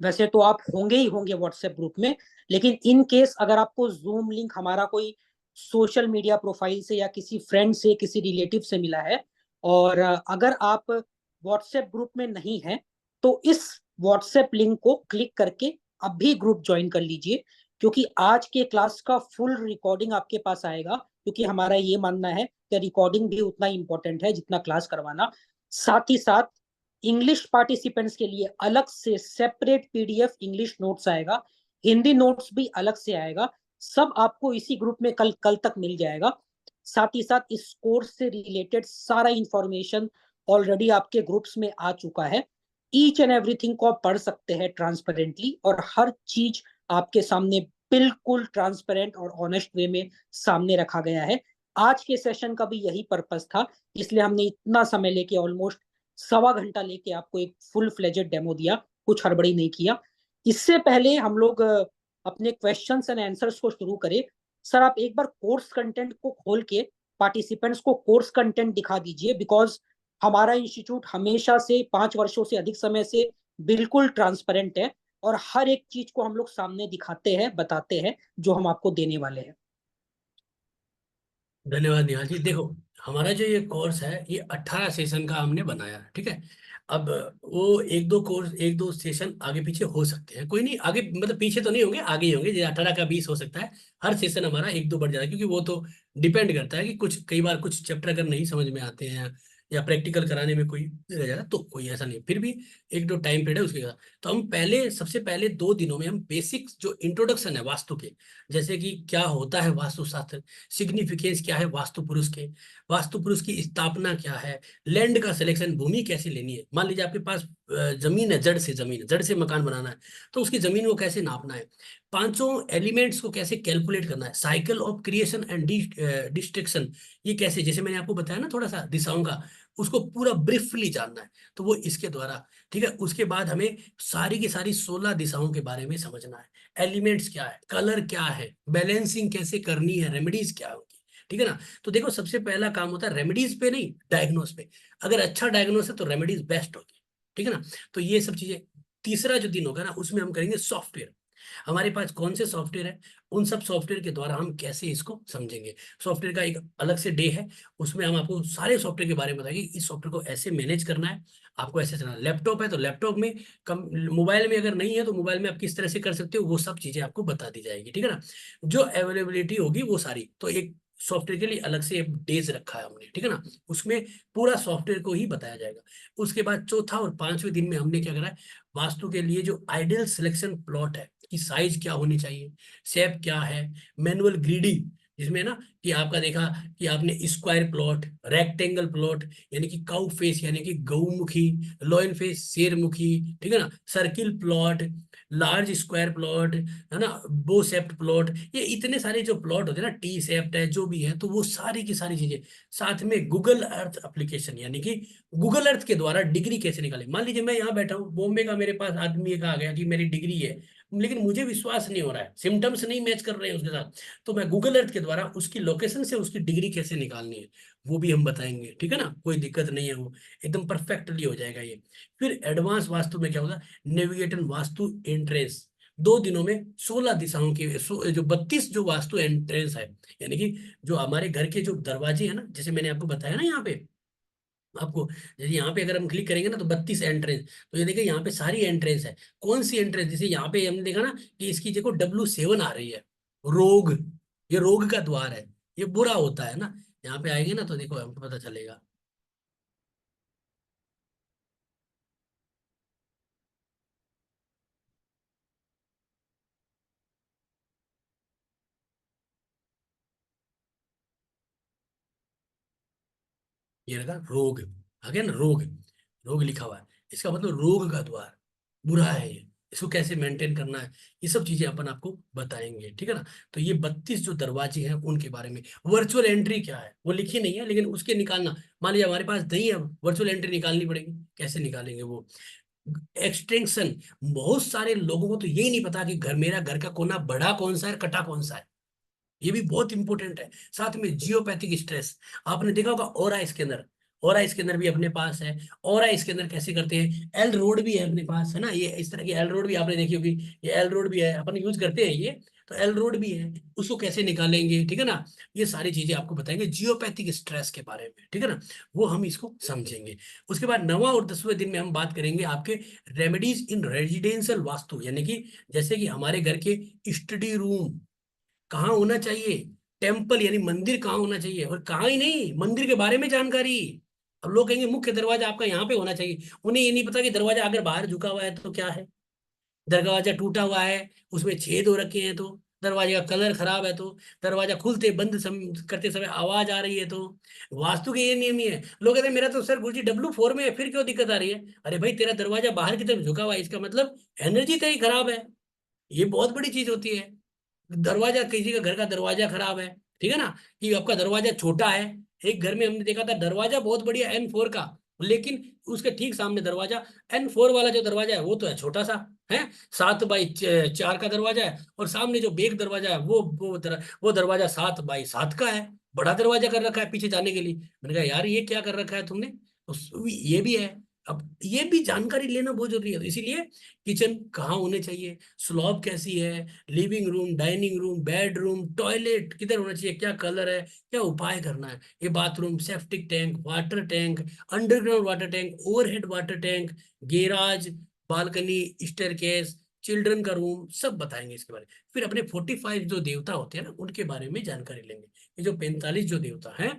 वैसे तो आप होंगे ही होंगे व्हाट्सएप ग्रुप में, लेकिन इन केस अगर आपको जूम लिंक हमारा कोई सोशल मीडिया प्रोफाइल से या किसी फ्रेंड से किसी रिलेटिव से मिला है, और अगर आप व्हाट्सएप ग्रुप में नहीं है, तो इस व्हाट्सएप लिंक को क्लिक करके अभी ग्रुप ज्वाइन कर लीजिए, क्योंकि आज के क्लास का फुल रिकॉर्डिंग आपके पास आएगा। क्योंकि हमारा ये मानना है कि रिकॉर्डिंग भी उतना इंपॉर्टेंट है जितना क्लास करवाना। साथ ही साथ इंग्लिश पार्टिसिपेंट्स के लिए अलग से सेपरेट PDF इंग्लिश नोट्स आएगा, हिंदी नोट्स भी अलग से आएगा। सब आपको इसी ग्रुप में कल कल तक मिल जाएगा। साथ ही साथ इस कोर्स से रिलेटेड सारा इंफॉर्मेशन ऑलरेडी आपके ग्रुप्स में आ चुका है। ईच एंड एवरीथिंग को आप पढ़ सकते हैं ट्रांसपेरेंटली, और हर चीज आपके सामने बिल्कुल ट्रांसपेरेंट और ऑनेस्ट वे में सामने रखा गया है। आज के सेशन का भी यही पर्पस था, इसलिए हमने इतना समय लेके ऑलमोस्ट 1.25 घंटा लेके आपको एक फुल फ्लेजेड डेमो दिया, कुछ हड़बड़ी नहीं किया। इससे पहले हम लोग अपने क्वेश्चंस एंड आंसर्स को शुरू करें। सर, आप एक बार कोर्स कंटेंट को खोल के पार्टिसिपेंट्स को कोर्स कंटेंट दिखा दीजिए, बिकॉज हमारा इंस्टीट्यूट हमेशा से 5 वर्षों से अधिक समय से बिल्कुल ट्रांसपेरेंट है और हर एक चीज को हम लोग सामने दिखाते हैं, बताते हैं जो हम आपको देने वाले हैं। धन्यवाद निहाल जी। देखो, हमारा जो ये कोर्स है ये 18 सेशन का हमने बनाया है, ठीक है। अब वो एक दो सेशन आगे पीछे हो सकते हैं, कोई नहीं, आगे मतलब पीछे तो नहीं होंगे, आगे ही होंगे। जैसे 18 का 20 हो सकता है। हर सेशन हमारा एक दो बढ़ जाता है, क्योंकि वो तो डिपेंड करता है कि कुछ कई बार कुछ चैप्टर अगर नहीं समझ में आते हैं या प्रैक्टिकल कराने में कोई रह जाता है, तो कोई ऐसा नहीं, फिर भी एक दो टाइम पीरियड है उसके बाद। तो हम सबसे पहले 2 दिनों में हम बेसिक्स जो इंट्रोडक्शन है वास्तु के, जैसे कि क्या होता है वास्तुशास्त्र, सिग्निफिकेंस क्या है वास्तु पुरुष के, वास्तु पुरुष की स्थापना क्या है, लैंड का सिलेक्शन, भूमि कैसे लेनी है। मान लीजिए आपके पास जमीन है, जड़ से मकान बनाना है, तो उसकी जमीन को कैसे नापना है, पांचों एलिमेंट्स को कैसे कैलकुलेट करना है, cycle of creation and destruction, ये कैसे, जैसे मैंने आपको बताया ना थोड़ा सा दिशाओं का, उसको पूरा ब्रीफली जानना है, तो वो इसके द्वारा, ठीक है। उसके बाद हमें सारी की सारी 16 दिशाओं के बारे में समझना है, एलिमेंट्स क्या है, कलर क्या है, बैलेंसिंग कैसे करनी है, रेमेडीज क्या होगी, ठीक है ना। तो देखो, सबसे पहला काम होता है रेमेडीज पे नहीं, डायग्नोस पे। अगर अच्छा डायग्नोस है तो रेमेडीज बेस्ट होगी, ठीक है ना। तो ये सब चीजें। तीसरा जो दिन होगा ना, उसमें हम करेंगे सॉफ्टवेयर। हमारे पास कौन से सॉफ्टवेयर है, उन सब सॉफ्टवेयर के द्वारा हम कैसे इसको समझेंगे। सॉफ्टवेयर का एक अलग से डे है, उसमें हम आपको सारे सॉफ्टवेयर के बारे में बताएंगे, इस सॉफ्टवेयर को ऐसे मैनेज करना है, आपको ऐसे चलाना है। लैपटॉप है तो लैपटॉप में, कम मोबाइल में अगर नहीं है तो मोबाइल में आप किस तरह से कर सकते हो, वो सब चीजें आपको बता दी जाएगी, ठीक है ना। जो अवेलेबिलिटी होगी वो सारी, तो एक सॉफ्टवेयर के लिए अलग से एक डेज रखा है हमने, ठीक है ना। उसमें पूरा सॉफ्टवेयर को ही बताया जाएगा। उसके बाद चौथा और पांचवें दिन में हमने क्या करा है, वास्तु के लिए जो आइडियल सिलेक्शन प्लॉट है कि साइज क्या होनी चाहिए, शेप क्या है, मैनुअल ग्रीडिंग, जिसमें ना कि आपका देखा कि आपने स्क्वायर प्लॉट, रेक्टेंगल प्लॉट, यानी कि काउ फेस यानी कि गौमुखी, लॉयन फेस शेरमुखी, ठीक है ना, circle plot, large square plot, है ना, बो शेप्ड प्लॉट, ये इतने सारे जो प्लॉट होते हैं ना, टी शेप्ड है जो भी है, तो वो सारी की सारी चीजें। साथ में गूगल अर्थ एप्लीकेशन, यानी कि गूगल अर्थ के द्वारा डिग्री कैसे निकाले। मान लीजिए मैं यहाँ बैठा हूँ बॉम्बे का, मेरे पास आदमी एक आ गया कि मेरी डिग्री है, लेकिन मुझे विश्वास नहीं हो रहा है, सिम्टम्स नहीं मैच कर रहे हैं उसके साथ, तो मैं गूगल अर्थ के द्वारा उसकी लोकेशन से उसकी डिग्री कैसे निकालनी है वो भी हम बताएंगे, ठीक है ना। कोई दिक्कत नहीं है, वो एकदम परफेक्टली हो जाएगा ये। फिर एडवांस वास्तु में क्या होगा, नेविगेटर वास्तु एंट्रेंस, 2 दिनों में 16 दिशाओं की जो 32 जो वास्तु एंट्रेंस है, यानी कि जो हमारे घर के जो दरवाजे है ना, जैसे मैंने आपको बताया ना यहाँ पे आपको, जैसे यहाँ पे अगर हम क्लिक करेंगे ना तो 32 एंट्रेंस, तो ये देखिए यहाँ पे सारी एंट्रेंस है। कौन सी एंट्रेंस, जैसे यहाँ पे हमने देखा ना कि इसकी देखो W7 आ रही है, रोग, ये रोग का द्वार है, ये बुरा होता है ना। यहाँ पे आएंगे ना तो देखो हमको पता चलेगा। ये रखा रोग, आ गया ना रोग, रोग लिखा हुआ है, इसका मतलब रोग का द्वार बुरा है ये, इसको कैसे मेंटेन करना है, ये सब चीजें अपन आपको बताएंगे, ठीक है ना। तो ये 32 जो दरवाजे हैं उनके बारे में। वर्चुअल एंट्री क्या है वो लिखी नहीं है, लेकिन उसके निकालना, मान लीजिए हमारे पास नहीं है, वर्चुअल एंट्री निकालनी पड़ेगी, कैसे निकालेंगे वो। एक्सटेंशन, बहुत सारे लोगों को तो यही नहीं पता कि मेरा घर का कोना बड़ा कौन सा है, कटा कौन सा है, ये भी बहुत इंपॉर्टेंट है। साथ में जियोपैथिक स्ट्रेस, आपने देखा होगा ओरा स्कैनर, ओरा स्कैनर भी अपने पास है। ओरा स्कैनर कैसे करते हैं, एल रोड भी है अपने पास, है ना, ये इस तरह की एल रोड भी आपने देखी होगी, ये एल रोड भी है, अपन यूज करते हैं ये, तो एल रोड भी है, उसको कैसे निकालेंगे, ठीक है ना। ये सारी चीजें आपको बताएंगे जियोपैथिक स्ट्रेस के बारे में, ठीक है ना, वो हम इसको समझेंगे। उसके बाद 9वां और 10वें दिन में हम बात करेंगे आपके रेमेडीज इन रेजिडेंशियल वास्तु, यानी कि जैसे कि हमारे घर के स्टडी रूम कहाँ होना चाहिए, टेम्पल यानी मंदिर कहाँ होना चाहिए, और कहाँ ही नहीं, मंदिर के बारे में जानकारी। अब लोग कहेंगे मुख्य दरवाजा आपका यहाँ पे होना चाहिए, उन्हें ये नहीं पता कि दरवाजा अगर बाहर झुका हुआ है तो क्या है, दरवाजा टूटा हुआ है, उसमें छेद हो रखे हैं तो, दरवाजे का कलर खराब है तो, दरवाजा खुलते बंद करते समय आवाज आ रही है तो, वास्तु के ये नियम ही है। लोग कहते हैं मेरा तो सर गुरुजी W4 में है, फिर क्यों दिक्कत आ रही है। अरे भाई, तेरा दरवाजा बाहर की तरफ झुका हुआ है, इसका मतलब एनर्जी तेरी खराब है, ये बहुत बड़ी चीज होती है। दरवाजा, किसी का घर का दरवाजा खराब है, ठीक है ना, कि आपका दरवाजा छोटा है। एक घर में हमने देखा था दरवाजा बहुत बढ़िया N4 का, लेकिन उसके ठीक सामने दरवाजा N4 वाला जो दरवाजा है वो तो है छोटा सा, है 7x4 का दरवाजा है, और सामने जो बेक दरवाजा है वो दरवाजा 7x7 का है, बड़ा दरवाजा कर रखा है पीछे जाने के लिए। मैंने कहा यार ये क्या कर रखा है तुमने, तो ये भी है। अब ये भी जानकारी लेना बहुत जरूरी है, तो इसीलिए किचन कहाँ होने चाहिए, स्लॉब कैसी है, living room, dining room, bedroom, toilet किधर होना चाहिए, क्या कलर है, क्या उपाय करना है, ये bathroom, septic tank, water tank, underground water tank, overhead water tank, garage, balcony, staircase, children का रूम, सब बताएंगे इसके बारे में। फिर अपने 45 जो देवता होते हैं ना उनके बारे में जानकारी लेंगे। ये जो 45 जो देवता हैं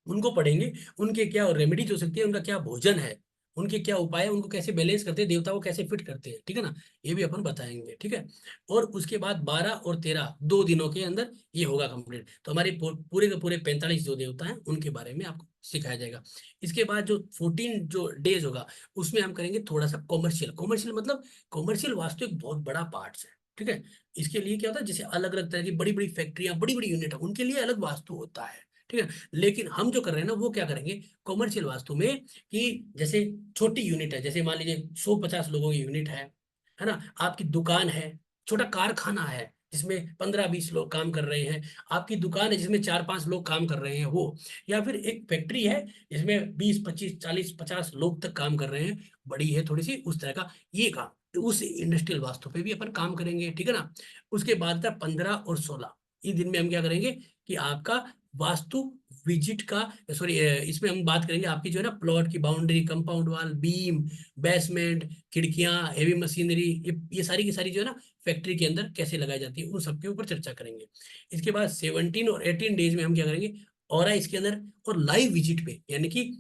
उनको पढ़ेंगे, उनके क्या रेमेडीज हो सकती है, उनका क्या भोजन है, उनके क्या उपाय है, उनको कैसे बैलेंस करते हैं, देवता को कैसे फिट करते हैं, ठीक है ना, ये भी अपन बताएंगे, ठीक है। और उसके बाद 12 और 13 2 दिनों के अंदर ये होगा कंप्लीट। तो हमारे पूरे के पूरे 45 जो देवता हैं उनके बारे में आपको सिखाया जाएगा। इसके बाद जो 14 जो डेज होगा उसमें हम करेंगे थोड़ा सा कॉमर्शियल। कॉमर्शियल मतलब कॉमर्शियल वास्तु एक बहुत बड़ा पार्ट है, ठीक है। इसके लिए क्या होता है, जैसे अलग अलग तरह की बड़ी बड़ी फैक्ट्रियां, बड़ी बड़ी यूनिट है, उनके लिए अलग वास्तु होता है, ठीक है। लेकिन हम जो कर रहे हैं ना वो क्या करेंगे कॉमर्शियल वास्तु में, कि जैसे छोटी यूनिट है, जैसे मान लीजिए 150 लोगों की यूनिट है ना, आपकी दुकान है, छोटा कारखाना है जिसमें 15-20 लोग काम कर रहे हैं, आपकी दुकान है जिसमें 4-5 लोग काम कर रहे हैं वो, या फिर एक फैक्ट्री है जिसमें 20-25-40-50 लोग तक काम कर रहे हैं, बड़ी है थोड़ी सी उस तरह का ये काम, तो उस इंडस्ट्रियल वास्तु पे भी अपन काम करेंगे, ठीक है ना। उसके बाद था 15 और 16, इस दिन में हम क्या करेंगे कि आपका वास्तु विजिट का, सॉरी इसमें हम बात करेंगे आपकी जो है ना प्लॉट की बाउंड्री, कंपाउंड वाल, बीम, बेसमेंट, खिड़कियां, हेवी मशीनरी, ये सारी की सारी जो है ना फैक्ट्री के अंदर कैसे लगाई जाती है उन सबके ऊपर चर्चा करेंगे। इसके बाद 17 और 18 डेज में हम क्या करेंगे और इसके अंदर और लाइव विजिट पे, यानी कि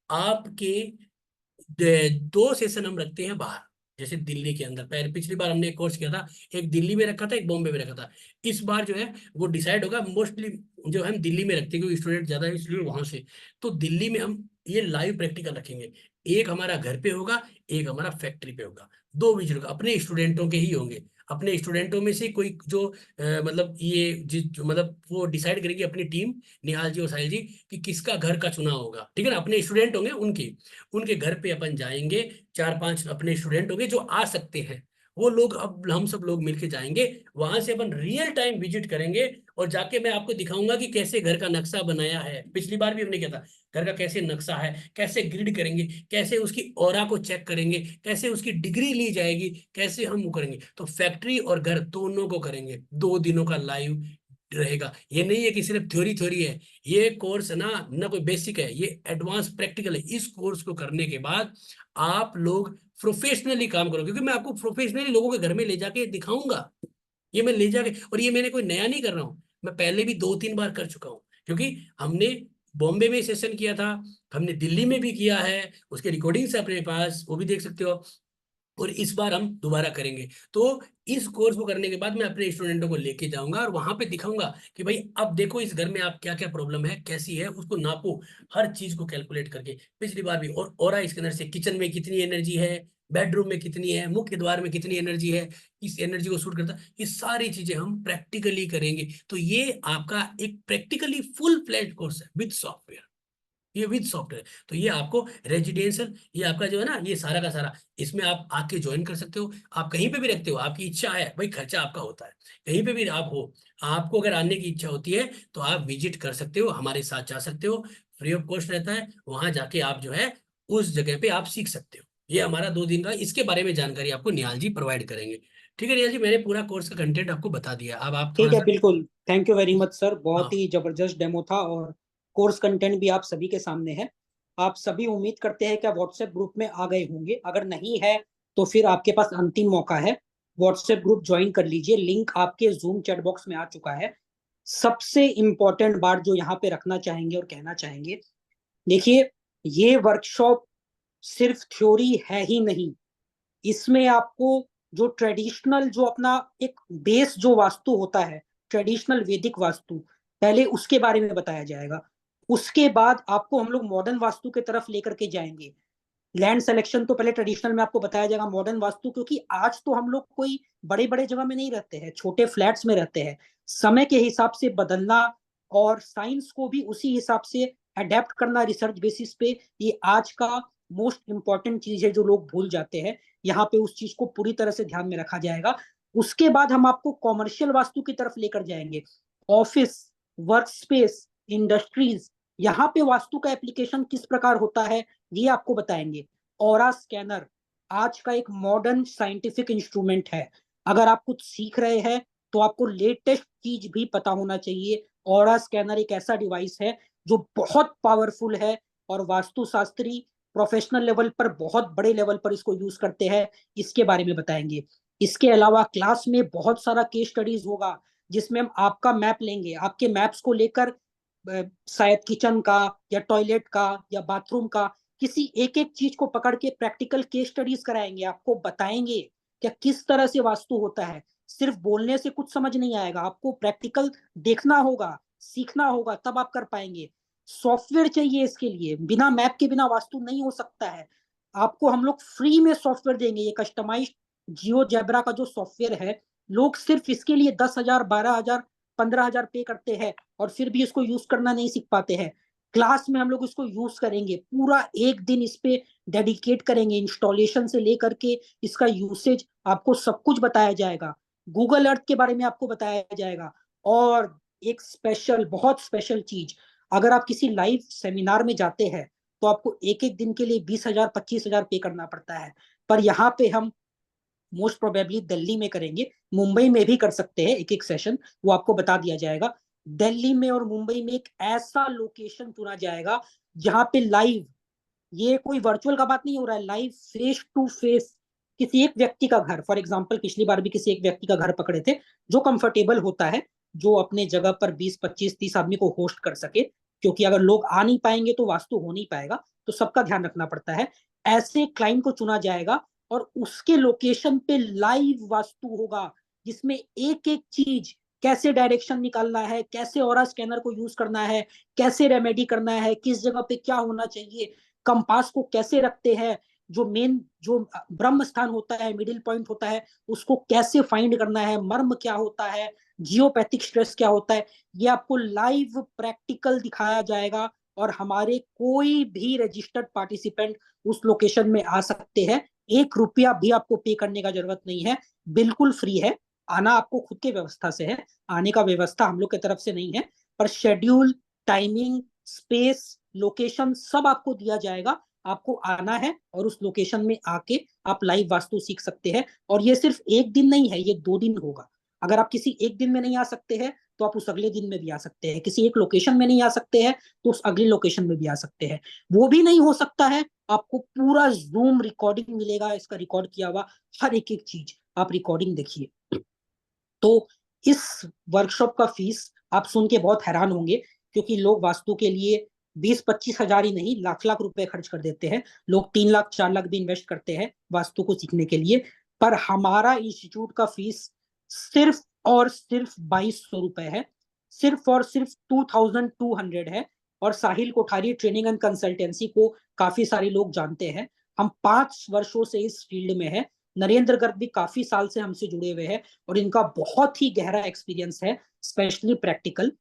आपके 2 सेशन हम रखते हैं बाहर, जैसे दिल्ली के अंदर, पहले पिछली बार हमने एक कोर्स किया था, एक दिल्ली में रखा था, एक बॉम्बे में रखा था। इस बार जो है वो डिसाइड होगा, मोस्टली जो हम दिल्ली में रखते हैं क्योंकि स्टूडेंट ज्यादा है इसलिए वहां से, तो दिल्ली में हम ये लाइव प्रैक्टिकल रखेंगे। एक हमारा घर पे होगा, एक हमारा फैक्ट्री पे होगा, 2 विजिट होगा, अपने स्टूडेंटों के ही होंगे। अपने स्टूडेंटों में से कोई जो मतलब ये मतलब वो डिसाइड करेगी अपनी टीम, निहाल जी और साहिल जी, कि किसका घर का चुनाव होगा, ठीक है ना, अपने स्टूडेंट होंगे उनके, उनके घर पे अपन जाएंगे, 4-5 अपने स्टूडेंट होंगे जो आ सकते हैं, वो लोग, अब हम सब लोग मिलके जाएंगे, वहां से अपन रियल टाइम विजिट करेंगे, और जाके मैं आपको दिखाऊंगा कि कैसे घर का नक्शा बनाया है, पिछली बार भी हमने किया था, घर का कैसे नक्शा है, कैसे ग्रिड करेंगे, कैसे उसकी ऑरा को चेक करेंगे, कैसे उसकी डिग्री ली जाएगी, कैसे हम वो करेंगे, तो फैक्ट्री और घर दोनों को करेंगे, 2 दिनों का लाइव रहेगा। ये नहीं है कि सिर्फ थ्योरी थ्योरी है, ये कोर्स ना ना कोई बेसिक है, ये एडवांस प्रैक्टिकल है। इस कोर्स को करने के बाद आप लोग प्रोफेशनली काम करो, क्योंकि मैं आपको प्रोफेशनली लोगों के घर में ले जाके दिखाऊंगा, ये मैं ले जाके, और ये मैंने कोई नया नहीं कर रहा हूँ, मैं पहले भी 2-3 बार कर चुका हूँ, क्योंकि हमने बॉम्बे में सेशन किया था, हमने दिल्ली में भी किया है, उसके रिकॉर्डिंग्स है अपने पास, वो भी देख सकते हो, और इस बार हम दोबारा करेंगे। तो इस कोर्स को करने के बाद मैं अपने स्टूडेंटों को लेके जाऊंगा और वहां पे दिखाऊंगा कि भाई अब देखो इस घर में आप क्या क्या प्रॉब्लम है, कैसी है, उसको नापो, हर चीज को कैलकुलेट करके। पिछली बार भी, और इसके अंदर से किचन में कितनी एनर्जी है, बेडरूम में कितनी है, मुख्य द्वार में कितनी एनर्जी है, इस एनर्जी को सूट करता है, ये सारी चीजें हम प्रैक्टिकली करेंगे। तो ये आपका एक प्रैक्टिकली फुल फ्लैट कोर्स है विद सॉफ्टवेयर, ये विद सॉफ्टवेयर। तो ये आपको रेजिडेंशियल, ये आपका जो है ना ये सारा का सारा, इसमें आप आके ज्वाइन कर सकते हो, आप कहीं पे भी रखते हो, आपकी इच्छा है भाई, खर्चा आपका होता है, कहीं पे भी आप हो, आपको अगर आने की इच्छा होती है तो आप विजिट कर सकते हो, हमारे साथ जा सकते हो, फ्री ऑफ कॉस्ट रहता है, वहां जाके आप जो है उस जगह पे आप सीख सकते हो। ये हमारा 2 दिन का, इसके बारे में जानकारी आपको निहाल जी प्रोवाइड करेंगे। ठीक है निहाल जी, मैंने पूरा कोर्स का कंटेंट आपको बता दिया, अब आप थोड़ा ठीक है, सा। बिल्कुल। Thank you very much sir, बहुत हाँ ही जबरदस्त डेमो था और कोर्स कंटेंट भी आप सभी के सामने है। आप सभी उम्मीद करते हैं कि आप व्हाट्सएप ग्रुप में आ गए होंगे, अगर नहीं है तो फिर आपके पास अंतिम मौका है, व्हाट्सएप ग्रुप ज्वाइन कर लीजिए, लिंक आपके जूम चैट बॉक्स में आ चुका है। सबसे इंपॉर्टेंट बात जो यहाँ पे रखना चाहेंगे और कहना चाहेंगे, देखिए, ये वर्कशॉप सिर्फ थ्योरी है ही नहीं, इसमें आपको जो ट्रेडिशनल जो अपना एक बेस जो वास्तु होता है, ट्रेडिशनल वैदिक वास्तु, पहले उसके बारे में बताया जाएगा। उसके बाद आपको हम लोग मॉडर्न वास्तु की तरफ लेकर के जाएंगे। लैंड सिलेक्शन तो पहले ट्रेडिशनल में आपको बताया जाएगा, मॉडर्न वास्तु, क्योंकि आज तो हम लोग कोई बड़े बड़े जगह में नहीं रहते हैं, छोटे फ्लैट्स में रहते हैं। समय के हिसाब से बदलना और साइंस को भी उसी हिसाब से अडेप्ट करना रिसर्च बेसिस पे, ये आज का मोस्ट इंपॉर्टेंट चीज है जो लोग भूल जाते हैं। यहाँ पे उस चीज को पूरी तरह से ध्यान में रखा जाएगा। उसके बाद हम आपको कॉमर्शियल वास्तु की तरफ लेकर जाएंगे। ऑफिस, वर्क स्पेस, इंडस्ट्रीज, यहाँ पे वास्तु का एप्लीकेशन किस प्रकार होता है ये आपको बताएंगे। ऑरा स्कैनर आज का एक मॉडर्न साइंटिफिक इंस्ट्रूमेंट है। अगर आप कुछ सीख रहे हैं तो आपको लेटेस्ट चीज भी पता होना चाहिए। ऑरा स्कैनर एक ऐसा डिवाइस है जो बहुत पावरफुल है, और वास्तुशास्त्री प्रोफेशनल लेवल पर, बहुत बड़े लेवल पर इसको यूज करते हैं। इसके बारे में बताएंगे। इसके अलावा क्लास में बहुत सारा केस स्टडीज होगा, जिसमें हम आपका मैप लेंगे, आपके मैप्स को लेकर शायद किचन का या टॉयलेट का या बाथरूम का किसी एक एक चीज को पकड़ के प्रैक्टिकल केस स्टडीज कराएंगे, आपको बताएंगे कि किस तरह से वास्तु होता है। सिर्फ बोलने से कुछ समझ नहीं आएगा, आपको प्रैक्टिकल देखना होगा, सीखना होगा, तब आप कर पाएंगे। सॉफ्टवेयर चाहिए इसके लिए, बिना मैप के बिना वास्तु नहीं हो सकता है। आपको हम लोग फ्री में सॉफ्टवेयर देंगे, ये कस्टमाइज्ड जियो जैब्रा का जो सॉफ्टवेयर है। लोग सिर्फ इसके लिए 10,000, 12,000, 15,000 पे करते हैं और फिर भी इसको यूज करना नहीं सीख पाते हैं। क्लास में हम लोग इसको यूज करेंगे, पूरा एक दिन इस पे डेडिकेट करेंगे, इंस्टॉलेशन से लेकर के इसका यूसेज आपको सब कुछ बताया जाएगा। गूगल अर्थ के बारे में आपको बताया जाएगा। और एक स्पेशल, बहुत स्पेशल चीज, अगर आप किसी लाइव सेमिनार में जाते हैं तो आपको एक एक दिन के लिए 20,000, 25,000 पे करना पड़ता है। पर यहाँ पे हम मोस्ट प्रोबेबली दिल्ली में करेंगे, मुंबई में भी कर सकते हैं एक एक सेशन, वो आपको बता दिया जाएगा। दिल्ली में और मुंबई में एक ऐसा लोकेशन चुना जाएगा जहां पे लाइव, ये कोई वर्चुअल का बात नहीं हो रहा है, लाइव फेस टू फेस किसी एक व्यक्ति का घर, फॉर एग्जांपल पिछली बार भी किसी एक व्यक्ति का घर पकड़े थे, जो कंफर्टेबल होता है, जो अपने जगह पर 20, 25, 30 आदमी को होस्ट कर सके। क्योंकि अगर लोग आ नहीं पाएंगे तो वास्तु हो नहीं पाएगा, तो सबका ध्यान रखना पड़ता है। ऐसे क्लाइंट को चुना जाएगा और उसके लोकेशन पे लाइव वास्तु होगा, जिसमें एक एक चीज, कैसे डायरेक्शन निकालना है, कैसे ऑरा स्कैनर को यूज करना है, कैसे रेमेडी करना है, किस जगह पे क्या होना चाहिए, कंपास को कैसे रखते हैं, जो मेन, जो ब्रह्म स्थान होता है, मिडिल पॉइंट होता है, उसको कैसे फाइंड करना है, मर्म क्या होता है, जियोपैथिक स्ट्रेस क्या होता है, ये आपको लाइव प्रैक्टिकल दिखाया जाएगा। और हमारे कोई भी रजिस्टर्ड पार्टिसिपेंट उस लोकेशन में आ सकते हैं, 1 रुपया भी आपको पे करने का जरूरत नहीं है, बिल्कुल फ्री है। आना आपको खुद के व्यवस्था से है, आने का व्यवस्था हम लोग की तरफ से नहीं है। पर शेड्यूल, टाइमिंग, स्पेस, लोकेशन सब आपको दिया जाएगा। आपको आना है और उस लोकेशन में आके आप लाइव वास्तु सीख सकते हैं। और ये सिर्फ एक दिन नहीं है, ये 2 दिन होगा। अगर आप किसी एक दिन में नहीं आ सकते हैं तो आप उस अगले दिन में भी आ सकते हैं, किसी एक लोकेशन में नहीं आ सकते हैं तो उस अगले लोकेशन में भी आ सकते हैं। वो भी नहीं हो सकता है, आपको पूरा जूम रिकॉर्डिंग मिलेगा, इसका रिकॉर्ड किया हुआ हर एक एक चीज आप रिकॉर्डिंग देखिए। तो इस वर्कशॉप का फीस आप सुन के बहुत हैरान होंगे, क्योंकि लोग वास्तु के लिए 20-25 हजार ही नहीं, लाख लाख रुपए खर्च कर देते हैं। लोग 3 लाख 4 लाख भी इन्वेस्ट करते हैं वास्तु को सीखने के लिए। पर हमारा इंस्टीट्यूट का फीस सिर्फ और सिर्फ 2,200 रुपए है, सिर्फ और सिर्फ 2,200 है। और साहिल कोठारी ट्रेनिंग एंड कंसल्टेंसी को काफी सारे लोग जानते हैं, हम 5 वर्षों से इस फील्ड में है। नरेंद्र गर्ग भी काफी साल से हमसे जुड़े हुए हैं और इनका बहुत ही गहरा एक्सपीरियंस है, स्पेशली प्रैक्टिकल।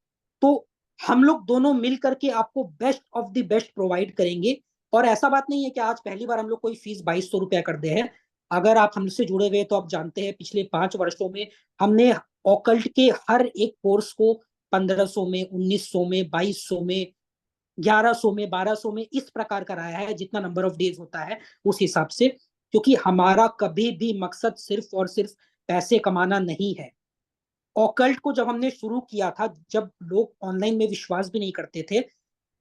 तो हम लोग दोनों मिल करके आपको best of the best provide करेंगे। और ऐसा बात नहीं है कि आज पहली बार हम लोग कोई फीस 2,200 रुपया कर दे हैं। अगर आप हमसे जुड़े हुए तो आप जानते हैं पिछले 5 वर्षों में हमने ऑकल्ट के हर एक कोर्स को 1,500 में, 1,900 में, 2,200 में, 1,100 में, 1,200 में, इस प्रकार कराया है, जितना नंबर ऑफ डेज होता है उस हिसाब से। क्योंकि हमारा कभी भी मकसद सिर्फ और सिर्फ पैसे कमाना नहीं है। ऑकल्ट को जब हमने शुरू किया था, जब लोग ऑनलाइन में विश्वास भी नहीं करते थे,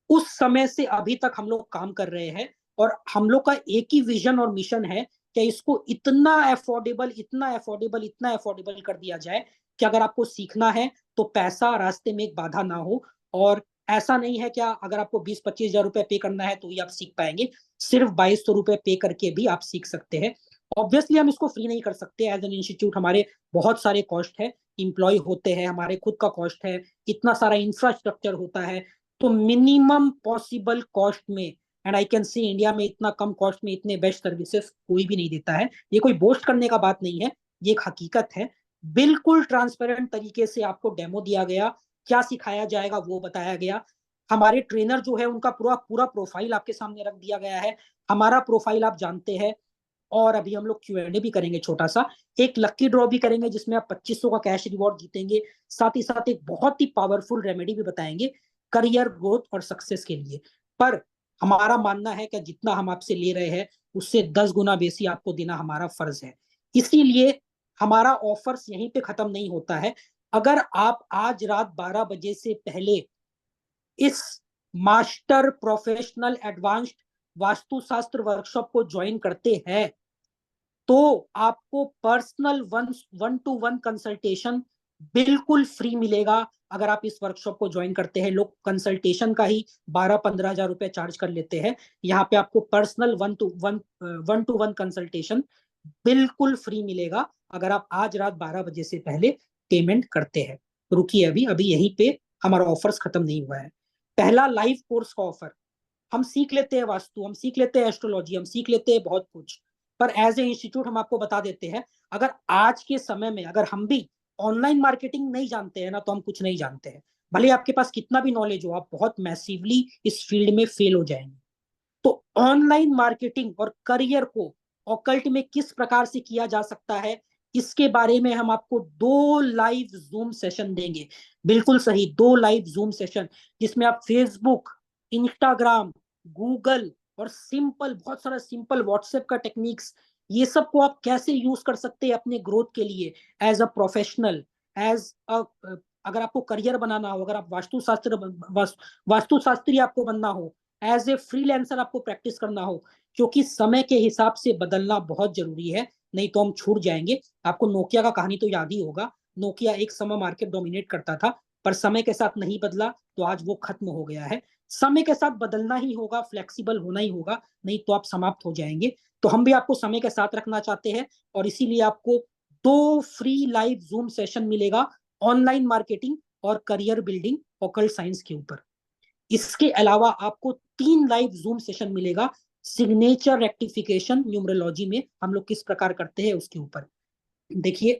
उस समय से अभी तक हम लोग काम कर रहे हैं। और हम लोग का एक ही विजन और मिशन है कि इसको इतना अफोर्डेबल, इतना अफोर्डेबल, इतना अफोर्डेबल कर दिया जाए कि अगर आपको सीखना है तो पैसा रास्ते में एक बाधा ना हो। और ऐसा नहीं है क्या अगर आपको 20-25 हजार रुपए पे करना है तो ही आप सीख पाएंगे, सिर्फ 2,200 रुपए पे करके भी आप सीख सकते हैं। ऑब्वियसली हम इसको फ्री नहीं कर सकते, एज एन इंस्टीट्यूट हमारे बहुत सारे कॉस्ट है, इम्प्लॉय होते हैं, हमारे खुद का कॉस्ट है, इतना सारा इंफ्रास्ट्रक्चर होता है। तो मिनिमम पॉसिबल कॉस्ट में and I can see India में इतना कम कॉस्ट में इतने बेस्ट सर्विसेज कोई भी नहीं देता है। ये कोई बोस्ट करने का बात नहीं है, ये एक हकीकत है। बिल्कुल ट्रांसपेरेंट तरीके से आपको डेमो दिया गया, क्या सिखाया जाएगा वो बताया गया। हमारे ट्रेनर जो है उनका पूरा पूरा प्रोफाइल आपके सामने रख दिया गया है। हमारा प्रोफाइल आप जानते हैं। और अभी हम लोग Q&A भी करेंगे छोटा सा, एक लक्की ड्रॉ भी करेंगे जिसमें आप 2500 का कैश रिवॉर्ड जीतेंगे। साथ ही साथ एक बहुत ही पावरफुल रेमेडी भी बताएंगे करियर ग्रोथ और सक्सेस के लिए। पर हमारा मानना है कि जितना हम आपसे ले रहे हैं उससे 10 गुना बेसी आपको देना हमारा फर्ज है। इसीलिए हमारा ऑफर्स यहीं पे खत्म नहीं होता है। अगर आप आज रात 12 बजे से पहले इस मास्टर प्रोफेशनल एडवांस्ड वास्तुशास्त्र वर्कशॉप को ज्वाइन करते हैं तो आपको personal one two one consultation बिल्कुल फ्री मिलेगा। अगर आप इस वर्कशॉप को ज्वाइन करते हैं, लोग कंसल्टेशन का ही 12-15 हजार रुपए चार्ज कर लेते हैं, यहाँ पे आपको personal one two one consultation बिल्कुल फ्री मिलेगा अगर आप आज रात 12 बजे से पहले पेमेंट करते हैं। रुकिए, अभी अभी यहीं पे हमारा ऑफर्स खत्म नहीं हुआ है। पहला लाइव कोर्स का ऑफर, हम सीख लेते हैं वास्तु, हम सीख लेते हैं एस्ट्रोलॉजी, हम सीख लेते हैं बहुत कुछ, पर एज ए इंस्टीट्यूट हम आपको बता देते हैं अगर आज के समय में अगर हम भी ऑनलाइन मार्केटिंग नहीं जानते हैं ना तो हम कुछ नहीं जानते हैं। भले आपके पास कितना भी नॉलेज हो, आप बहुत मैसिवली इस फील्ड में फेल हो जाएंगे। तो ऑनलाइन मार्केटिंग और करियर को ऑकल्ट में किस प्रकार से किया जा सकता है, इसके बारे में हम आपको 2 लाइव जूम सेशन देंगे। बिल्कुल सही, 2 लाइव जूम सेशन, जिसमें आप फेसबुक, इंस्टाग्राम, गूगल और सिंपल, बहुत सारा सिंपल व्हाट्सएप का टेक्निक्स, ये सब को आप कैसे यूज कर सकते हैं अपने ग्रोथ के लिए as a professional, as a, अगर आपको करियर बनाना हो, अगर आप वास्तुशास्त्री आपको बनना हो, एज ए फ्रीलांसर आपको प्रैक्टिस करना हो, क्योंकि समय के हिसाब से बदलना बहुत जरूरी है, नहीं तो हम छूट जाएंगे। आपको नोकिया का कहानी तो याद ही होगा। नोकिया एक समय मार्केट डोमिनेट करता था, पर समय के साथ नहीं बदला तो आज वो खत्म हो गया है। समय के साथ बदलना ही होगा, फ्लेक्सिबल होना ही होगा, नहीं तो आप समाप्त हो जाएंगे। तो हम भी आपको समय के साथ रखना चाहते हैं और इसीलिए आपको 2 फ्री लाइव जूम सेशन मिलेगा ऑनलाइन मार्केटिंग और करियर बिल्डिंग ऑकल्ट साइंस के ऊपर। इसके अलावा आपको 3 लाइव जूम सेशन मिलेगा सिग्नेचर रेक्टिफिकेशन न्यूमरोलॉजी में हम लोग किस प्रकार करते हैं उसके ऊपर। देखिए,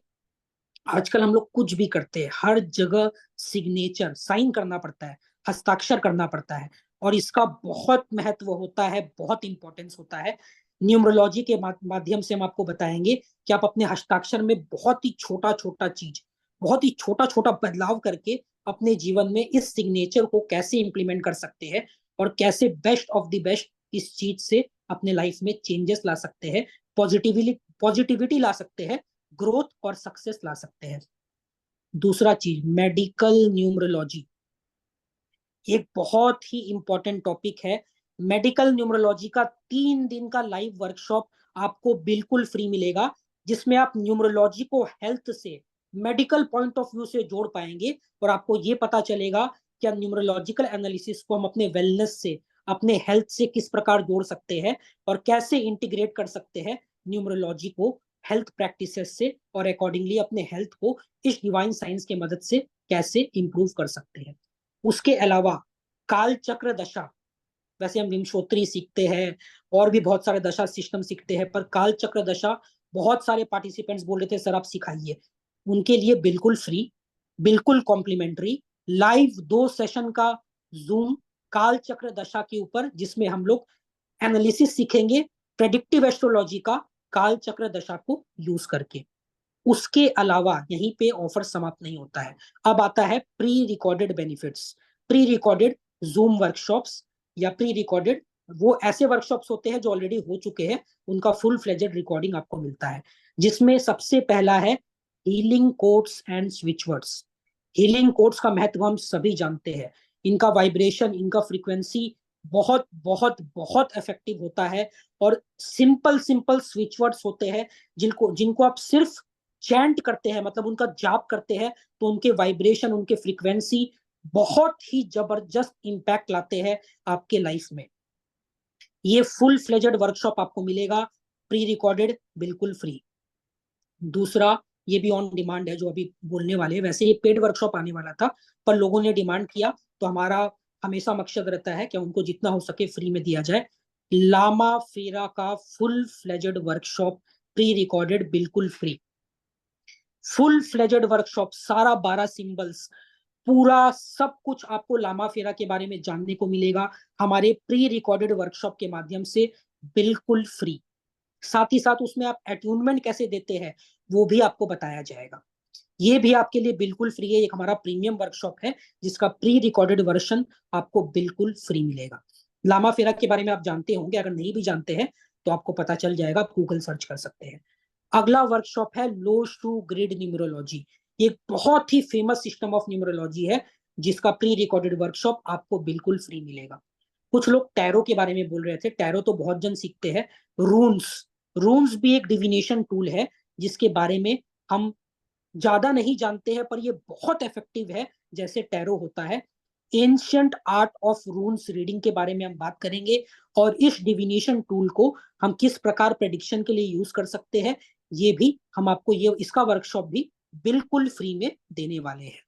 आजकल हम लोग कुछ भी करते हैं, हर जगह सिग्नेचर साइन करना पड़ता है, हस्ताक्षर करना पड़ता है, और इसका बहुत महत्व होता है, बहुत इंपॉर्टेंस होता है। न्यूमरोलॉजी के माध्यम से हम आपको बताएंगे कि आप अपने हस्ताक्षर में बहुत ही छोटा छोटा चीज, बहुत ही छोटा छोटा बदलाव करके अपने जीवन में इस सिग्नेचर को कैसे इंप्लीमेंट कर सकते हैं और कैसे बेस्ट ऑफ द बेस्ट इस चीज से अपने लाइफ में चेंजेस ला सकते हैं, पॉजिटिविटी ला सकते हैं, ग्रोथ और सक्सेस ला सकते हैं। दूसरा चीज, मेडिकल न्यूमरोलॉजी, एक बहुत ही इंपॉर्टेंट टॉपिक है। मेडिकल न्यूमरोलॉजी का 3 दिन का लाइव वर्कशॉप आपको बिल्कुल फ्री मिलेगा, जिसमें आप न्यूमरोलॉजी को हेल्थ से, मेडिकल पॉइंट ऑफ व्यू से जोड़ पाएंगे और आपको ये पता चलेगा कि न्यूमरोलॉजिकल एनालिसिस को हम अपने वेलनेस से, अपने हेल्थ से किस प्रकार जोड़ सकते हैं और कैसे इंटीग्रेट कर सकते हैं न्यूमरोलॉजी को हेल्थ प्रैक्टिसेस से, और अकॉर्डिंगली अपने हेल्थ को इस डिवाइन साइंस के मदद से कैसे इंप्रूव कर सकते हैं। उसके अलावा काल चक्र दशा, वैसे हम विंशोत्तरी सीखते हैं और भी बहुत सारे दशा सिस्टम सीखते हैं, पर काल चक्र दशा बहुत सारे पार्टिसिपेंट्स बोल रहे थे सर आप सिखाइए। उनके लिए बिल्कुल फ्री, बिल्कुल कॉम्प्लीमेंट्री लाइव 2 सेशन का जूम काल चक्र दशा के ऊपर, जिसमें हम लोग एनालिसिस सीखेंगे प्रेडिक्टिव एस्ट्रोलॉजी का काल चक्र दशा को यूज करके। उसके अलावा यहीं पे ऑफर समाप्त नहीं होता है, अब आता है pre recorded benefits. Pre recorded zoom workshops या प्री रिकॉर्डेड वो ऐसे वर्कशॉप्स होते हैं जो ऑलरेडी हो चुके हैं, उनका फुल फ्लेजेड रिकॉर्डिंग आपको मिलता है, जिसमें सबसे पहला है healing codes and switch words. Healing codes का महत्व हम सभी जानते हैं, इनका वाइब्रेशन, इनका फ्रीक्वेंसी बहुत बहुत बहुत इफेक्टिव होता है, और सिंपल सिंपल स्विच वर्ड्स होते हैं जिनको जिनको आप सिर्फ चैंट करते हैं, मतलब उनका जाप करते हैं, तो उनके वाइब्रेशन, उनके फ्रीक्वेंसी बहुत ही जबरदस्त इंपैक्ट लाते हैं आपके लाइफ में। ये फुल फ्लेजेड वर्कशॉप आपको मिलेगा प्री रिकॉर्डेड, बिल्कुल फ्री। दूसरा, ये भी ऑन डिमांड है जो अभी बोलने वाले हैं, वैसे ये पेड वर्कशॉप आने वाला था पर लोगों ने डिमांड किया तो हमेशा मकसद रहता है कि उनको जितना हो सके फ्री में दिया जाए। लामा फेरा का full fledged workshop pre recorded, बिल्कुल फ्री। फुल फ्लेजेड वर्कशॉप, सारा 12 सिंबल्स, पूरा सब कुछ आपको लामा फेरा के बारे में जानने को मिलेगा हमारे प्री रिकॉर्डेड वर्कशॉप के माध्यम से, बिल्कुल फ्री। साथ ही साथ उसमें आप अट्यूनमेंट कैसे देते हैं वो भी आपको बताया जाएगा। ये भी आपके लिए बिल्कुल फ्री है। एक हमारा प्रीमियम वर्कशॉप है जिसका प्री रिकॉर्डेड वर्जन आपको बिल्कुल फ्री मिलेगा। लामा फेरा के बारे में आप जानते होंगे, अगर नहीं भी जानते हैं तो आपको पता चल जाएगा, आप गूगल सर्च कर सकते हैं। अगला वर्कशॉप है लो शू ग्रिड न्यूमरोलॉजी। ये बहुत ही फेमस सिस्टम ऑफ न्यूमरोलॉजी है जिसका प्री रिकॉर्डेड वर्कशॉप आपको बिल्कुल फ्री मिलेगा। कुछ लोग टैरो के बारे में बोल रहे थे, टैरो तो बहुत जन सीखते हैं। रून्स, रून्स भी एक डिविनेशन टूल है जिसके बारे में हम ज्यादा नहीं जानते हैं, पर ये बहुत इफेक्टिव है जैसे टैरो होता है। एंशियंट आर्ट ऑफ रून्स रीडिंग के बारे में हम बात करेंगे, और इस डिविनेशन टूल को हम किस प्रकार प्रेडिक्शन के लिए यूज कर सकते हैं ये भी हम आपको, ये इसका वर्कशॉप भी बिल्कुल फ्री में देने वाले हैं।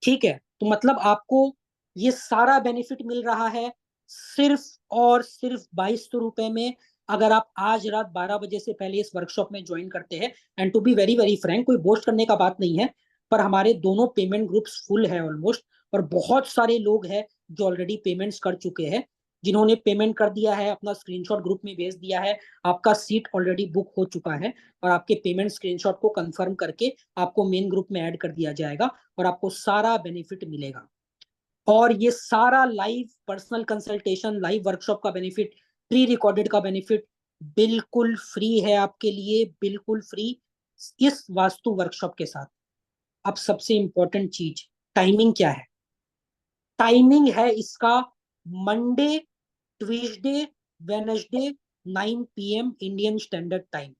ठीक है, तो मतलब आपको ये सारा बेनिफिट मिल रहा है सिर्फ और सिर्फ 2200 रुपए में, अगर आप आज रात 12 बजे से पहले इस वर्कशॉप में ज्वाइन करते हैं। And to be very very frank, कोई बोस्ट करने का बात नहीं है, पर हमारे दोनों पेमेंट ग्रुप्स फुल है ऑलमोस्ट, और बहुत सारे लोग हैं जो ऑलरेडी पेमेंट्स कर चुके हैं। जिन्होंने पेमेंट कर दिया है अपना स्क्रीनशॉट ग्रुप में भेज दिया है, आपका सीट ऑलरेडी बुक हो चुका है, और आपके पेमेंट स्क्रीनशॉट को कंफर्म करके आपको मेन ग्रुप में ऐड कर दिया जाएगा और आपको सारा बेनिफिट मिलेगा। और ये सारा live personal consultation, live workshop का बेनिफिट, प्री रिकॉर्डेड का बेनिफिट बिल्कुल फ्री है आपके लिए, बिल्कुल फ्री इस वास्तु वर्कशॉप के साथ। अब सबसे इंपॉर्टेंट चीज, टाइमिंग क्या है? टाइमिंग है इसका Monday, Tuesday, Wednesday, 9 PM Indian standard time.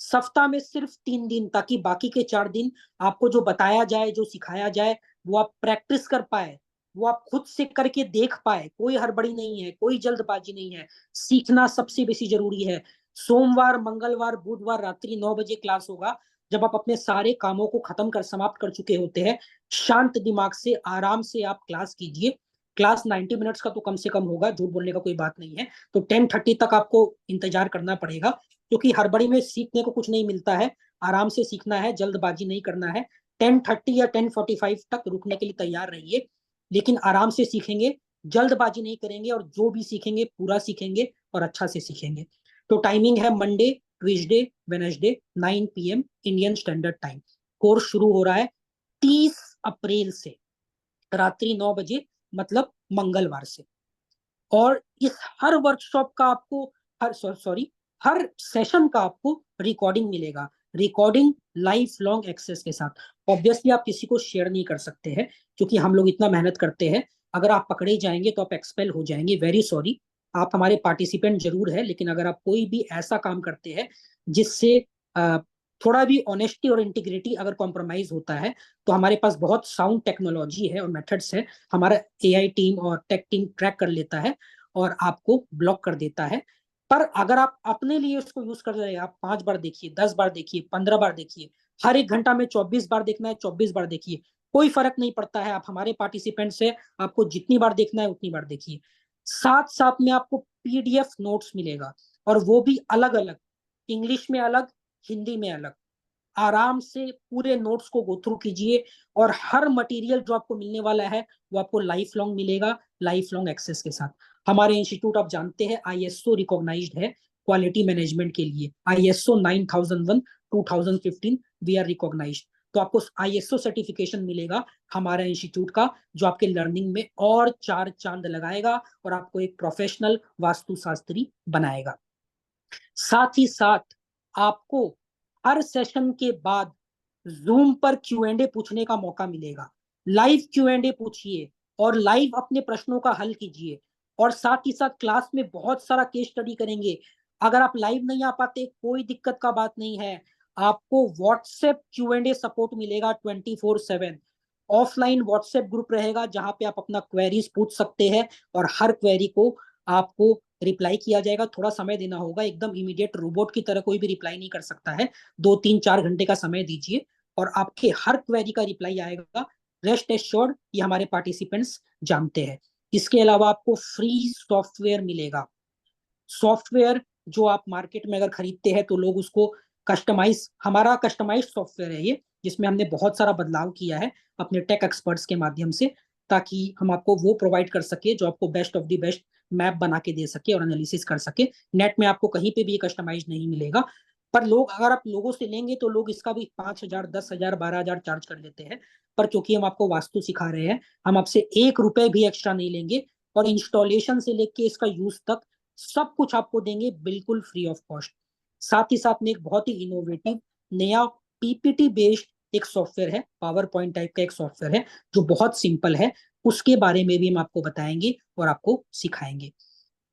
सप्ताह में सिर्फ 3 दिन, ताकि बाकी के 4 दिन आपको जो बताया जाए, जो सिखाया जाए, वो आप प्रैक्टिस कर पाए, वो आप खुद से करके देख पाए। कोई हड़बड़ी नहीं है, कोई जल्दबाजी नहीं है, सीखना सबसे बेसी जरूरी है। सोमवार, मंगलवार, बुधवार रात्रि 9 बजे क्लास होगा, जब आप अपने सारे कामों को खत्म कर समाप्त कर चुके होते हैं। शांत दिमाग से आराम से आप क्लास कीजिए। क्लास 90 मिनट्स का तो कम से कम होगा, झूठ बोलने का कोई बात नहीं है। तो 10:30 तक आपको इंतजार करना पड़ेगा, क्योंकि हड़बड़ी में सीखने को कुछ नहीं मिलता है। आराम से सीखना है, जल्दबाजी नहीं करना है। 10:30 या 10:45 तक रुकने के लिए तैयार रहिए, लेकिन आराम से सीखेंगे, जल्दबाजी नहीं करेंगे, और जो भी सीखेंगे पूरा सीखेंगे और अच्छा से सीखेंगे। तो टाइमिंग है Monday, Tuesday, Wednesday, 9 PM Indian standard time. Course शुरू हो रहा है 30 अप्रैल से, रात्रि 9 बजे, मतलब मंगलवार से। और इस हर वर्कशॉप का आपको, हर सॉरी हर सेशन का आपको रिकॉर्डिंग मिलेगा, रिकॉर्डिंग लाइफ लॉन्ग एक्सेस के साथ। ऑब्वियसली आप किसी को शेयर नहीं कर सकते हैं, क्योंकि हम लोग इतना मेहनत करते हैं। अगर आप पकड़े जाएंगे तो आप एक्सपेल हो जाएंगे, वेरी सॉरी। आप हमारे पार्टिसिपेंट जरूर है, लेकिन अगर आप कोई भी ऐसा काम करते हैं जिससे थोड़ा भी ऑनेस्टी और इंटीग्रिटी अगर कॉम्प्रोमाइज होता है, तो हमारे पास बहुत साउंड टेक्नोलॉजी है और मेथड्स है। हमारा एआई टीम और टेक टीम ट्रैक कर लेता है और आपको ब्लॉक कर देता है। पर अगर आप अपने लिए उसको यूज कर रहे हैं, आप 5 बार देखिए, 10 बार देखिए, 15 बार देखिए, हर एक घंटा में 24 बार देखना है, 24 बार देखिए, कोई फर्क नहीं पड़ता है। आप हमारे पार्टिसिपेंट से, आपको जितनी बार देखना है उतनी बार देखिए। साथ साथ में आपको पीडीएफ नोट्स मिलेगा, और वो भी अलग अलग, इंग्लिश में अलग, हिंदी में अलग। आराम से पूरे नोट्स को गो थ्रू कीजिए, और हर मटेरियल जो आपको मिलने वाला है वो आपको लाइफ लॉन्ग मिलेगा, लाइफ लॉन्ग एक्सेस के साथ। हमारे इंस्टीट्यूट आप जानते हैं आईएसओ रिकॉग्नाइज्ड है क्वालिटी मैनेजमेंट के लिए। ISO 9001 2015 we are recognised. तो आपको आईएसओ सर्टिफिकेशन मिलेगा हमारे इंस्टीट्यूट का, जो आपके लर्निंग में और 4 चांद लगाएगा और आपको एक प्रोफेशनल वास्तुशास्त्री बनाएगा। साथ ही साथ आपको हर सेशन के बाद जूम पर क्यूएंडए पूछने का मौका मिलेगा। लाइव क्यूएंडए पूछिए और लाइव अपने प्रश्नों का हल कीजिए, और साथ ही साथ क्लास में बहुत सारा केस स्टडी करेंगे। अगर आप लाइव नहीं आ पाते, कोई दिक्कत का बात नहीं है, आपको व्हाट्सएप क्यूएंडए सपोर्ट मिलेगा 24/7। ऑफलाइन व्हाट्सएप ग्रुप रहेगा जहां पे आप अपना क्वेरीज पूछ सकते हैं, और हर क्वेरी को आपको रिप्लाई किया जाएगा। थोड़ा समय देना होगा, एकदम इमीडिएट रोबोट की तरह कोई भी रिप्लाई नहीं कर सकता है। 2 3 4 घंटे का समय दीजिए और आपके हर क्वेरी का रिप्लाई आएगा। रेस्ट एश्योर्ड ये हमारे पार्टिसिपेंट्स जानते हैं। इसके अलावा आपको फ्री सॉफ्टवेयर मिलेगा। सॉफ्टवेयर जो आप मार्केट में अगर खरीदते हैं तो लोग उसको हमारा कस्टमाइज सॉफ्टवेयर है ये, जिसमें हमने बहुत सारा बदलाव किया है अपने टेक एक्सपर्ट्स के माध्यम से, ताकि हम आपको वो प्रोवाइड कर सके जो आपको best of the best map बना के दे सके और एनालिसिस कर सके। नेट में आपको कहीं पे भी कस्टमाइज नहीं मिलेगा। पर लोग, अगर आप लोगों से लेंगे तो लोग इसका भी 5,000, 10,000, 12,000 चार्ज कर लेते हैं। पर क्योंकि हम आपको वास्तु सिखा रहे हैं, हम आपसे 1 रुपए भी एक्स्ट्रा नहीं लेंगे, और इंस्टॉलेशन से लेके इसका यूज तक सब कुछ आपको देंगे बिल्कुल फ्री ऑफ कॉस्ट। साथ ही साथ में एक बहुत ही इनोवेटिव नया पीपीटी बेस्ड एक सॉफ्टवेयर है, पावर पॉइंट टाइप का एक सॉफ्टवेयर है जो बहुत सिंपल है। उसके बारे में भी हम आपको बताएंगे और आपको सिखाएंगे।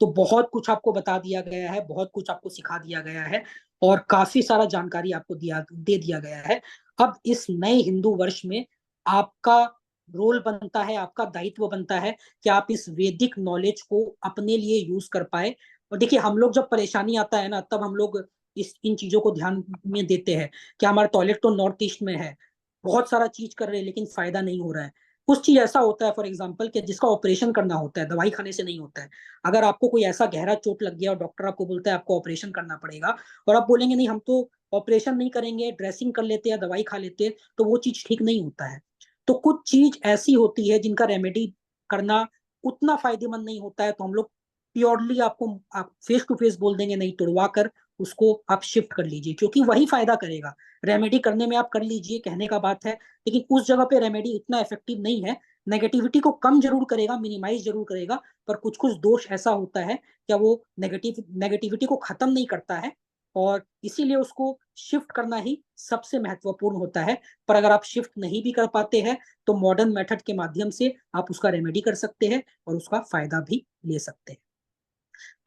तो बहुत कुछ आपको बता दिया गया है, बहुत कुछ आपको सिखा दिया गया है, और काफी सारा जानकारी आपको दे दिया गया है। अब इस नए हिंदू वर्ष में आपका रोल बनता है, आपका दायित्व बनता है कि आप इस वैदिक नॉलेज को अपने लिए यूज कर पाए। और देखिए, हम लोग जब परेशानी आता है ना, तब हम लोग इन चीजों को ध्यान में देते हैं कि हमारा टॉयलेट तो नॉर्थ ईस्ट में है, बहुत सारा चीज कर रहे हैं लेकिन फायदा नहीं हो रहा है। कुछ चीज ऐसा होता है, फॉर एग्जाम्पल, कि जिसका ऑपरेशन करना होता है, दवाई खाने से नहीं होता है। अगर आपको कोई ऐसा गहरा चोट लग गया और डॉक्टर आपको बोलता है आपको ऑपरेशन करना पड़ेगा, और आप बोलेंगे नहीं हम तो ऑपरेशन नहीं करेंगे, ड्रेसिंग कर लेते हैं, दवाई खा लेते हैं, तो वो चीज ठीक नहीं होता है। तो कुछ चीज ऐसी होती है जिनका रेमेडी करना उतना फायदेमंद नहीं होता है, तो हम लोग प्योरली आपको आप फेस टू फेस बोल देंगे, नहीं, तुड़वा कर उसको आप शिफ्ट कर लीजिए, क्योंकि वही फायदा करेगा। रेमेडी करने में आप कर लीजिए, कहने का बात है, लेकिन उस जगह पे रेमेडी उतना इफेक्टिव नहीं है। नेगेटिविटी को कम जरूर करेगा, मिनिमाइज जरूर करेगा, पर कुछ कुछ दोष ऐसा होता है क्या वो नेगेटिविटी को खत्म नहीं करता है, और इसीलिए उसको शिफ्ट करना ही सबसे महत्वपूर्ण होता है। पर अगर आप शिफ्ट नहीं भी कर पाते हैं तो मॉडर्न मेथड के माध्यम से आप उसका रेमेडी कर सकते हैं और उसका फायदा भी ले सकते हैं।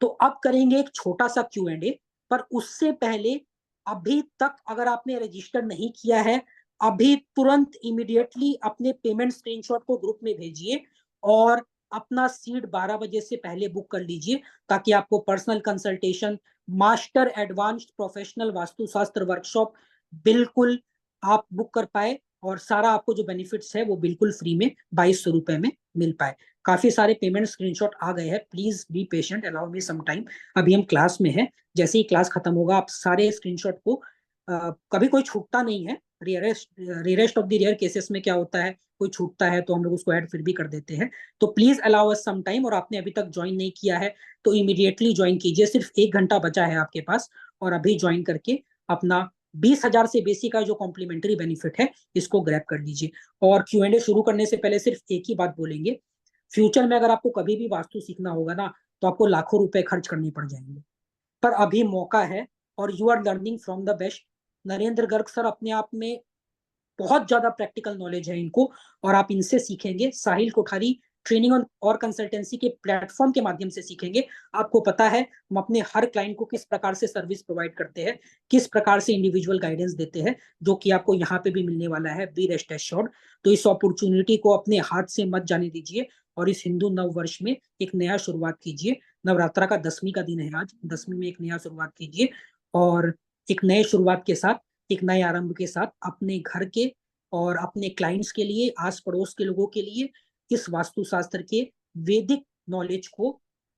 तो अब करेंगे एक छोटा सा Q&A, पर उससे पहले अभी तक अगर आपने रजिस्टर नहीं किया है, अभी तुरंत इमीडिएटली अपने पेमेंट स्क्रीनशॉट को ग्रुप में भेजिए और अपना सीट 12 बजे से पहले बुक कर लीजिए, ताकि आपको personal consultation, master advanced professional vastushastra workshop बिल्कुल आप बुक कर पाए, और सारा आपको जो बेनिफिट्स है वो बिल्कुल फ्री में 2200 रुपए में मिल पाए। काफी सारे पेमेंट स्क्रीनशॉट आ गए हैं, please be patient, allow me some time. अभी हम क्लास में हैं, जैसे ही क्लास खत्म होगा आप सारे स्क्रीनशॉट को कभी कोई छूटता नहीं है। Rarest of the rare cases में क्या होता है, कोई छूटता है तो हम लोग उसको ऐड फिर भी कर देते हैं। तो please allow us some time, और आपने अभी तक ज्वाइन नहीं किया है तो इमीडिएटली ज्वाइन कीजिए, सिर्फ 1 घंटा बचा है आपके पास, और अभी ज्वाइन करके अपना 20,000 से बेसी का जो कॉम्प्लीमेंट्री बेनिफिट है इसको ग्रैब कर लीजिए। और Q&A शुरू करने से पहले सिर्फ एक ही बात बोलेंगे, फ्यूचर में अगर आपको कभी भी वास्तु सीखना होगा ना, तो आपको लाखों रुपए खर्च करनी पड़ जाएंगे, पर अभी मौका है, और you are learning from the best. Narendra Garg sir अपने आप में बहुत ज्यादा प्रैक्टिकल नॉलेज है इनको, और आप इनसे सीखेंगे। साहिल कोठारी ट्रेनिंग और कंसल्टेंसी के प्लेटफॉर्म के माध्यम से सीखेंगे। आपको पता है हम अपने हर क्लाइंट को किस प्रकार से सर्विस प्रोवाइड करते हैं, किस प्रकार से इंडिविजुअल गाइडेंस देते हैं, जो कि आपको यहाँ पे भी मिलने वाला है, बी रेस्ट एश्योर्ड। तो इस अपॉर्चुनिटी को अपने हाथ से मत जाने दीजिए, और इस हिंदू नव वर्ष में एक नया शुरुआत कीजिए। नवरात्रा का 10वीं का दिन है आज, 10वीं में एक नया शुरुआत कीजिए, और एक नए शुरुआत के साथ, एक नए आरंभ के साथ अपने घर के और अपने क्लाइंट्स के लिए, आस पड़ोस के लोगों के लिए इस वास्तुशास्त्र के वैदिक नॉलेज को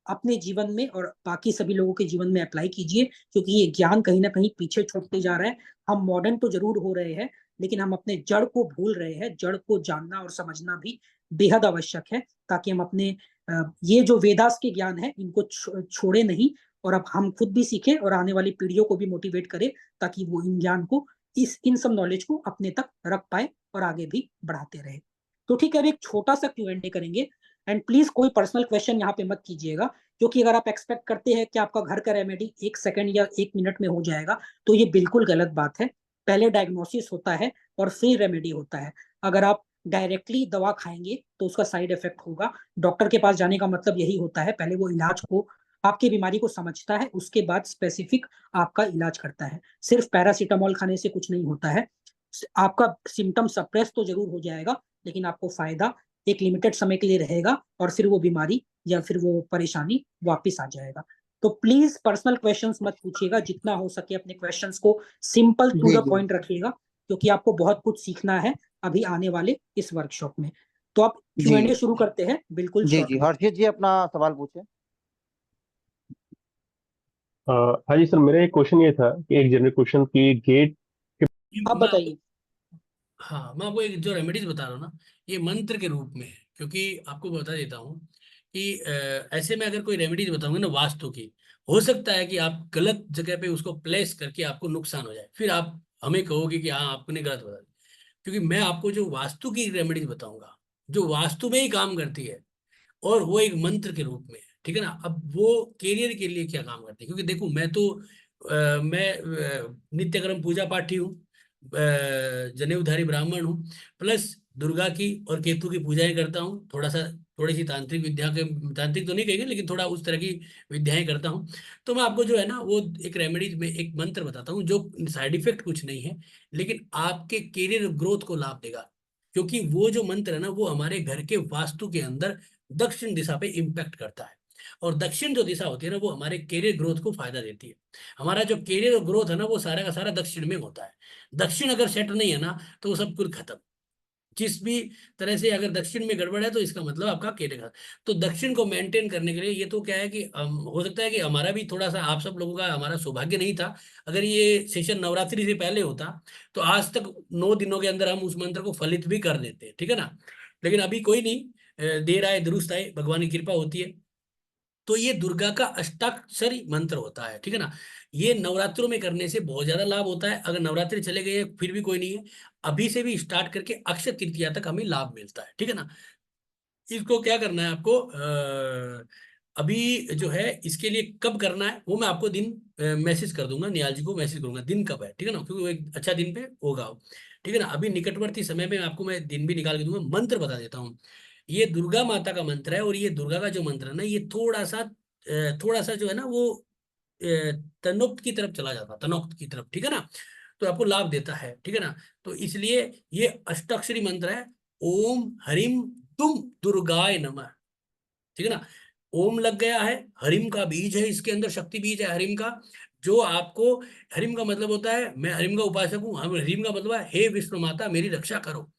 अपने जीवन में और बाकी सभी लोगों के जीवन में अप्लाई कीजिए, क्योंकि ये ज्ञान कहीं ना कहीं पीछे छूटते जा रहा है। हम मॉडर्न तो जरूर हो रहे हैं, लेकिन हम अपने जड़ को भूल रहे हैं। जड़ को जानना और समझना भी बेहद आवश्यक है, ताकि हम अपने ये जो वेदास के ज्ञान है इनको छोड़े नहीं, और अब हम खुद भी सीखे और आने वाली पीढ़ियों को भी मोटिवेट करें, ताकि वो इन ज्ञान को, इन सब नॉलेज को अपने तक रख पाए और आगे भी बढ़ाते रहे। तो ठीक है, अब एक छोटा सा Q&A करेंगे, एंड प्लीज कोई पर्सनल क्वेश्चन यहाँ पे मत कीजिएगा, क्योंकि अगर आप एक्सपेक्ट करते हैं कि आपका घर का रेमेडी 1 सेकंड या 1 मिनट में हो जाएगा, तो ये बिल्कुल गलत बात है। पहले डायग्नोसिस होता है और फिर रेमेडी होता है। अगर आप डायरेक्टली दवा खाएंगे तो उसका साइड इफेक्ट होगा। डॉक्टर के पास जाने का मतलब यही होता है, पहले वो इलाज को, आपकी बीमारी को समझता है, उसके बाद स्पेसिफिक आपका इलाज करता है। सिर्फ पैरासीटामोल खाने से कुछ नहीं होता है। आपका सिम्टम सप्रेस तो जरूर हो जाएगा, लेकिन आपको फायदा एक लिमिटेड समय के लिए रहेगा, और फिर वो बीमारी या फिर वो परेशानी वापस आ जाएगा। तो प्लीज पर्सनल क्वेश्चंस मत पूछिएगा, जितना हो सके अपने क्वेश्चंस को सिंपल टू जी द जी। पॉइंट रखिएगा, क्योंकि आपको बहुत कुछ सीखना है। अभी आने वाले इस वर्कशॉप में। तो आप जी Q&A शुरू करते हैं बिल्कुल जी जी शॉर्टली। हर्षित जी अपना सवाल पूछे। हाँ जी सर, मेरा एक क्वेश्चन ये था कि एक जनरल क्वेश्चन की गेट आप मैं बताइए। हाँ, मैं आपको एक जो रेमेडीज बता रहा हूँ ना, ये मंत्र के रूप में है। क्योंकि आपको बता देता हूँ कि ऐसे में अगर कोई रेमेडीज बताऊंगा ना वास्तु की, हो सकता है कि आप गलत जगह पे उसको प्लेस करके आपको नुकसान हो जाए, फिर आप हमें कहोगे कि हाँ आपने गलत बता दिया। क्योंकि मैं आपको जो वास्तु की रेमेडीज बताऊंगा, जो वास्तु में ही काम करती है, और वो एक मंत्र के रूप में है, ठीक है ना। अब वो कैरियर के लिए क्या काम करते हैं, क्योंकि देखो मैं तो मैं नित्य कर्म पूजा पाठी हूँ, जनेऊधारी ब्राह्मण हूँ, प्लस दुर्गा की और केतु की पूजाएं करता हूँ, थोड़ी सी तांत्रिक विद्या के, तांत्रिक तो नहीं कहेंगे लेकिन थोड़ा उस तरह की विद्याएं करता हूँ। तो मैं आपको जो है ना वो एक रेमेडीज में एक मंत्र बताता हूँ जो साइड इफेक्ट कुछ नहीं है, लेकिन आपके कैरियर ग्रोथ को लाभ देगा। क्योंकि वो जो मंत्र है ना वो हमारे घर के वास्तु के अंदर दक्षिण दिशा पे इम्पैक्ट करता है। और दक्षिण जो दिशा होती है ना वो हमारे कैरियर ग्रोथ को फायदा देती है। हमारा जो कैरियर ग्रोथ है ना वो सारा का सारा दक्षिण में होता है। दक्षिण अगर सेट नहीं है ना तो वो सब कुछ खत्म। जिस भी तरह से अगर दक्षिण में गड़बड़ है तो इसका मतलब आपका कैरियर खत्म। तो दक्षिण को मेंटेन करने के लिए ये तो क्या है कि हो सकता है कि हमारा भी थोड़ा सा, आप सब लोगों का हमारा सौभाग्य नहीं था, अगर ये सेशन नवरात्रि से पहले होता तो आज तक 9 दिनों के अंदर हम उस मंत्र को फलित भी कर देते, ठीक है ना। लेकिन अभी कोई नहीं, देर आए दुरुस्त आए, भगवान की कृपा होती है। तो ये दुर्गा का अष्टाक्षरी मंत्र होता है, ठीक है ना। ये नवरात्रों में करने से बहुत ज्यादा लाभ होता है। अगर नवरात्रि चले गए फिर भी कोई नहीं है, अभी से भी स्टार्ट करके अक्षय तृतीया तक हमें लाभ मिलता है, ठीक है ना। इसको क्या करना है आपको, अभी जो है इसके लिए कब करना है वो मैं आपको दिन मैसेज कर दूंगा, निहाल जी को मैसेज करूंगा दिन कब है, ठीक है ना, क्योंकि वो एक अच्छा दिन पे होगा वो, ठीक है ना। अभी निकटवर्ती समय में आपको मैं दिन भी निकाल के दूंगा। मंत्र बता देता हूँ, ये दुर्गा माता का मंत्र है, और ये दुर्गा का जो मंत्र है ना ये थोड़ा सा जो है ना वो तनोक्त की तरफ चला जाता है, तनोक्त की तरफ, ठीक है ना। तो आपको लाभ देता है, ठीक है ना। तो इसलिए ये अष्टाक्षरी मंत्र है, ओम हरिम तुम दुर्गाय नमः, ठीक है ना। ओम लग गया है, हरिम का बीज है, इसके अंदर शक्ति बीज है हरिम का, जो आपको, हरिम का मतलब होता है मैं हरिम का उपासक हूँ, हरिम का मतलब है हे विष्णु माता मेरी रक्षा करो,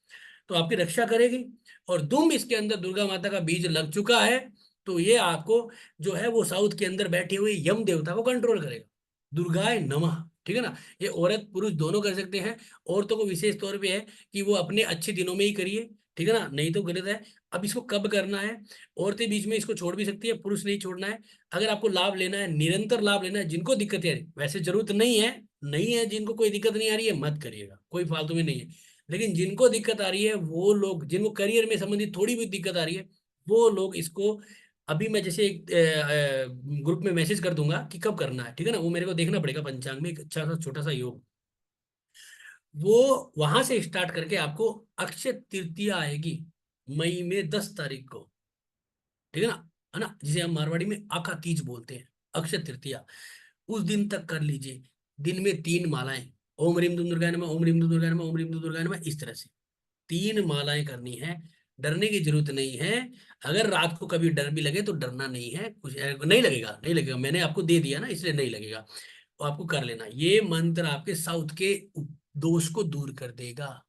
तो आपकी रक्षा करेगी। और दुम इसके अंदर दुर्गा माता का बीज लग चुका है, तो ये आपको जो है वो साउथ के अंदर बैठे हुए यम देवता को कंट्रोल करेगा। दुर्गाय नमः, ठीक है ना। ये औरत पुरुष दोनों कर सकते हैं। औरतों को विशेष तौर पे है कि वो अपने अच्छे दिनों में ही करिए, ठीक है ना, नहीं तो गलत है। अब इसको कब करना है, औरतें बीच में इसको छोड़ भी सकती है, पुरुष नहीं छोड़ना है। अगर आपको लाभ लेना है, निरंतर लाभ लेना है, जिनको दिक्कत है, वैसे जरूरत नहीं है, जिनको कोई दिक्कत नहीं आ रही है मत करिएगा, कोई फालतू में नहीं है। लेकिन जिनको दिक्कत आ रही है वो लोग, जिनको करियर में संबंधित थोड़ी भी दिक्कत आ रही है, वो लोग इसको, अभी मैं जैसे एक ग्रुप में मैसेज कर दूंगा कि कब करना है, ठीक है ना। वो मेरे को देखना पड़ेगा पंचांग में, एक अच्छा सा छोटा सा योग, वो वहां से स्टार्ट करके आपको अक्षय तृतीया आएगी मई में 10 तारीख को, ठीक है ना, जिसे हम मारवाड़ी में आका तीज बोलते हैं, अक्षय तृतीया, उस दिन तक कर लीजिए। दिन में 3 मालाएं, ओम रीम दुम दुर्गाय नमः, ओम रीम दुम दुर्गाय नमः, ओम रीम दुम दुर्गाय नमः, इस तरह से 3 मालाएं करनी है। डरने की जरूरत नहीं है। अगर रात को कभी डर भी लगे तो डरना नहीं है, कुछ नहीं लगेगा, मैंने आपको दे दिया ना इसलिए नहीं लगेगा। तो आपको कर लेना, ये मंत्र आपके साउथ के दोष को दूर कर देगा।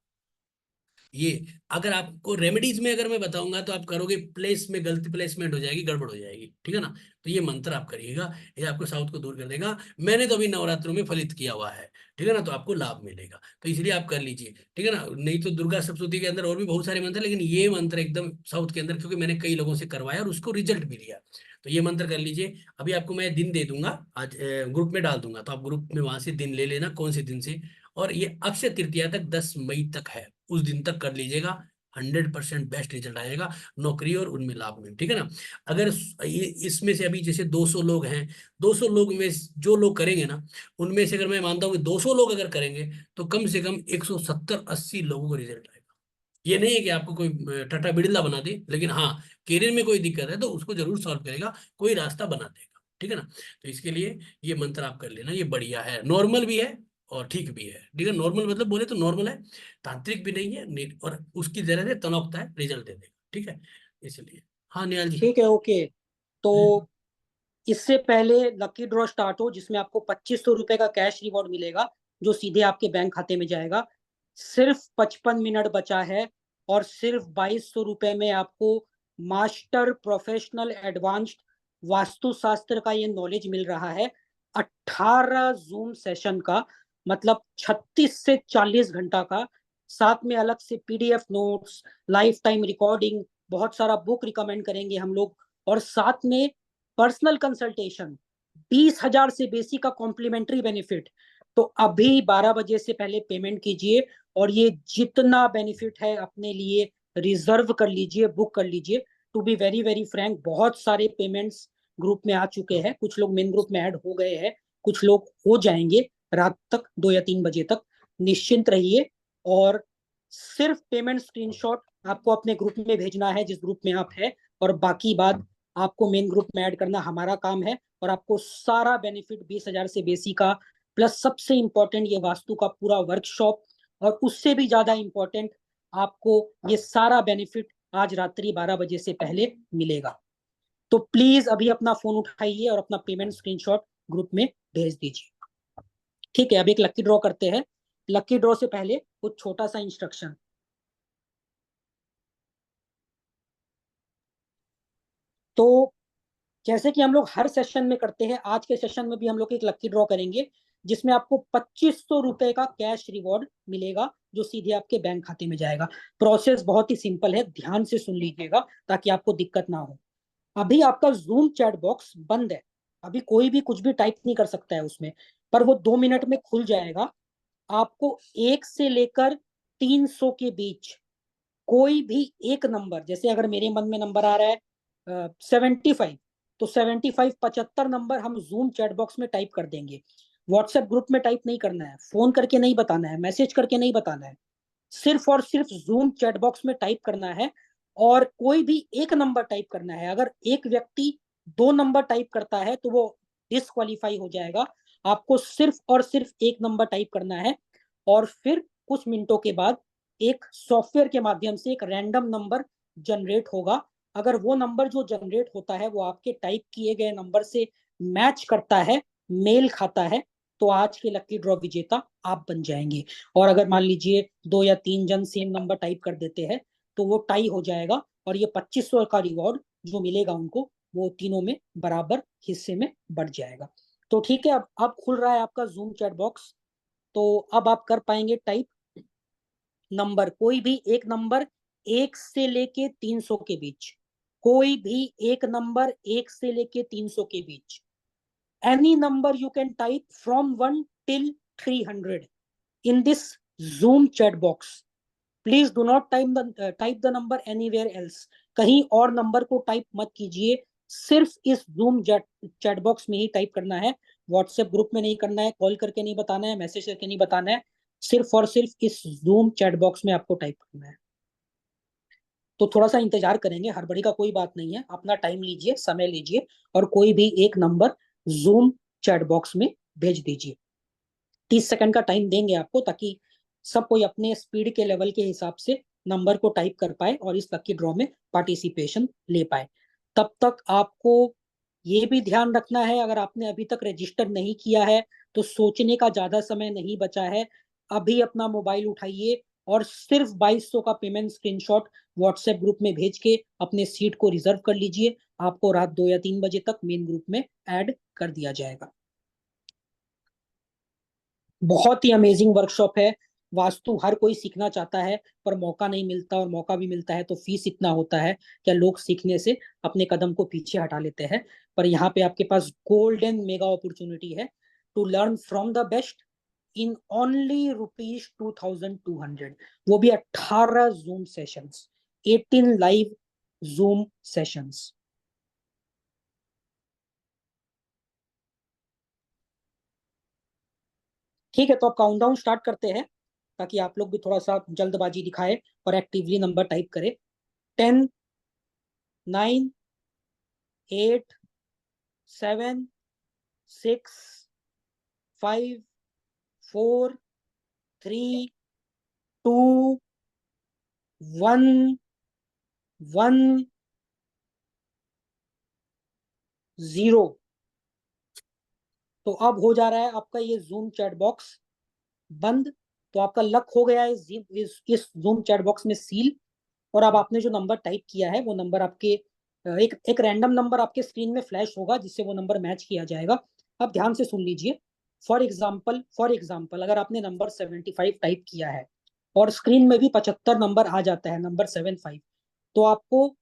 ये अगर आपको रेमेडीज में अगर मैं बताऊंगा तो आप करोगे, प्लेस में गलती प्लेसमेंट हो जाएगी, गड़बड़ हो जाएगी, ठीक है ना। तो ये मंत्र आप करिएगा, ये आपको साउथ को दूर कर देगा। मैंने तो अभी नवरात्रों में फलित किया हुआ है, ठीक है ना, तो आपको लाभ मिलेगा, तो इसलिए आप कर लीजिए, ठीक है ना। नहीं तो दुर्गा सप्तशती के अंदर और भी बहुत सारे मंत्र हैं, लेकिन ये मंत्र एकदम साउथ के अंदर, क्योंकि मैंने कई लोगों से करवाया और उसको रिजल्ट भी लिया, तो ये मंत्र कर लीजिए। अभी आपको मैं दिन दे दूंगा, आज ग्रुप में डाल दूंगा, तो आप ग्रुप में वहां से दिन ले लेना कौन से दिन से। और ये अक्षय तृतीया तक 10 मई तक है, उस दिन तक कर लीजिएगा, 100% बेस्ट रिजल्ट आएगा नौकरी और उनमें लाभ में, ठीक है ना। अगर इसमें से अभी जैसे 200 लोग हैं, 200 लोग में जो लोग करेंगे ना, उनमें से अगर मैं मानता हूँ कि 200 लोग अगर करेंगे तो कम से कम 170-80 लोगों को रिजल्ट आएगा। ये नहीं है कि आपको कोई टाटा बिड़ला बना दे, लेकिन हाँ करियर में कोई दिक्कत है तो उसको जरूर सॉल्व करेगा, कोई रास्ता बना देगा, ठीक है ना। तो इसके लिए ये मंत्र आप कर लेना, ये बढ़िया है, नॉर्मल भी है और ठीक भी है, ठीक है। नॉर्मल मतलब बोले तो नॉर्मल है, तांत्रिक भी नहीं है, और उसकी जगह से तनोक्ता है, रिजल्ट दे देगा, ठीक है। इसलिए हाँ निहाल जी। ठीक है, ओके। तो इससे पहले लकी ड्रॉ स्टार्ट हो जिसमें आपको 2500 रुपए का कैश रिवॉर्ड मिलेगा जो सीधे आपके बैंक खाते में जाएगा। सिर्फ 55 मिनट बचा है और सिर्फ 2200 रुपए में आपको मास्टर प्रोफेशनल एडवांस्ड वास्तुशास्त्र का ये नॉलेज मिल रहा है। 18 जूम सेशन का, मतलब 36 से 40 घंटा का, साथ में अलग से PDF notes, life time recording, बहुत सारा बुक रिकमेंड करेंगे हम लोग, और साथ में पर्सनल कंसल्टेशन, 20,000 से बेसी का कॉम्प्लीमेंट्री बेनिफिट। तो अभी 12 बजे से पहले पेमेंट कीजिए और ये जितना बेनिफिट है अपने लिए रिजर्व कर लीजिए, बुक कर लीजिए। To be very very frank, बहुत सारे पेमेंट्स ग्रुप में आ चुके हैं, कुछ लोग मेन ग्रुप में ऐड हो गए हैं, कुछ लोग हो जाएंगे रात तक, 2 या 3 बजे तक। निश्चिंत रहिए और सिर्फ पेमेंट स्क्रीनशॉट आपको अपने ग्रुप में भेजना है जिस ग्रुप में आप है, और बाकी बात आपको मेन ग्रुप में ऐड करना हमारा काम है। और आपको सारा बेनिफिट 20,000 से बेसी का, प्लस सबसे इंपॉर्टेंट ये वास्तु का पूरा वर्कशॉप, और उससे भी ज्यादा इंपॉर्टेंट आपको ये सारा बेनिफिट आज रात्रि 12 बजे से पहले मिलेगा। तो प्लीज अभी अपना फोन उठाइए और अपना पेमेंट स्क्रीनशॉट ग्रुप में भेज दीजिए। ठीक है, अभी एक लकी ड्रॉ करते हैं। लकी ड्रॉ से पहले कुछ छोटा सा इंस्ट्रक्शन। तो जैसे कि हम लोग हर सेशन में करते हैं, आज के सेशन में भी हम लोग एक लकी ड्रॉ करेंगे जिसमें आपको 2500 रुपए का कैश रिवॉर्ड मिलेगा जो सीधे आपके बैंक खाते में जाएगा। प्रोसेस बहुत ही सिंपल है, ध्यान से सुन लीजिएगा ताकि आपको दिक्कत ना हो। अभी आपका जूम चैट बॉक्स बंद है, अभी कोई भी कुछ भी टाइप नहीं कर सकता है उसमें, पर वो 2 मिनट में खुल जाएगा। आपको 1 से लेकर 300 के बीच कोई भी एक नंबर, जैसे अगर मेरे मन में नंबर आ रहा है 75, तो 75 75 नंबर हम जूम चैट बॉक्स में टाइप कर देंगे। व्हाट्सएप ग्रुप में टाइप नहीं करना है, फोन करके नहीं बताना है, मैसेज करके नहीं बताना है, सिर्फ और सिर्फ जूम चैट बॉक्स में टाइप करना है। और कोई भी एक नंबर टाइप करना है। अगर एक व्यक्ति 2 नंबर टाइप करता है तो वो डिसक्वालीफाई हो जाएगा। आपको सिर्फ और सिर्फ एक नंबर टाइप करना है, और फिर कुछ मिनटों के बाद एक सॉफ्टवेयर के माध्यम से एक रैंडम नंबर जनरेट होगा। अगर वो नंबर जो जनरेट होता है वो आपके टाइप किए गए नंबर से मैच करता है, मेल खाता है, तो आज के लकी ड्रॉ विजेता आप बन जाएंगे। और अगर मान लीजिए 2 या 3 जन सेम नंबर टाइप कर देते हैं तो वो टाई हो जाएगा, और ये 2500 का रिवॉर्ड जो मिलेगा उनको, वो तीनों में बराबर हिस्से में बढ़ जाएगा। तो ठीक है, अब खुल रहा है आपका जूम चैट बॉक्स। तो अब आप कर पाएंगे टाइप नंबर, कोई भी एक नंबर 1 से लेके 300 के बीच, कोई भी एक नंबर 1 से लेके 300 के बीच। Any number you can type from 1 till 300 in this Zoom chat box. Please do not type the number anywhere else. कहीं और नंबर को टाइप मत कीजिए, सिर्फ इस जूम चैट बॉक्स में ही टाइप करना है। व्हाट्सएप ग्रुप में नहीं करना है, कॉल करके नहीं बताना है, मैसेज करके नहीं बताना है, सिर्फ और सिर्फ इस जूम चैट बॉक्स में आपको टाइप करना है। तो थोड़ा सा इंतजार करेंगे, हड़बड़ी का कोई बात नहीं है, अपना टाइम लीजिए, समय लीजिए, और कोई भी एक नंबर जूम चैट बॉक्स में भेज दीजिए। 30 सेकंड का टाइम देंगे आपको ताकि सब कोई अपने स्पीड के लेवल के हिसाब से नंबर को टाइप कर पाए और इस लकी ड्रॉ में पार्टिसिपेशन ले पाए। तब तक आपको ये भी ध्यान रखना है, अगर आपने अभी तक रजिस्टर नहीं किया है तो सोचने का ज्यादा समय नहीं बचा है। अभी अपना मोबाइल उठाइए और सिर्फ 2200 का पेमेंट स्क्रीनशॉट व्हाट्सएप ग्रुप में भेज के अपने सीट को रिजर्व कर लीजिए। आपको रात 2 या 3 बजे तक मेन ग्रुप में ऐड कर दिया जाएगा। बहुत ही अमेजिंग वर्कशॉप है। वास्तु हर कोई सीखना चाहता है पर मौका नहीं मिलता, और मौका भी मिलता है तो फीस इतना होता है क्या लोग सीखने से अपने कदम को पीछे हटा लेते हैं। पर यहाँ पे आपके पास गोल्डन मेगा अपॉर्चुनिटी है to learn from the best in only ₹2200, वो भी 18 zoom sessions, 18 live zoom sessions. ठीक है, तो अब काउंटडाउन स्टार्ट करते हैं ताकि आप लोग भी थोड़ा सा जल्दबाजी दिखाए और एक्टिवली नंबर टाइप करें। 10, 9, 8, 7, 6, 5, 4, 3, 2, 1, 1, 0। तो अब हो जा रहा है आपका ये जूम चैट बॉक्स बंद। तो आपका लक हो गया है इस जूम चैट बॉक्स में सील। और अब आपने जो नंबर टाइप किया है वो नंबर आपके एक रैंडम नंबर आपके स्क्रीन में फ्लैश होगा, जिससे वो नंबर मैच किया जाएगा। अब ध्यान से सुन लीजिए। फॉर एग्जाम्पल अगर आपने नंबर 75 टाइप किया है और स्क्रीन में भी 75 नंबर आ जाता है, नंबर 75, तो आपको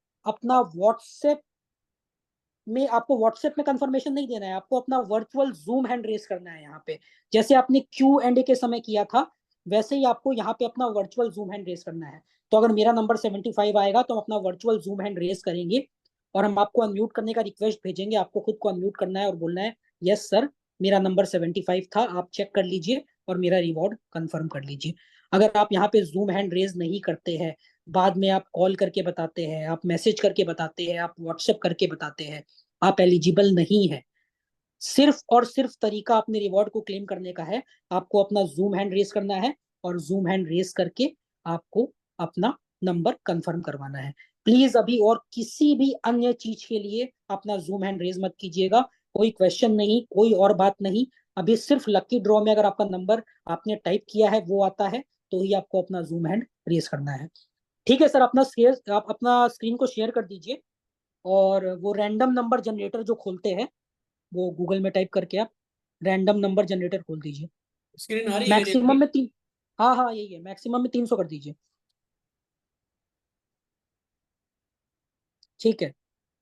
व्हाट्सएप में कंफर्मेशन नहीं देना है, आपको अपना वर्चुअल जूम हैंड रेस करना है यहाँ पे। जैसे आपने Q&A के समय किया था, वैसे ही आपको यहाँ पे अपना वर्चुअल जूम हैंड रेस करना है। तो अगर मेरा नंबर 75 आएगा तो हम अपना वर्चुअल जूम हैंड रेस करेंगे और हम आपको अनम्यूट करने का रिक्वेस्ट भेजेंगे। आपको खुद को अनम्यूट करना है और बोलना है, यस सर मेरा नंबर 75 था, आप चेक कर लीजिए और मेरा रिवॉर्ड कंफर्म कर लीजिए। अगर आप यहाँ पे जूम हैंड रेज नहीं करते हैं, बाद में आप कॉल करके बताते हैं, आप मैसेज करके बताते हैं, आप व्हाट्सएप करके बताते हैं, आप एलिजिबल नहीं है। सिर्फ और सिर्फ तरीका अपने रिवॉर्ड को क्लेम करने का है, आपको अपना जूम हैंड रेस करना है और जूम हैंड रेस करके आपको अपना नंबर कंफर्म करवाना है। प्लीज अभी और किसी भी अन्य चीज के लिए अपना जूम हैंड रेस मत कीजिएगा। कोई क्वेश्चन नहीं, कोई और बात नहीं। अभी सिर्फ लकी ड्रॉ में अगर आपका नंबर आपने टाइप किया है वो आता है तो ही आपको अपना जूम हैंड रेस करना है। ठीक है सर, आप अपना स्क्रीन को शेयर कर दीजिए और वो रैंडम नंबर जनरेटर जो खोलते हैं वो गूगल में टाइप करके आप रैंडम नंबर जनरेटर खोल दीजिए। स्क्रीन आ रही है मेरी मैक्सिमम आपकी? में 3, हाँ हाँ यही है, मैक्सिमम में 300 कर दीजिए। ठीक है,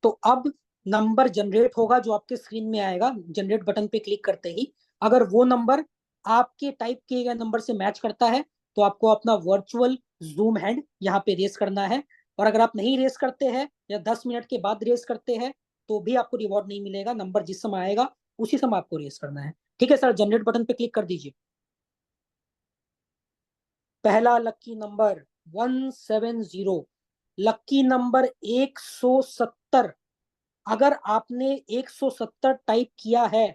तो अब नंबर जनरेट होगा जो आपके स्क्रीन में आएगा जनरेट बटन पे क्लिक करते ही। अगर वो नंबर आपके टाइप किए गए नंबर से मैच करता है तो आपको अपना वर्चुअल जूम हैंड यहाँ पे रेस करना है। और अगर आप नहीं रेस करते हैं या 10 मिनट के बाद रेस करते हैं तो भी आपको रिवॉर्ड नहीं मिलेगा। नंबर जिस समय आएगा उसी समय आपको रेस करना है। ठीक है सर, जनरेट बटन पे क्लिक कर दीजिए। पहला लक्की नंबर 170, लक्की नंबर 170। अगर आपने 170 टाइप किया है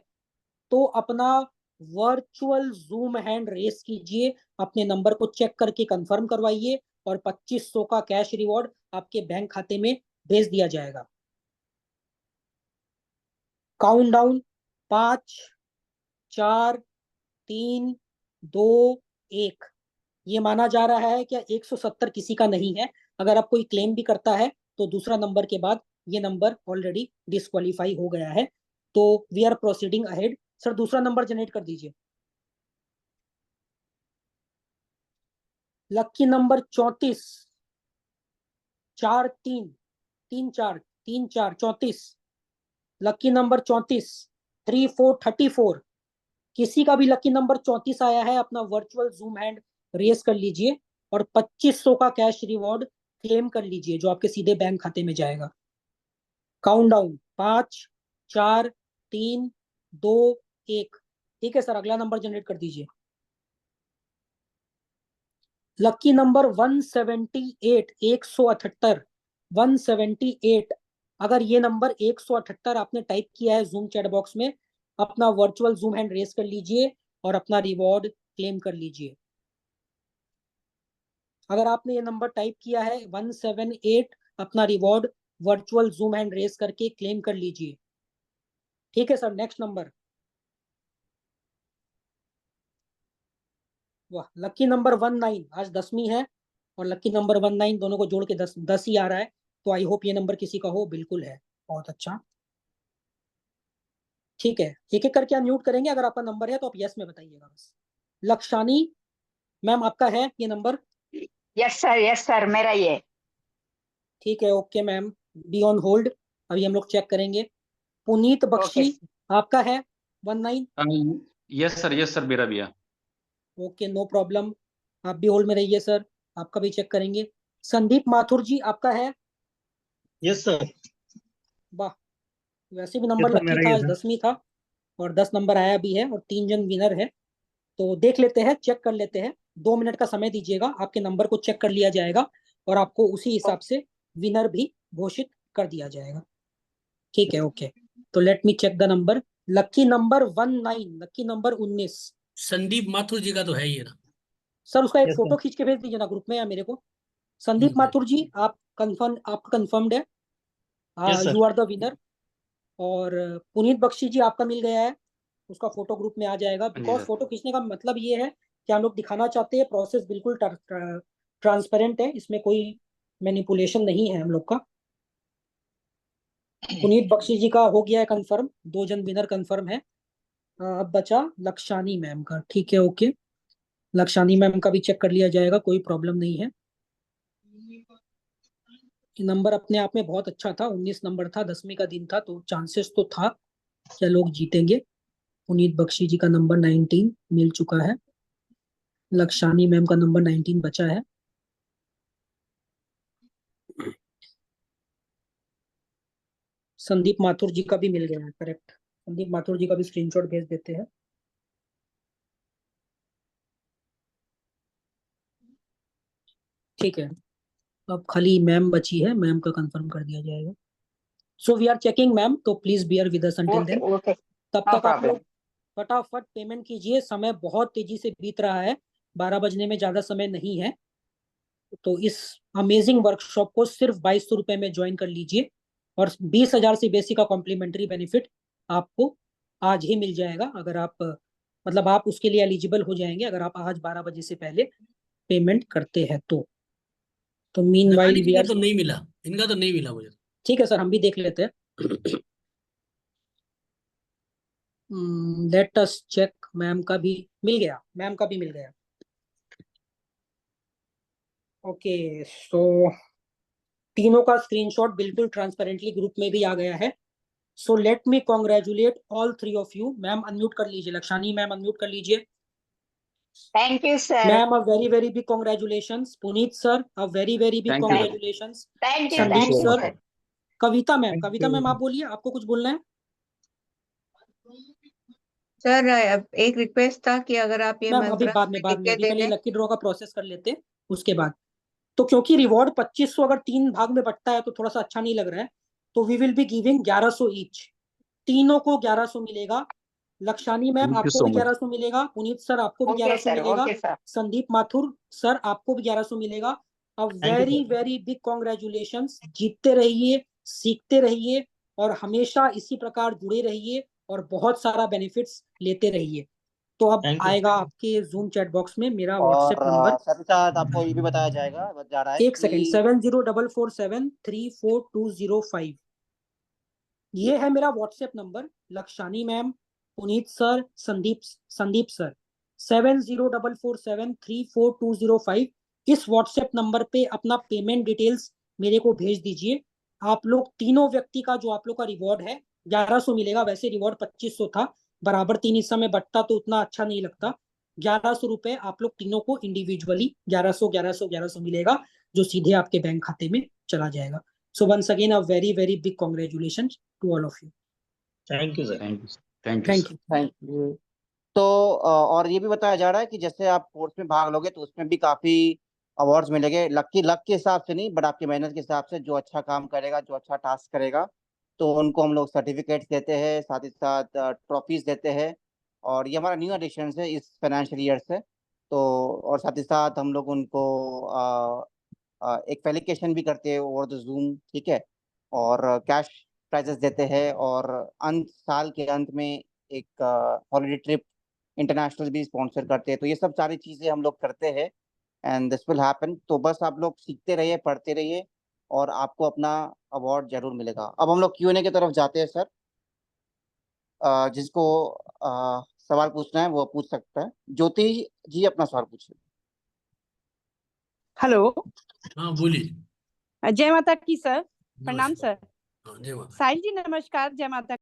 तो अपना वर्चुअल जूम हैंड रेस कीजिए, अपने नंबर को चेक करके कंफर्म करवाइए और 2500 का कैश रिवॉर्ड आपके बैंक खाते में भेज दिया जाएगा। Count down, 5 4 3 2 1। ये माना जा रहा है कि 170 किसी का नहीं है। अगर आप कोई क्लेम भी करता है तो दूसरा नंबर के बाद ये नंबर ऑलरेडी डिस्क्वालीफाई हो गया है। तो we are proceeding ahead. Sir दूसरा नंबर जनरेट कर दीजिए। लक्की नंबर 34, 4 3 3 4 34। लक्की नंबर 34, 34 किसी का भी लकी नंबर 34 आया है अपना वर्चुअल जूम हैंड रेस कर लीजिए और 2500 का कैश रिवॉर्ड क्लेम कर लीजिए जो आपके सीधे बैंक खाते में जाएगा। Count down, 5 4 3 2 1। ठीक है सर, अगला नंबर जनरेट कर दीजिए। Lucky number 178, 178, 178। अगर ये नंबर 178 आपने टाइप किया है जूम चैट बॉक्स में, अपना वर्चुअल जूम हैंड रेस कर लीजिए और अपना रिवॉर्ड क्लेम कर लीजिए। अगर आपने ये नंबर टाइप किया है 178, अपना reward virtual zoom hand raise करके क्लेम कर लीजिए। ठीक है सर, नेक्स्ट नंबर। वाह, लकी नंबर 19, आज 10वीं है और लकी नंबर 19 दोनों को जोड़ के 10 ही आ रहा है। तो आई होप ये नंबर किसी का हो। बिल्कुल है, बहुत अच्छा। ठीक है, एक एक करके अनम्यूट करेंगे। अगर आपका नंबर है तो आप यस में बताइएगा बस। लक्षानी मैम, आपका है ये नंबर? यस सर मेरा ये। ठीक है, okay ma'am, be on hold, अभी हम लोग चेक करेंगे। पुनीत ओके बख्शी, आपका है 19? यस सर मेरा भी है। ओके, नो प्रॉब्लम, आप भी होल्ड में रहिए सर, आपका भी चेक करेंगे। संदीप माथुर जी, आपका है? Yes sir. वाह, वैसे भी नंबर लकी मेरा था, ही आज है। 10वीं था और 10 नंबर आया भी है और 3 जन विनर है। तो देख लेते हैं, चेक कर लेते हैं। 2 मिनट का समय दीजिएगा, आपके नंबर को चेक कर लिया जाएगा और आपको उसी हिसाब से विनर भी घोषित कर दिया जाएगा। ठीक है, ओके। तो let me check the number. Lucky number 19, lucky number 19। Sandeep Mathur ji का तो है ही ना? सर उसका एक यस फोटो सर। खींच के भेज दीजिए ना ग्रुप में या मेरे को। संदीप माथुर जी, आप कंफर्म, आपका कंफर्म्ड है, yes sir. You are the winner. और पुनीत बख्शी जी, आपका मिल गया है, उसका फोटो ग्रुप में आ जाएगा। हाँ जी बिकॉज सर। फोटो खींचने का मतलब ये है क्या हम लोग दिखाना चाहते हैं, प्रोसेस बिल्कुल ट्रांसपेरेंट है, इसमें कोई मैनिपुलेशन नहीं है हम लोग का। पुनीत बख्शी जी का हो गया है कंफर्म, 2 जन विनर कंफर्म है। अब बचा लक्षानी मैम का। ठीक है, ओके, लक्षानी मैम का भी चेक कर लिया जाएगा, कोई प्रॉब्लम नहीं है। नंबर अपने आप में बहुत अच्छा था, 19 नंबर था, 10वीं का दिन था, तो चांसेस तो था क्या लोग जीतेंगे। पुनीत बख्शी जी का नंबर 19 मिल चुका है, लक्षानी मैम का नंबर 19 बचा है। संदीप माथुर जी का भी मिल गया है, करेक्ट। संदीप माथुर जी का भी स्क्रीनशॉट भेज देते हैं। ठीक है, अब खाली मैम बची है, मैम का कंफर्म कर दिया जाएगा। So we are checking ma'am, तो please bear with us until okay then. Okay, तब नो तक आप प्रॉब्लम। लोग फटाफट पेमेंट कीजिए, समय बहुत तेजी से बीत रहा है, 12 बजने में ज्यादा समय नहीं है। तो इस अमेजिंग वर्कशॉप को सिर्फ 2200 रुपए में ज्वाइन कर लीजिए, और 20,000 से बेसी का कॉम्प्लीमेंट्री बेनिफिट आपको आज ही मिल जाएगा, अगर आप मतलब आप उसके लिए एलिजिबल हो जाएंगे अगर आप आज 12 बजे से पहले पेमेंट करते हैं तो मीन नकानी वाइल जी वी का आर। तो नहीं मिला, इनका तो नहीं मिला मुझे। ठीक है सर, हम भी देख लेते हैं। लेट अस चेक, मैम का भी मिल गया, मैम का भी मिल गया। ओके, सो तीनों का स्क्रीनशॉट बिल्कुल ट्रांसपेरेंटली ग्रुप में भी आ गया है। So let me congratulate all 3 of you. Ma'am unmute कर लीजिए, लक्षानी मैम अनम्यूट कर लीजिए। Thank you sir. Ma'am a very very big congratulations. Puneet sir a very very big Thank you, sir. Congratulations. Thank you thank you Sandeep thank so you much sir, sir. Sir. Kavita ma'am, Thank Kavita you. Ma'am आप बोलिए, आपको कुछ बोलना है? सर अब एक रिक्वेस्ट था कि अगर आप ये मैम अभी मंत्र बाद में, लिख के अभी दे पहले दें। लकी ड्रॉ का प्रोसेस कर लेते हैं, उसके बाद। तो क्योंकि रिवॉर्ड 2500 अगर 3 भाग में बंटता है तो थोड़ा सा अच्छा नहीं लग रहा है, तो we will be giving 1100 each. तीनों को 1100 मिलेगा। लक्षानी मैम Thank you आपको so भी much. 1100 मिलेगा, पुनीत सर आपको भी ओके 1100 सर, मिलेगा, okay sir. Sandeep Mathur sir आपको भी 1100 मिलेगा। अ Thank you, very sir. Very big congratulations. जीतते रहिए, सीखते रहिए, और हमेशा इसी प्रकार जुड़े रहिए, और बहुत सारा बेनिफिट्स लेते रहिए। तो अब Thank you. आएगा आपके जूम चैट बॉक्स में मेरा और व्हाट्सएप नंबर। साथ ही साथ आपको ये भी बताया जाएगा, बता जा रहा है एक सेकेंड, कि 7044734205, ये है मेरा WhatsApp number. Lakshani ma'am, Puneet sir, Sandeep sir, 7044734205, इस व्हाट्सएप नंबर पे अपना पेमेंट डिटेल्स मेरे को भेज दीजिए। आप लोग तीनों व्यक्ति का जो आप लोग का रिवॉर्ड है 1100 मिलेगा। वैसे रिवॉर्ड 2500 था, बराबर 3 हिस्सा में बंटता तो उतना अच्छा नहीं लगता। 1100 रुपए आप लोग तीनों को इंडिविजुअली 1100 मिलेगा, जो सीधे आपके बैंक खाते में चला जाएगा। So once again a very very big congratulation to all of you. Thank you, sir. Thank you, sir. Thank you, thank sir. You. Thank you. तो और ये भी बताया जा रहा है कि जैसे आप कोर्स में भाग लोगे तो उसमें भी काफी अवार्ड्स मिलेंगे, लक के हिसाब से नहीं, बट आपकी मेहनत के हिसाब से। जो अच्छा काम करेगा, जो अच्छा टास्क करेगा, तो उनको हम लोग सर्टिफिकेट्स देते हैं, साथ ही साथ ट्रॉफीज देते हैं। और ये हमारा न्यू एडिशन है इस फाइनेंशियल ईयर से। तो और साथ ही साथ हम लोग उनको एक फेलिकेशन भी करते हैं ओवर द जूम, ठीक है। और कैश प्राइजेस देते हैं, और साल के अंत में एक हॉलिडे ट्रिप इंटरनेशनल भी स्पॉन्सर करते हैं। तो ये सब सारी चीज़ें हम लोग करते हैं, एंड दिस विल हैपन। तो बस आप लोग सीखते रहिए, पढ़ते रहिए, और आपको अपना अवार्ड जरूर मिलेगा। अब हम लोग Q&A की तरफ जाते हैं सर। जिसको सवाल पूछना है वो पूछ सकता है। ज्योति जी अपना सवाल पूछिए। हेलो, हाँ बोलिए। जय माता की सर। प्रणाम नमस्कार। सर। हाँ जय माता। साहिल जी नमस्कार, जय माता।